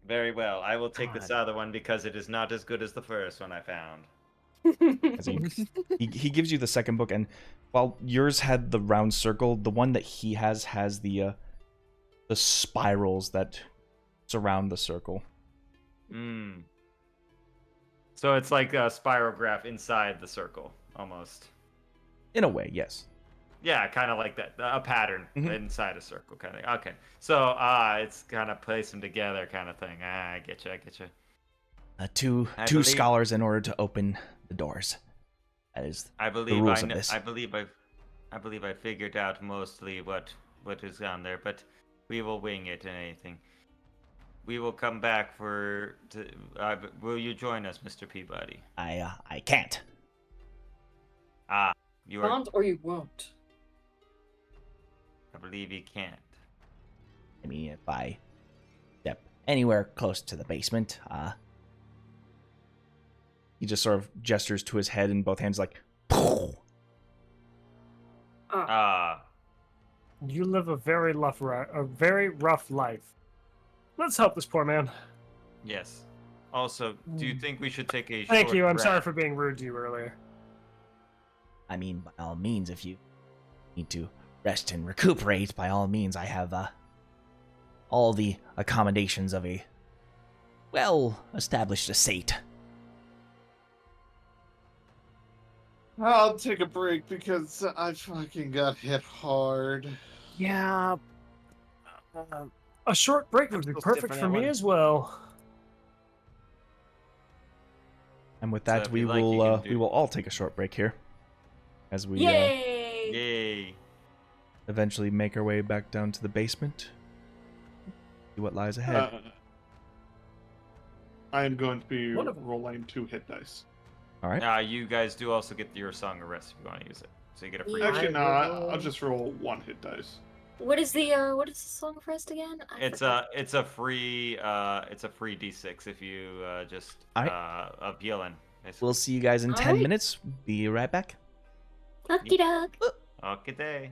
Very well. I will take this God. other one because it is not as good as the first one I found. As he gives you the second book, and while yours had the round circle, the one that he has the spirals that surround the circle. Hmm. So it's like a spirograph inside the circle, almost. In a way, yes. Yeah, kind of like that. A pattern Mhm. inside a circle, kind of. Okay. So, it's kind of place them together kind of thing. I get you. Two I two believe- scholars in order to open the doors. That is I believe rules I of know, this. I believe I figured out mostly what is on there, but we will wing it and anything. We will come back will you join us, Mr. Peabody? I can't. You are. Can't or you won't. I believe you can't. I mean, if I step anywhere close to the basement, He just sort of gestures to his head in both hands, like, You live a very rough life. Let's help this poor man. Yes. Also, do you think we should take a Thank short you. I'm rest? sorry for being rude to you earlier. I mean, by all means, if you need to rest and recuperate, by all means, I have all the accommodations of a well-established estate. I'll take a break because I fucking got hit hard. Yeah. A short break would be Feels perfect different for that me one. as well. and with So that, if we you like, you will can we do- will all take a short break here, as we Yay! Yay. eventually make our way back down to the basement. See what lies ahead. I am going to be Wonderful. rolling 2 hit dice. All right. You guys do also get your Song of Rest if you want to use it. So you get a free. Yeah. Actually, no, will- I'll just roll 1 hit dice. What is the Song of Rest again? I It's forgot. a free D6 if you just All right. of healing. We'll see you guys in 10 Alright. minutes. Be right back. Lucky dog. Okay, day.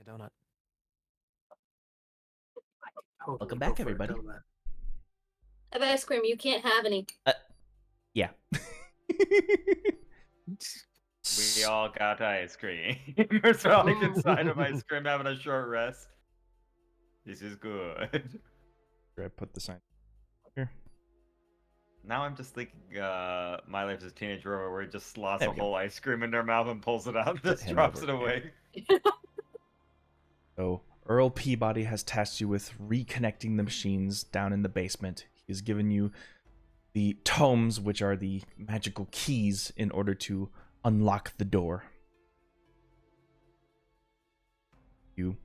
donut. Totally Welcome go back, for a everybody. donut. I have ice cream. You can't have any. Yeah. We all got ice cream. We're sprawling inside of ice cream, having a short rest. This is good. I put the sign here. Now I'm just thinking, My Life as a Teenage Robot, where he just slots There a we go. whole ice cream in their mouth and pulls it out and just him drops it over away. So Earl Peabody has tasked you with reconnecting the machines down in the basement. He has given you the tomes, which are the magical keys, in order to unlock the door. You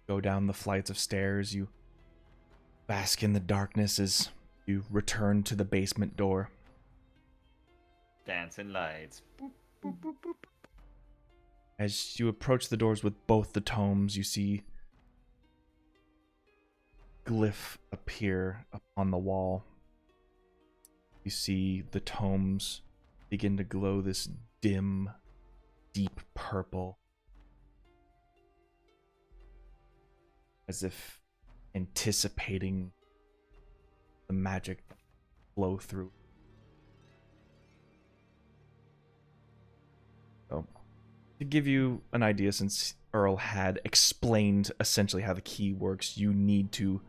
go down the flights of stairs. You bask in the darkness as you return to the basement door. Dancing lights. As you approach the doors with both the tomes, you see glyph appear upon the wall. You see the tomes begin to glow this dim, deep purple, as if anticipating the magic that flow through. So, to give you an idea, since Earl had explained essentially how the key works, you need to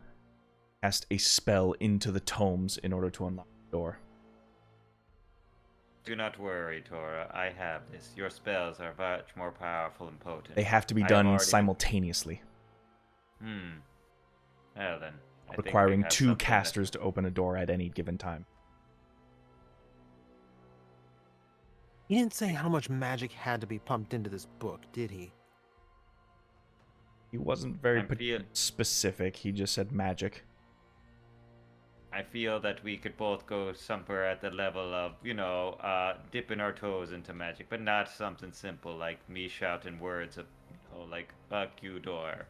cast a spell into the tomes in order to unlock the door. Do not worry, Tora. I have this. Your spells are much more powerful and potent. They have to be I have done already- simultaneously, Well then. I think we requiring have 2 something that- casters to open a door at any given time. He didn't say how much magic had to be pumped into this book, did he? He wasn't very I feel- specific, he just said magic. I feel that we could both go somewhere at the level of, dipping our toes into magic, but not something simple like me shouting words of, like, fuck you, door.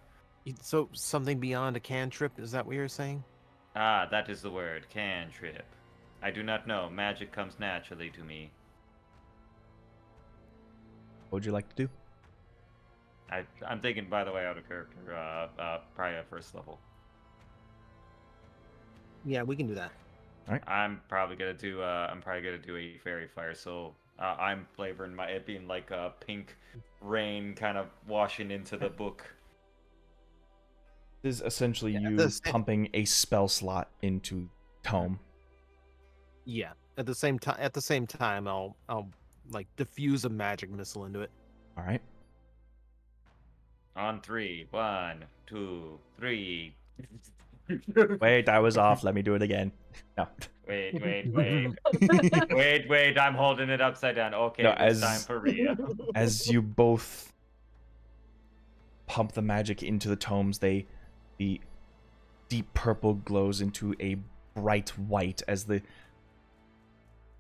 So something beyond a cantrip, is that what you're saying? Ah, that is the word, cantrip. I do not know. Magic comes naturally to me. What would you like to do? I'm thinking, by the way, out of character, probably at first level. Yeah, we can do that. I'm probably gonna do a fairy fire. So I'm flavoring it being like a pink rain kind of washing into the book. This is essentially you the same- pumping a spell slot into tome. Yeah. At the same time, I'll like diffuse a magic missile into it. All right. On 3, 1, 2, 3. Wait, I was off. Let me do it again. No. Wait. Wait, I'm holding it upside down. Okay, No, it's time for Rhea. As you both pump the magic into the tomes, the deep purple glows into a bright white as the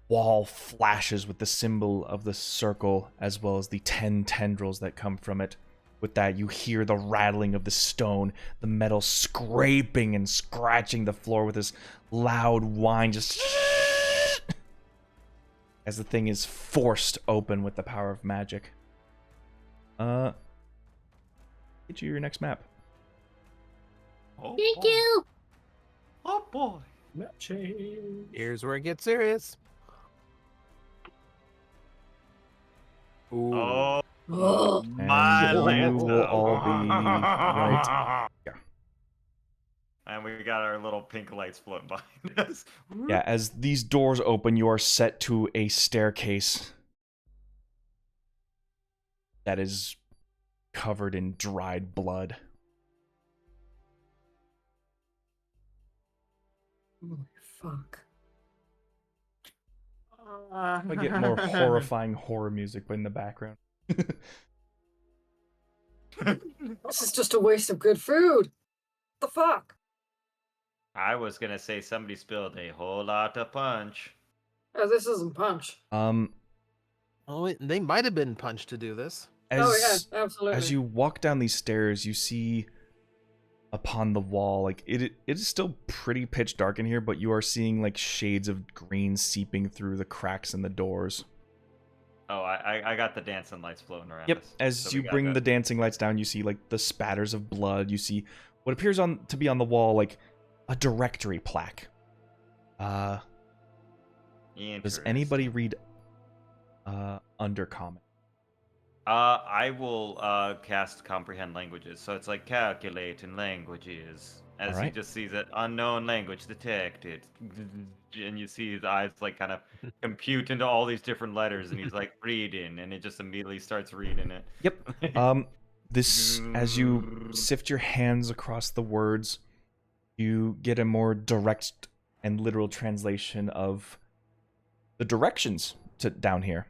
wall flashes with the symbol of the circle as well as the 10 tendrils that come from it. With that, you hear the rattling of the stone, the metal scraping and scratching the floor with this loud whine, just as the thing is forced open with the power of magic. Get you your next map. Oh, Thank boy. you. Oh boy. Map change. Here's where it gets serious. Ooh. Oh, Oh. my And you land. will all be right. Yeah. And we got our little pink lights floating behind us. Yeah, as these doors open, you are set to a staircase that is covered in dried blood. Holy fuck. I get more horrifying horror music in the background. This is just a waste of good food. The fuck? I was gonna say somebody spilled a whole lot of punch. Oh, this isn't punch. Oh, they might have been punched to do this. Oh yeah, absolutely. As you walk down these stairs, you see upon the wall, like it is still pretty pitch dark in here, but you are seeing like shades of green seeping through the cracks in the doors. Oh, I got the dancing lights floating around Yep. us. As So we you got bring that. the dancing lights down, you see like the spatters of blood. You see what appears to be on the wall like a directory plaque. Does anybody Interesting. read Undercommon? I will cast comprehend languages. So it's like calculate in languages. As he Alright. just sees it, unknown language detected. And you see his eyes like kind of compute into all these different letters, and he's like reading, and it just immediately starts reading it. Yep. This, as you sift your hands across the words, you get a more direct and literal translation of the directions to down here.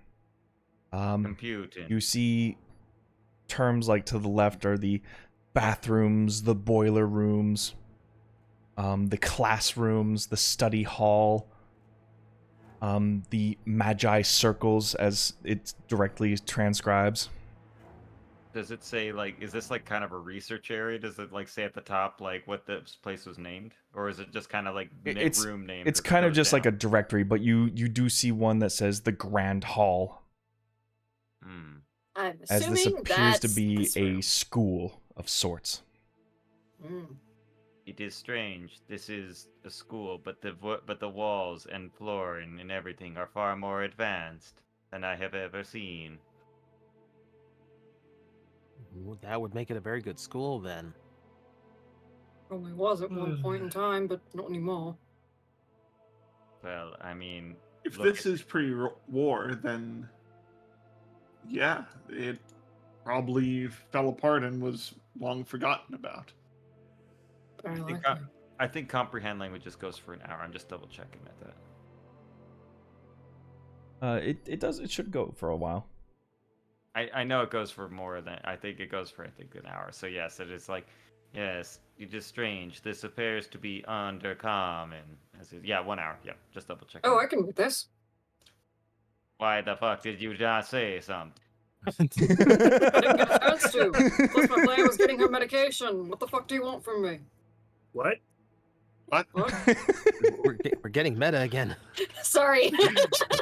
Computing. You see terms like to the left are the bathrooms, the boiler rooms, the classrooms, the study hall, the magi circles, as it directly transcribes. Does it say like, is this like kind of a research area? Does it like say at the top like what this place was named, or is it just kind of like It's room names? it's as it kind of goes just like a down? directory, but you do see one that says the Grand Hall, Hmm. I'm as this assuming appears to that's be this a room. school of sorts. Mm. It is strange. This is a school, but the walls and flooring and everything are far more advanced than I have ever seen. That would make it a very good school then. Probably was at one point in time, but not anymore. Well, I mean, If look this at- is pre-war, then yeah, it probably fell apart and was long forgotten about. Very I think likely. I think comprehend languages goes for an hour. I'm just double checking at that. It should go for a while. I know it goes for more than I think it goes for an hour. So yes, it is like yes, it is strange. This appears to be undercommon. Yeah, 1 hour. Yeah, just double checking. Oh, I can read this. Why the fuck did you not say something? I didn't get a chance to. Plus, my plan was getting her medication. What the fuck do you want from me? What? What? What? We're getting meta again. Sorry.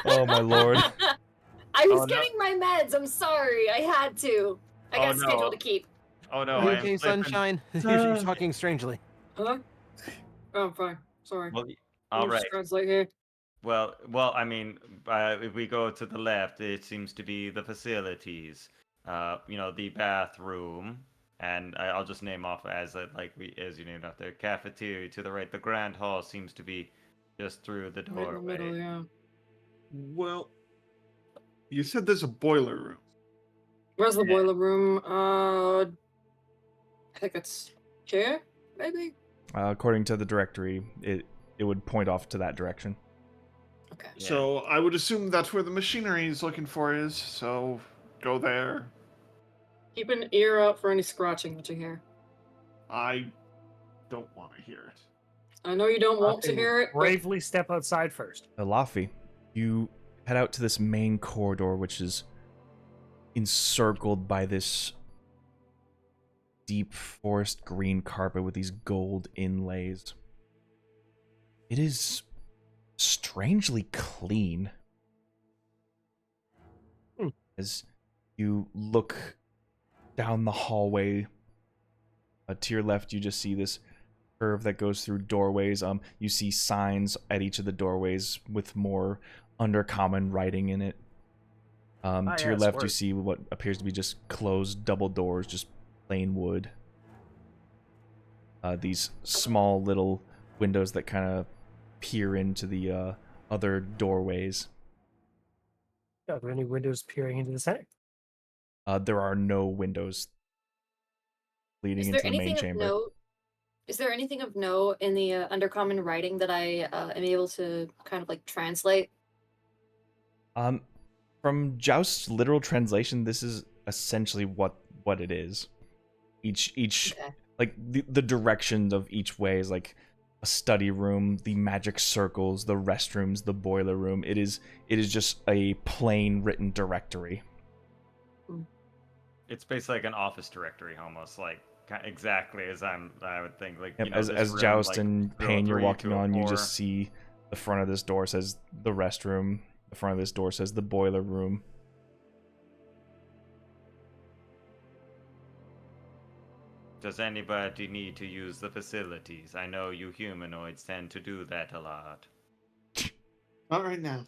Oh my lord. I was Oh, no. getting my meds. I'm sorry. I had to. I Oh, got no. scheduled to keep. Oh no, Are you I am okay, slipping. Sunshine? You're talking strangely. Huh? Oh, I'm fine. Sorry. Well, I'll all right. just translate here. Well, I mean, if we go to the left, it seems to be the facilities. The bathroom, and I'll just name off as you named off there. Cafeteria to the right. The grand hall seems to be just through the Right in the middle, doorway. yeah. Well, you said there's a boiler room. Where's the Yeah. boiler room? I think it's here, maybe? According to the directory, it would point off to that direction. Okay. Yeah. So I would assume that's where the machinery he's looking for is. So go there. Keep an ear out for any scratching that you hear. I don't want to hear it. I know you don't want to Laffy hear it, but Bravely step outside first. Laffy, you head out to this main corridor, which is encircled by this deep forest green carpet with these gold inlays. It is strangely clean. As you look down the hallway, to your left, you just see this curve that goes through doorways. You see signs at each of the doorways with more undercommon writing in it. To your yes, left, you word. see what appears to be just closed double doors, just plain wood. These small little windows that kind of peer into the other doorways. Are there any windows peering into the center? There are no windows leading Is into there the main anything of chamber. note? Is there anything of note in the undercommon writing that I am able to kind of like translate? From Joust's literal translation, this is essentially what it is. Each Okay. like the directions of each way is like a study room, the magic circles, the restrooms, the boiler room. It is just a plain written directory. It's basically like an office directory, almost like exactly as I would think. Like Yep, you know, as this room, Joust like, and Payne, you're 203, walking on, you 204. just see the front of this door says the restroom. The front of this door says the boiler room. Does anybody need to use the facilities? I know you humanoids tend to do that a lot. Not right now.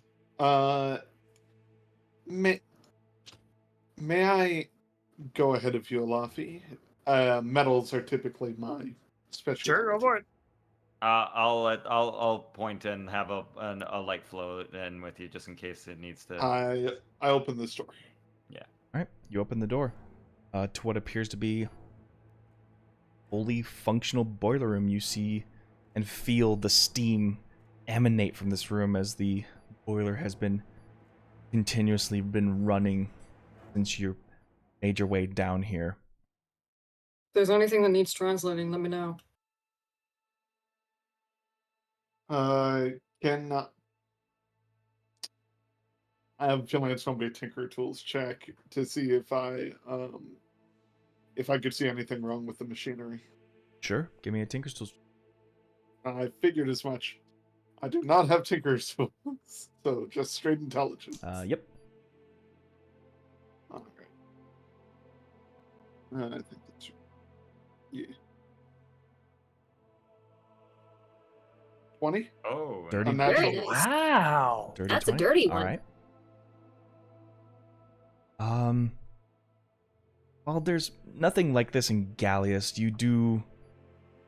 May I go ahead of you, Alafi? Metals are typically my specialty. Sure, go for it. I'll point and have a light flow in with you just in case it needs to. I open this door. All right, you open the door to what appears to be fully functional boiler room. You see and feel the steam emanate from this room as the boiler has been continuously running since you made your way down here. If there's anything that needs translating, let me know. I have a feeling it's going to be a Tinker Tools check to see if I could see anything wrong with the machinery. Sure, give me a Tinker's Tools. I figured as much. I do not have Tinker's Tools, so just straight intelligence. Yep. All right. I think that's yeah. 20? Oh, Dirty. Unnatural. Very nice. Wow. Dirty That's a 20? dirty All one. right. Well, there's nothing like this in Gallius. You do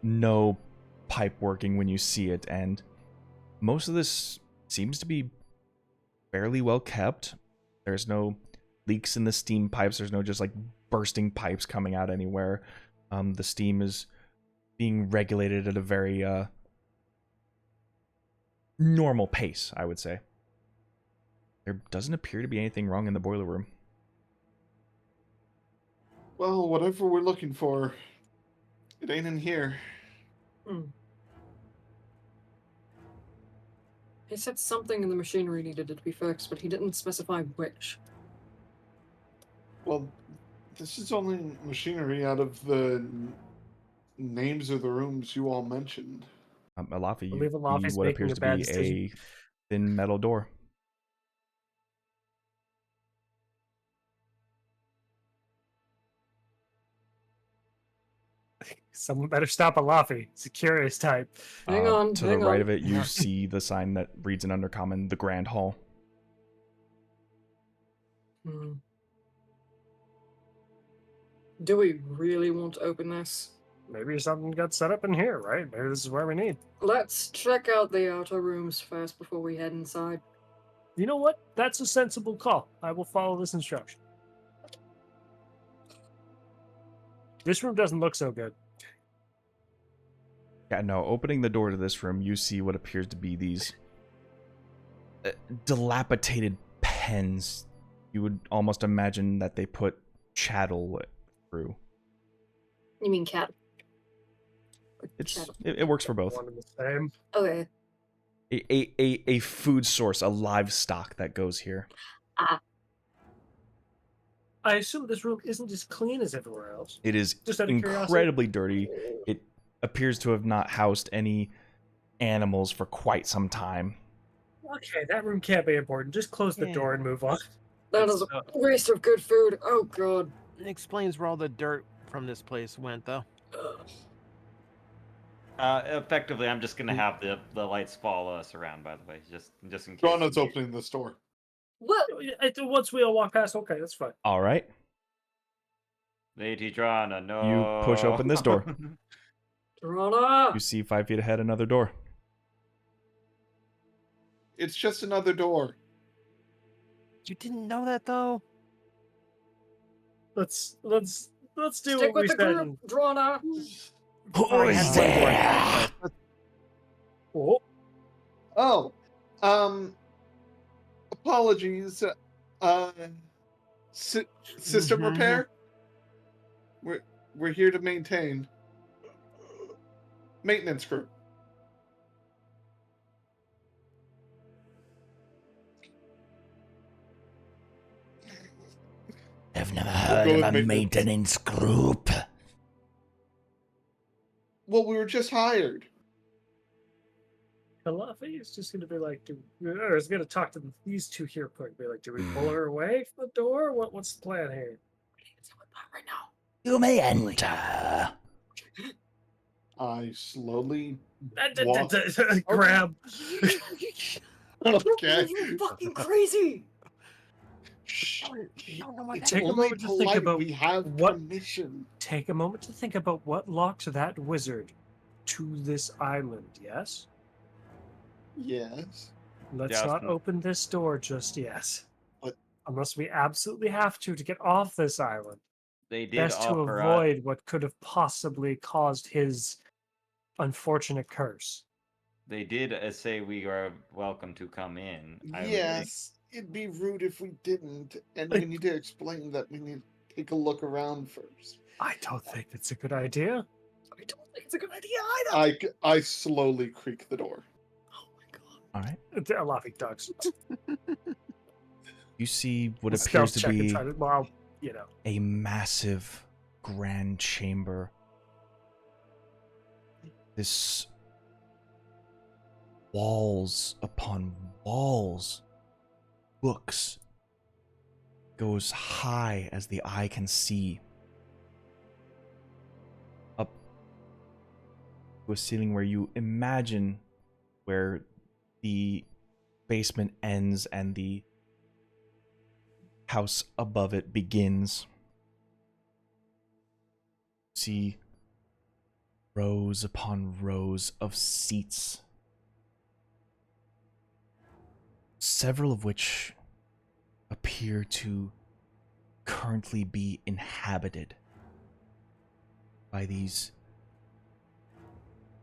know pipe working when you see it, and most of this seems to be fairly well kept. There's no leaks in the steam pipes. There's no just like bursting pipes coming out anywhere. The steam is being regulated at a very normal pace, I would say. There doesn't appear to be anything wrong in the boiler room. Well, whatever we're looking for, it ain't in here. He said something in the machinery needed to be fixed, but he didn't specify which. Well, this is only machinery out of the names of the rooms you all mentioned. Alafi, Believe you Alafi's see what making appears a to bad be decision. a thin metal door. Someone better stop Alafi. He's a curious type. Hang on, To the hang right on. of it, you see the sign that reads in Undercommon, the Grand Hall. Hmm. Do we really want to open this? Maybe something got set up in here, right? Maybe this is where we need. Let's check out the outer rooms first before we head inside. You know what? That's a sensible call. I will follow this instruction. This room doesn't look so good. Yeah, no, opening the door to this room, you see what appears to be these dilapidated pens. You would almost imagine that they put chattel through. You mean cat? It works for both. One and the same. Okay. A food source, a livestock that goes here. I assume this room isn't as clean as everywhere else. It is Just out of curiosity. incredibly dirty. It appears to have not housed any animals for quite some time. Okay, that room can't be important. Just close the Yeah. door and move on. That is a waste of good food. Oh god. It explains where all the dirt from this place went, though. Effectively, I'm just gonna have the lights follow us around. By the way, just in case. Grana's opening this door. What? Once we all walk past, okay, that's fine. All right. Lady Drana, no. You push open this door. Drana! You see 5 feet ahead another door. It's just another door. You didn't know that, though? Let's do Stick what we with the said. group, Drana! Who is there? Oh, Oh, apologies. System Mhm. repair. We're here to maintain. Maintenance crew. I've never Go heard with of a maintenance. maintenance group. Well, we were just hired. Kalafi is just gonna be like, or is gonna talk to these two here quick. Be like, do we pull her away from the door? What's the plan here? You may enter. I slowly walk. Grab. Okay. You're fucking crazy. Shh. It's Take a only moment to think polite. about We have what- permission. Take a moment to think about what locked that wizard to this island, yes? Yes. Let's Just not no. open this door just yet. But- Unless we absolutely have to get off this island. They did Best to offer avoid what could have possibly caused his unfortunate curse. They did say we are welcome to come in. I would think. Yes. It'd be rude if we didn't, and we need to explain that we need to take a look around first. I don't think it's a good idea. I don't think it's a good idea either. I slowly creak the door. Oh my god. All right. They're laughing ducks. You see what Stealth appears to check and be try to, well, you know. a massive grand chamber. This walls upon walls, books, goes high as the eye can see, up to a ceiling where you imagine where the basement ends and the house above it begins. See rows upon rows of seats, several of which appear to currently be inhabited by these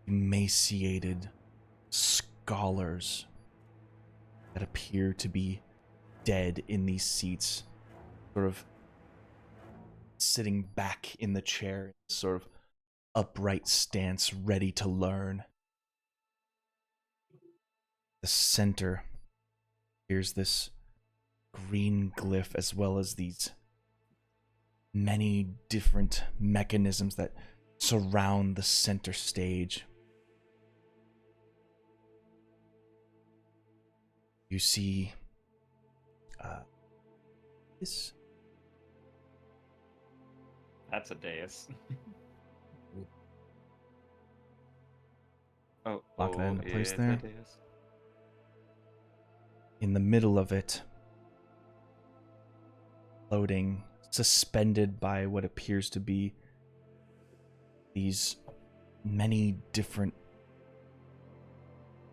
emaciated scholars that appear to be dead in these seats, sort of sitting back in the chair, sort of upright stance, ready to learn. The center, here's this green glyph, as well as these many different mechanisms that surround the center stage. You see this. That's a dais. Oh, Lock that into place it's a there. dais. In the middle of it, floating, suspended by what appears to be these many different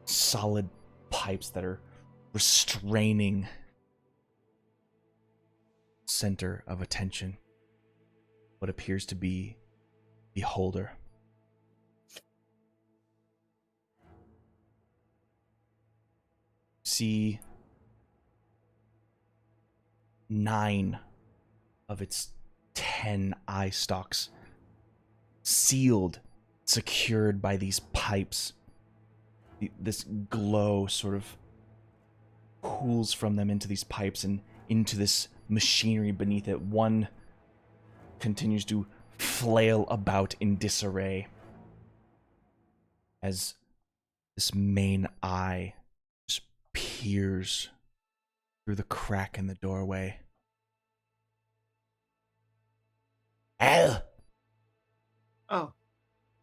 solid pipes that are restraining center of attention, what appears to be beholder. See 9 of its 10 eye stalks sealed, secured by these pipes. This glow sort of pools from them into these pipes and into this machinery beneath it. One continues to flail about in disarray as this main eye just peers through the crack in the doorway. Well, Oh.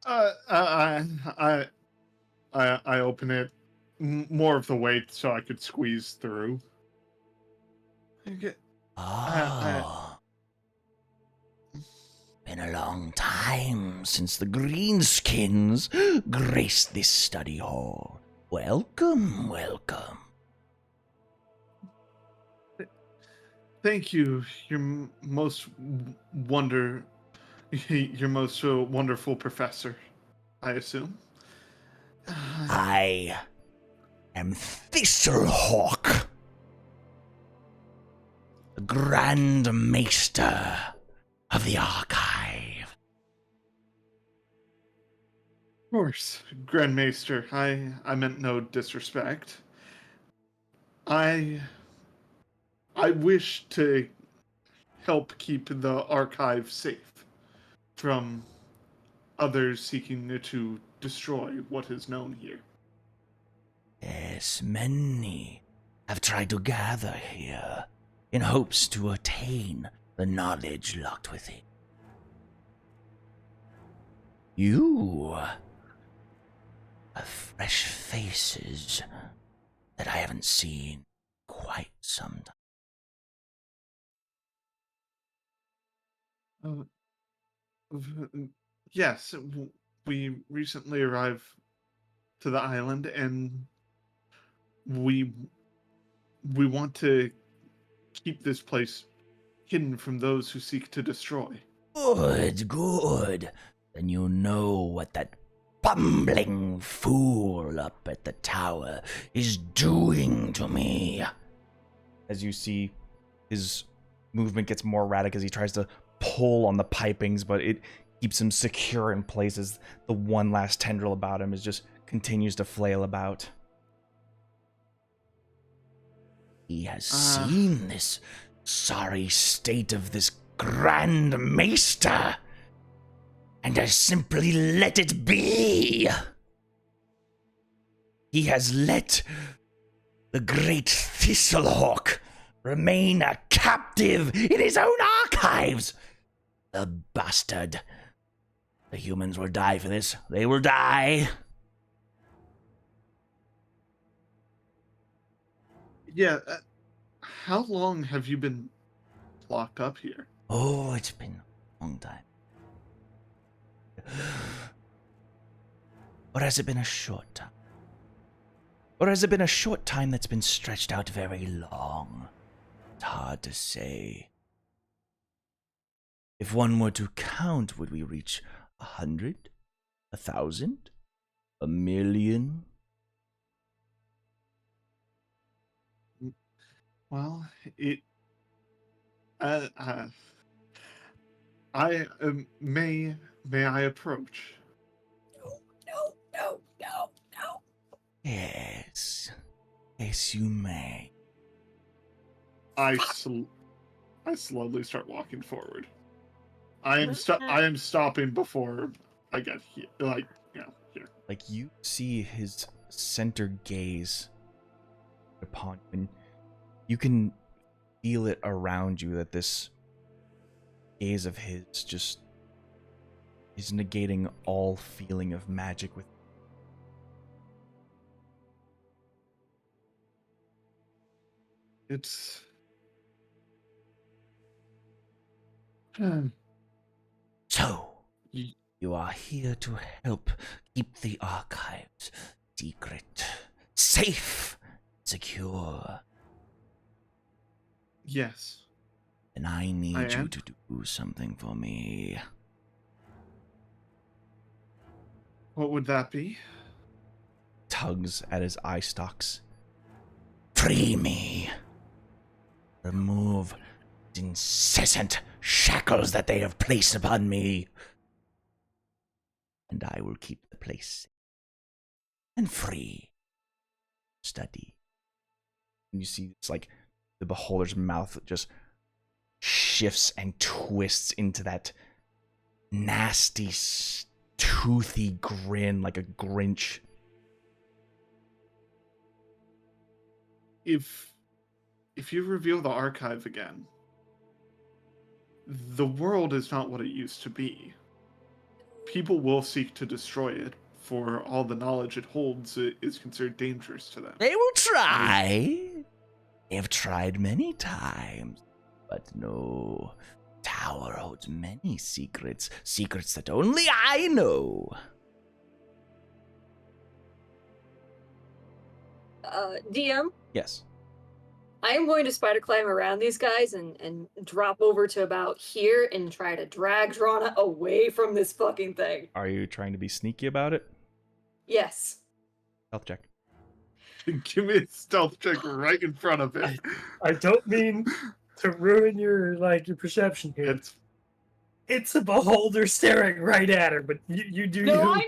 I open it more of the weight so I could squeeze through. Okay. oh. Been a long time since the greenskins graced this study hall. Welcome, welcome. Thank you, your most wonderful professor, I assume. I am Thistlehock, the Grand Maester of the Archive. Of course, Grand Maester. I meant no disrespect. I wish to help keep the archive safe from others seeking to destroy what is known here. Yes, many have tried to gather here in hopes to attain the knowledge locked within. You are fresh faces that I haven't seen quite some time. Yes, we recently arrived to the island, and we want to keep this place hidden from those who seek to destroy. Good, good. Then you know what that bumbling fool up at the tower is doing to me. As you see, his movement gets more erratic as he tries to pull on the pipings, but it keeps him secure in place as the one last tendril about him is just continues to flail about. He has seen this sorry state of this Grand Maester and has simply let it be. He has let the great Thistlehawk remain a captive in his own archives. The bastard. The humans will die for this. They will die. Yeah, how long have you been locked up here? Oh, it's been a long time. Or has it been a short time? Or has it been a short time that's been stretched out very long? It's hard to say. If one were to count, would we reach 100? 1,000? 1,000,000? Well, I may I approach? No. Yes. Yes, you may. I slowly start walking forward. I am stopping before I get here. Here. Like, you see his center gaze upon you, and you can feel it around you that this gaze of his just is negating all feeling of magic with. It's So, you are here to help keep the archives secret, safe, secure. yes. And I need I you am. to do something for me. What would that be? Tugs at his eye stalks. Free me. Remove the incessant shackles that they have placed upon me. And I will keep the place safe and free. Study. And you see it's like the beholder's mouth just shifts and twists into that nasty, toothy grin like a Grinch. If you reveal the archive again, the world is not what it used to be. People will seek to destroy it, for all the knowledge it holds is considered dangerous to them. They will try. They have tried many times. But no, Tower holds many secrets. Secrets that only I know. DM, Yes. I am going to spider climb around these guys and drop over to about here and try to drag Drana away from this fucking thing. Are you trying to be sneaky about it? Yes. Stealth check. Give me a stealth check right in front of it. I don't mean to ruin your perception here. It's a beholder staring right at her, but you do. No, I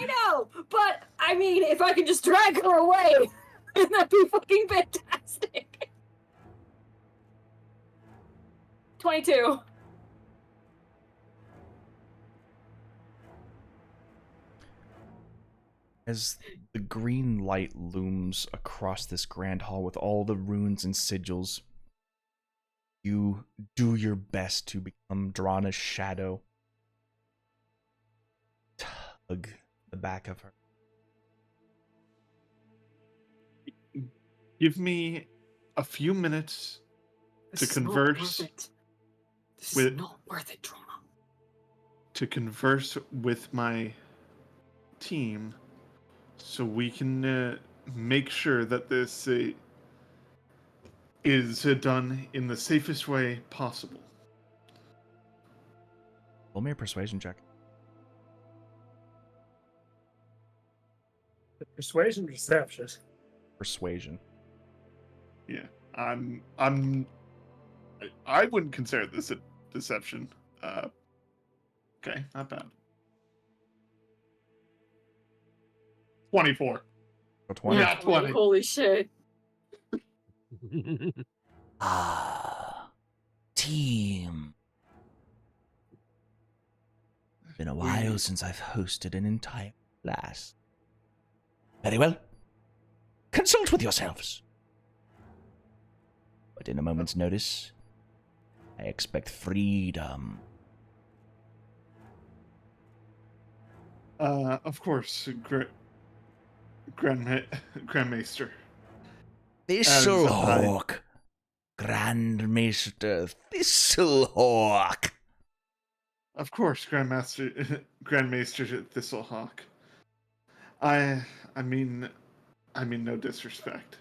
know. But I mean, if I could just drag her away, that'd be fucking fantastic. 22. As the green light looms across this grand hall with all the runes and sigils, you do your best to become Drana's shadow. hug the back of her. Give me a few minutes This to is not converse worth it. This with- is not worth it, Trauma. to converse with my team so we can make sure that this is done in the safest way possible. Roll me a persuasion check. The persuasion deception. Persuasion. Yeah, I wouldn't consider this a deception. Okay, not bad. 24. Roll 20. Yeah, 20. Holy shit. Ah, team. Been a while since I've hosted an entire class. Very well. Consult with yourselves. But in a moment's notice, I expect freedom. Of course, Grandmaster. Thistlehawk. Grandmaster Thistlehawk. Of course, Grandmaster Thistlehawk. I mean no disrespect,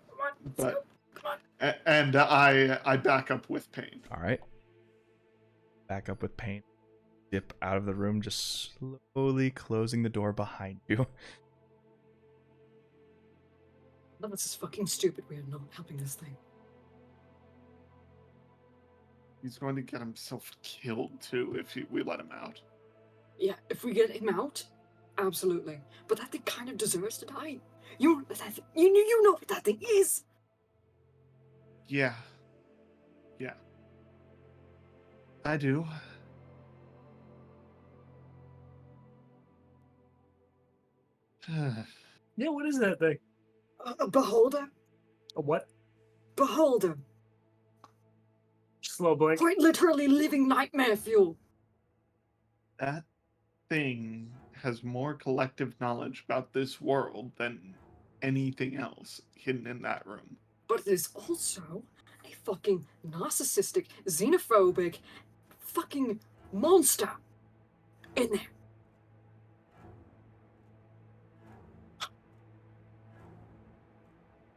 Come on, let's but go. Come on. and I back up with pain. All right. Back up with pain. Dip out of the room, just slowly closing the door behind you. No, this is fucking stupid. We are not helping this thing. He's going to get himself killed too if we let him out. Yeah, if we get him out, absolutely. But that thing kind of deserves to die. You know what that thing is. Yeah. I do. Yeah, what is that thing? A beholder. A what? Beholder. Slow blink. Quite literally living nightmare fuel. That thing has more collective knowledge about this world than anything else hidden in that room. But there's also a fucking narcissistic, xenophobic, fucking monster in there.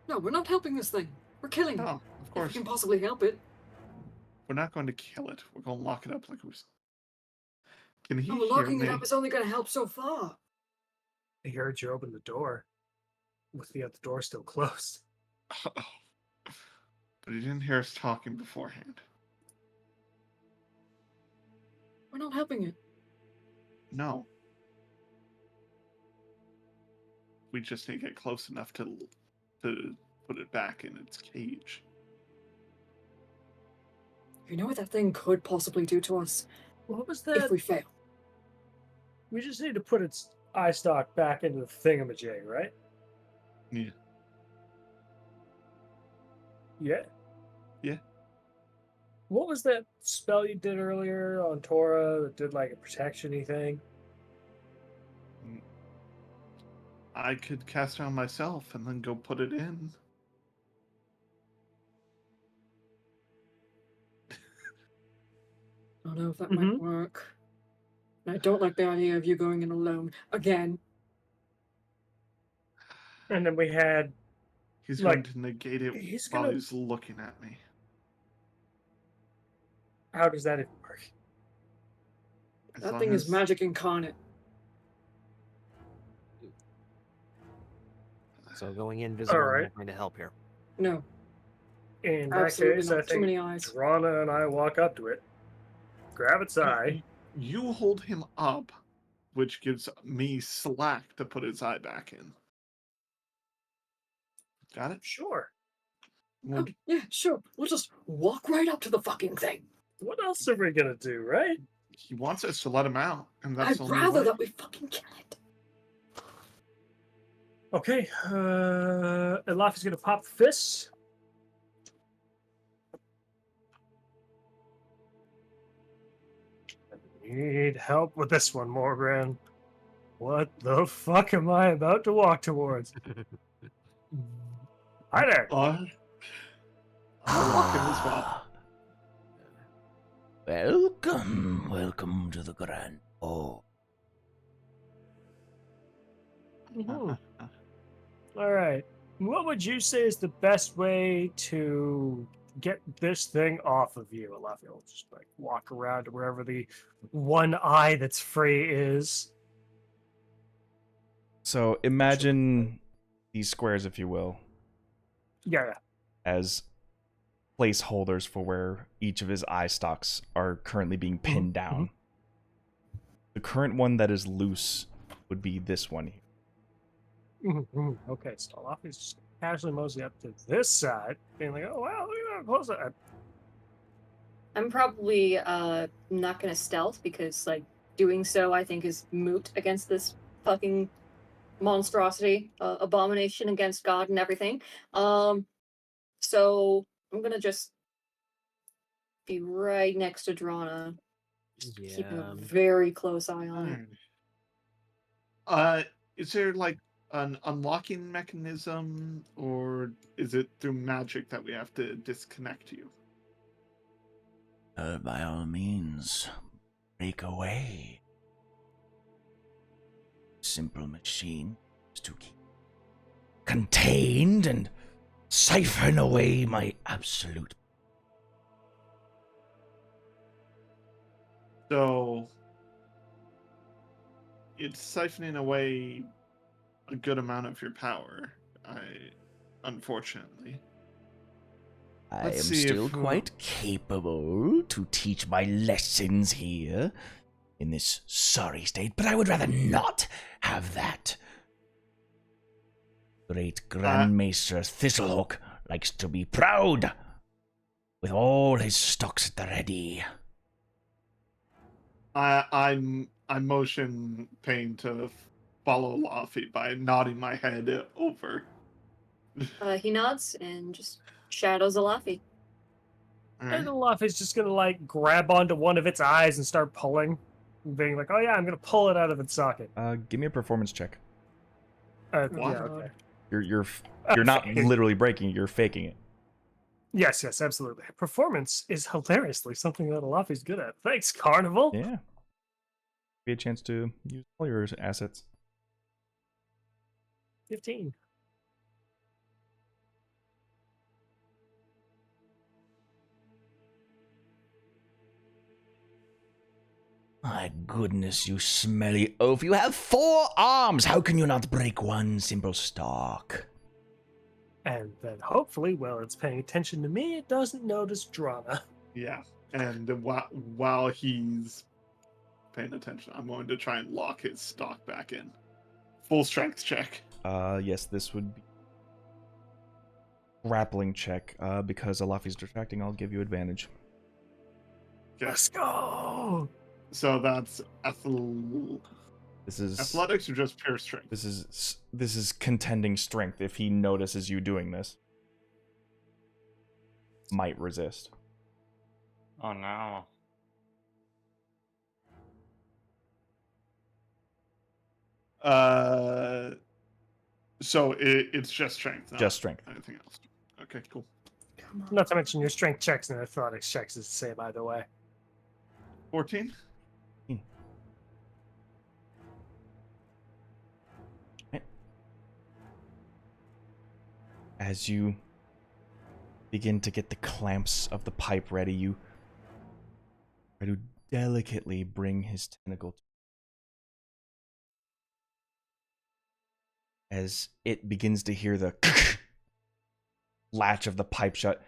No, we're not helping this thing. We're killing it. No, of If course. we can possibly help it. We're not going to kill it. We're going to lock it up like it was. Can he Oh, hear locking me? it up is only going to help so far. I heard you open the door. With the door still closed. But he didn't hear us talking beforehand. We're not helping it. No. We just need to get close enough to put it back in its cage. You know what that thing could possibly do to us What was if that? we fail? We just need to put its eye stalk back into the thingamajig, right? Yeah. Yeah. Yeah. What was that spell you did earlier on Torah that did like a protection-y thing? I could cast it on myself and then go put it in. I don't know if that might work. And I don't like the idea of you going in alone again. And then we had He's Like, going to negate it he's while gonna- he's looking at me. how does that even work? As That long thing is as- magic incarnate. So going invisible Alright. is not going to help here. No, In that absolutely case, I not. Too think many eyes. Drana and I walk up to it, grab its eye. You hold him up, which gives me slack to put his eye back in. Got it? Sure. Well, Oh, yeah, sure. We'll just walk right up to the fucking thing. What else are we gonna do, right? he wants us to let him out, and that's I'd the only rather way. that we fucking kill it. Okay. Elafi's gonna pop the fists. I need help with this one, Morgan. What the fuck am I about to walk towards? Hi there. I'm walking as well. Welcome to the Grand Hall. All right. What would you say is the best way to get this thing off of you? Alafia will just like walk around to wherever the one eye that's free is. So imagine these squares, if you will, Yeah. as placeholders for where each of his eye stalks are currently being pinned down. The current one that is loose would be this one here. Okay, so Alafia's just casually mosey up to this side, being like, "Oh wow, look at how close I." I'm probably not gonna stealth because like doing so I think is moot against this fucking monstrosity, abomination against God and everything. So I'm gonna just be right next to Drana, just keeping a very close eye on it. Is there like an unlocking mechanism, or is it through magic that we have to disconnect you? By all means, break away. Simple machine is to keep contained and siphon away my absolute. So it's siphoning away a good amount of your power. Unfortunately. I am Let's see still if, quite capable to teach my lessons here in this sorry state, but I would rather not have that. Great Grand Maester Thistlehawk likes to be proud with all his stocks at the ready. I motion Pain to follow Laffy by nodding my head over. He nods and just shadows Alafi. And Alafia's just gonna like grab onto one of its eyes and start pulling, being like, "Oh yeah, I'm gonna pull it out of its socket." Give me a performance check. What? Yeah, okay. You're not literally breaking, you're faking it. Yes, absolutely. Performance is hilariously something that Alafi's good at. Thanks, Carnival. Yeah. Be a chance to use all your assets. 15. My goodness, you smelly oaf. You have 4 arms. How can you not break one simple stalk? And then hopefully, while it's paying attention to me, it doesn't notice Drana. Yeah, and while he's paying attention, I'm going to try and lock his stock back in. Full strength check. Yes, this would be grappling check. Because Alafi's distracting, I'll give you advantage. Okay. Let's go! So that's This is athletics or just pure strength? This is contending strength. If he notices you doing this, might resist. Oh no. So it's just strength. Not Just strength. Anything else? Okay, cool. Not to mention your strength checks and athletics checks is the same either way. 14. As you begin to get the clamps of the pipe ready, you try to delicately bring his tentacle to as it begins to hear the latch of the pipe shut.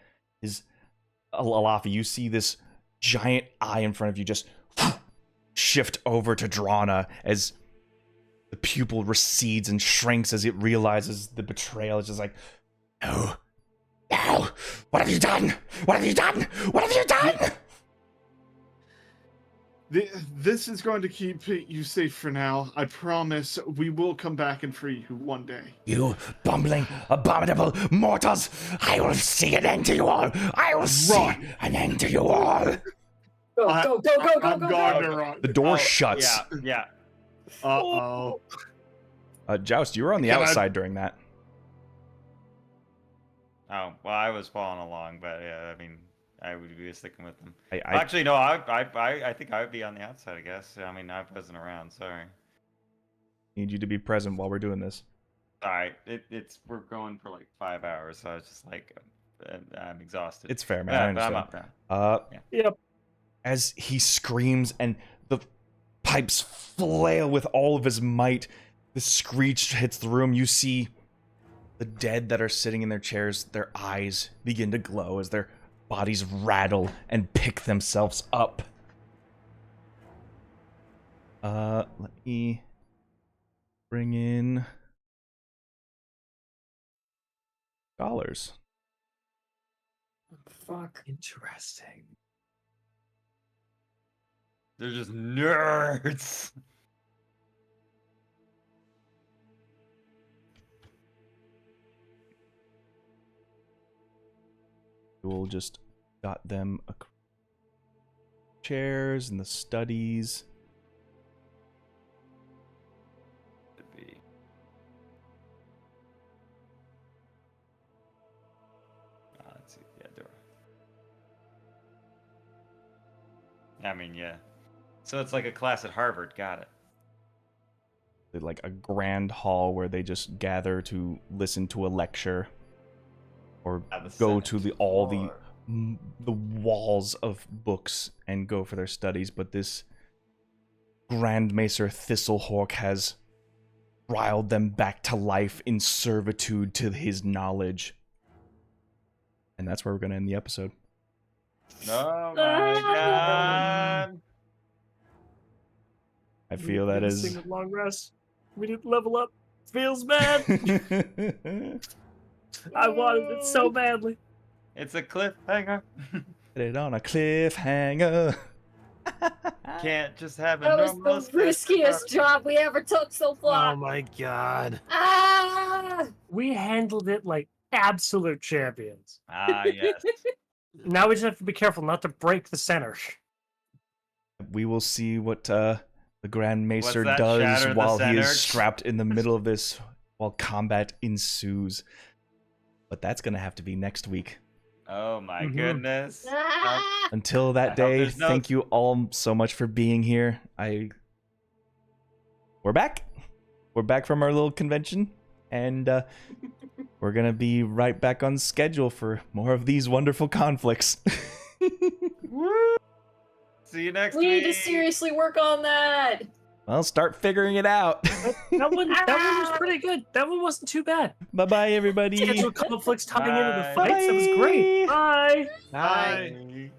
Alafi, you see this giant eye in front of you just shift over to Drana as the pupil recedes and shrinks as it realizes the betrayal. It's just like, no, what have you done? What have you done? What have you done? This is going to keep you safe for now. I promise we will come back and free you one day. You bumbling, abominable mortals! I will see an end to you all! I will see an end to you all! Go, go, go, go, go, I'm go, going go. to run. The door shuts. Yeah. Uh-oh. Joust, you were on the Can I- outside during that. Oh, well, I was following along, but yeah, I mean, I would be sticking with them. I Actually, no, I think I would be on the outside, I guess. I mean, I wasn't around, sorry. need you to be present while we're doing this. Sorry, we're going for like 5 hours, so I was just like, I'm exhausted. It's fair, man. Yeah, I but I'm understand. up now. Yep. As he screams and the pipes flail with all of his might, the screech hits the room. You see the dead that are sitting in their chairs, their eyes begin to glow as their bodies rattle and pick themselves up. Let me bring in scholars. Fuck. Interesting. They're just nerds. We'll just dot them across chairs and the studies. Could be. Let's see. Yeah, door. I mean, yeah. So it's like a class at Harvard. Got it. Like a grand hall where they just gather to listen to a lecture or At the go Senate to all floor. the walls of books and go for their studies. But this Grand Maester Thistlehawk has riled them back to life in servitude to his knowledge. And that's where we're going to end the episode. Oh my god. I feel that We didn't is... sing with long rest. We didn't level up. Feels bad. I wanted it so badly. It's a cliffhanger. Put it on a cliffhanger. Can't just have a That was normal the riskiest job we ever took so Oh far. my god. Ah! We handled it like absolute champions. Ah, yes. Now we just have to be careful not to break the center. We will see what the Grand Maester that? does Shatter the while he center? is strapped in the middle of this while combat ensues. But that's going to have to be next week. Oh my Mhm. goodness. Ah! Until I that hope day, there's no- thank you all so much for being here. We're back. We're back from our little convention, and we're gonna be right back on schedule for more of these wonderful conflicts. See you next We week. need to seriously work on that. Well, start figuring it out. That one was pretty good. That one wasn't too bad. Bye bye, everybody. Scheduled conflicts tying into the Bye. fights. That was great. Bye. Bye. Bye.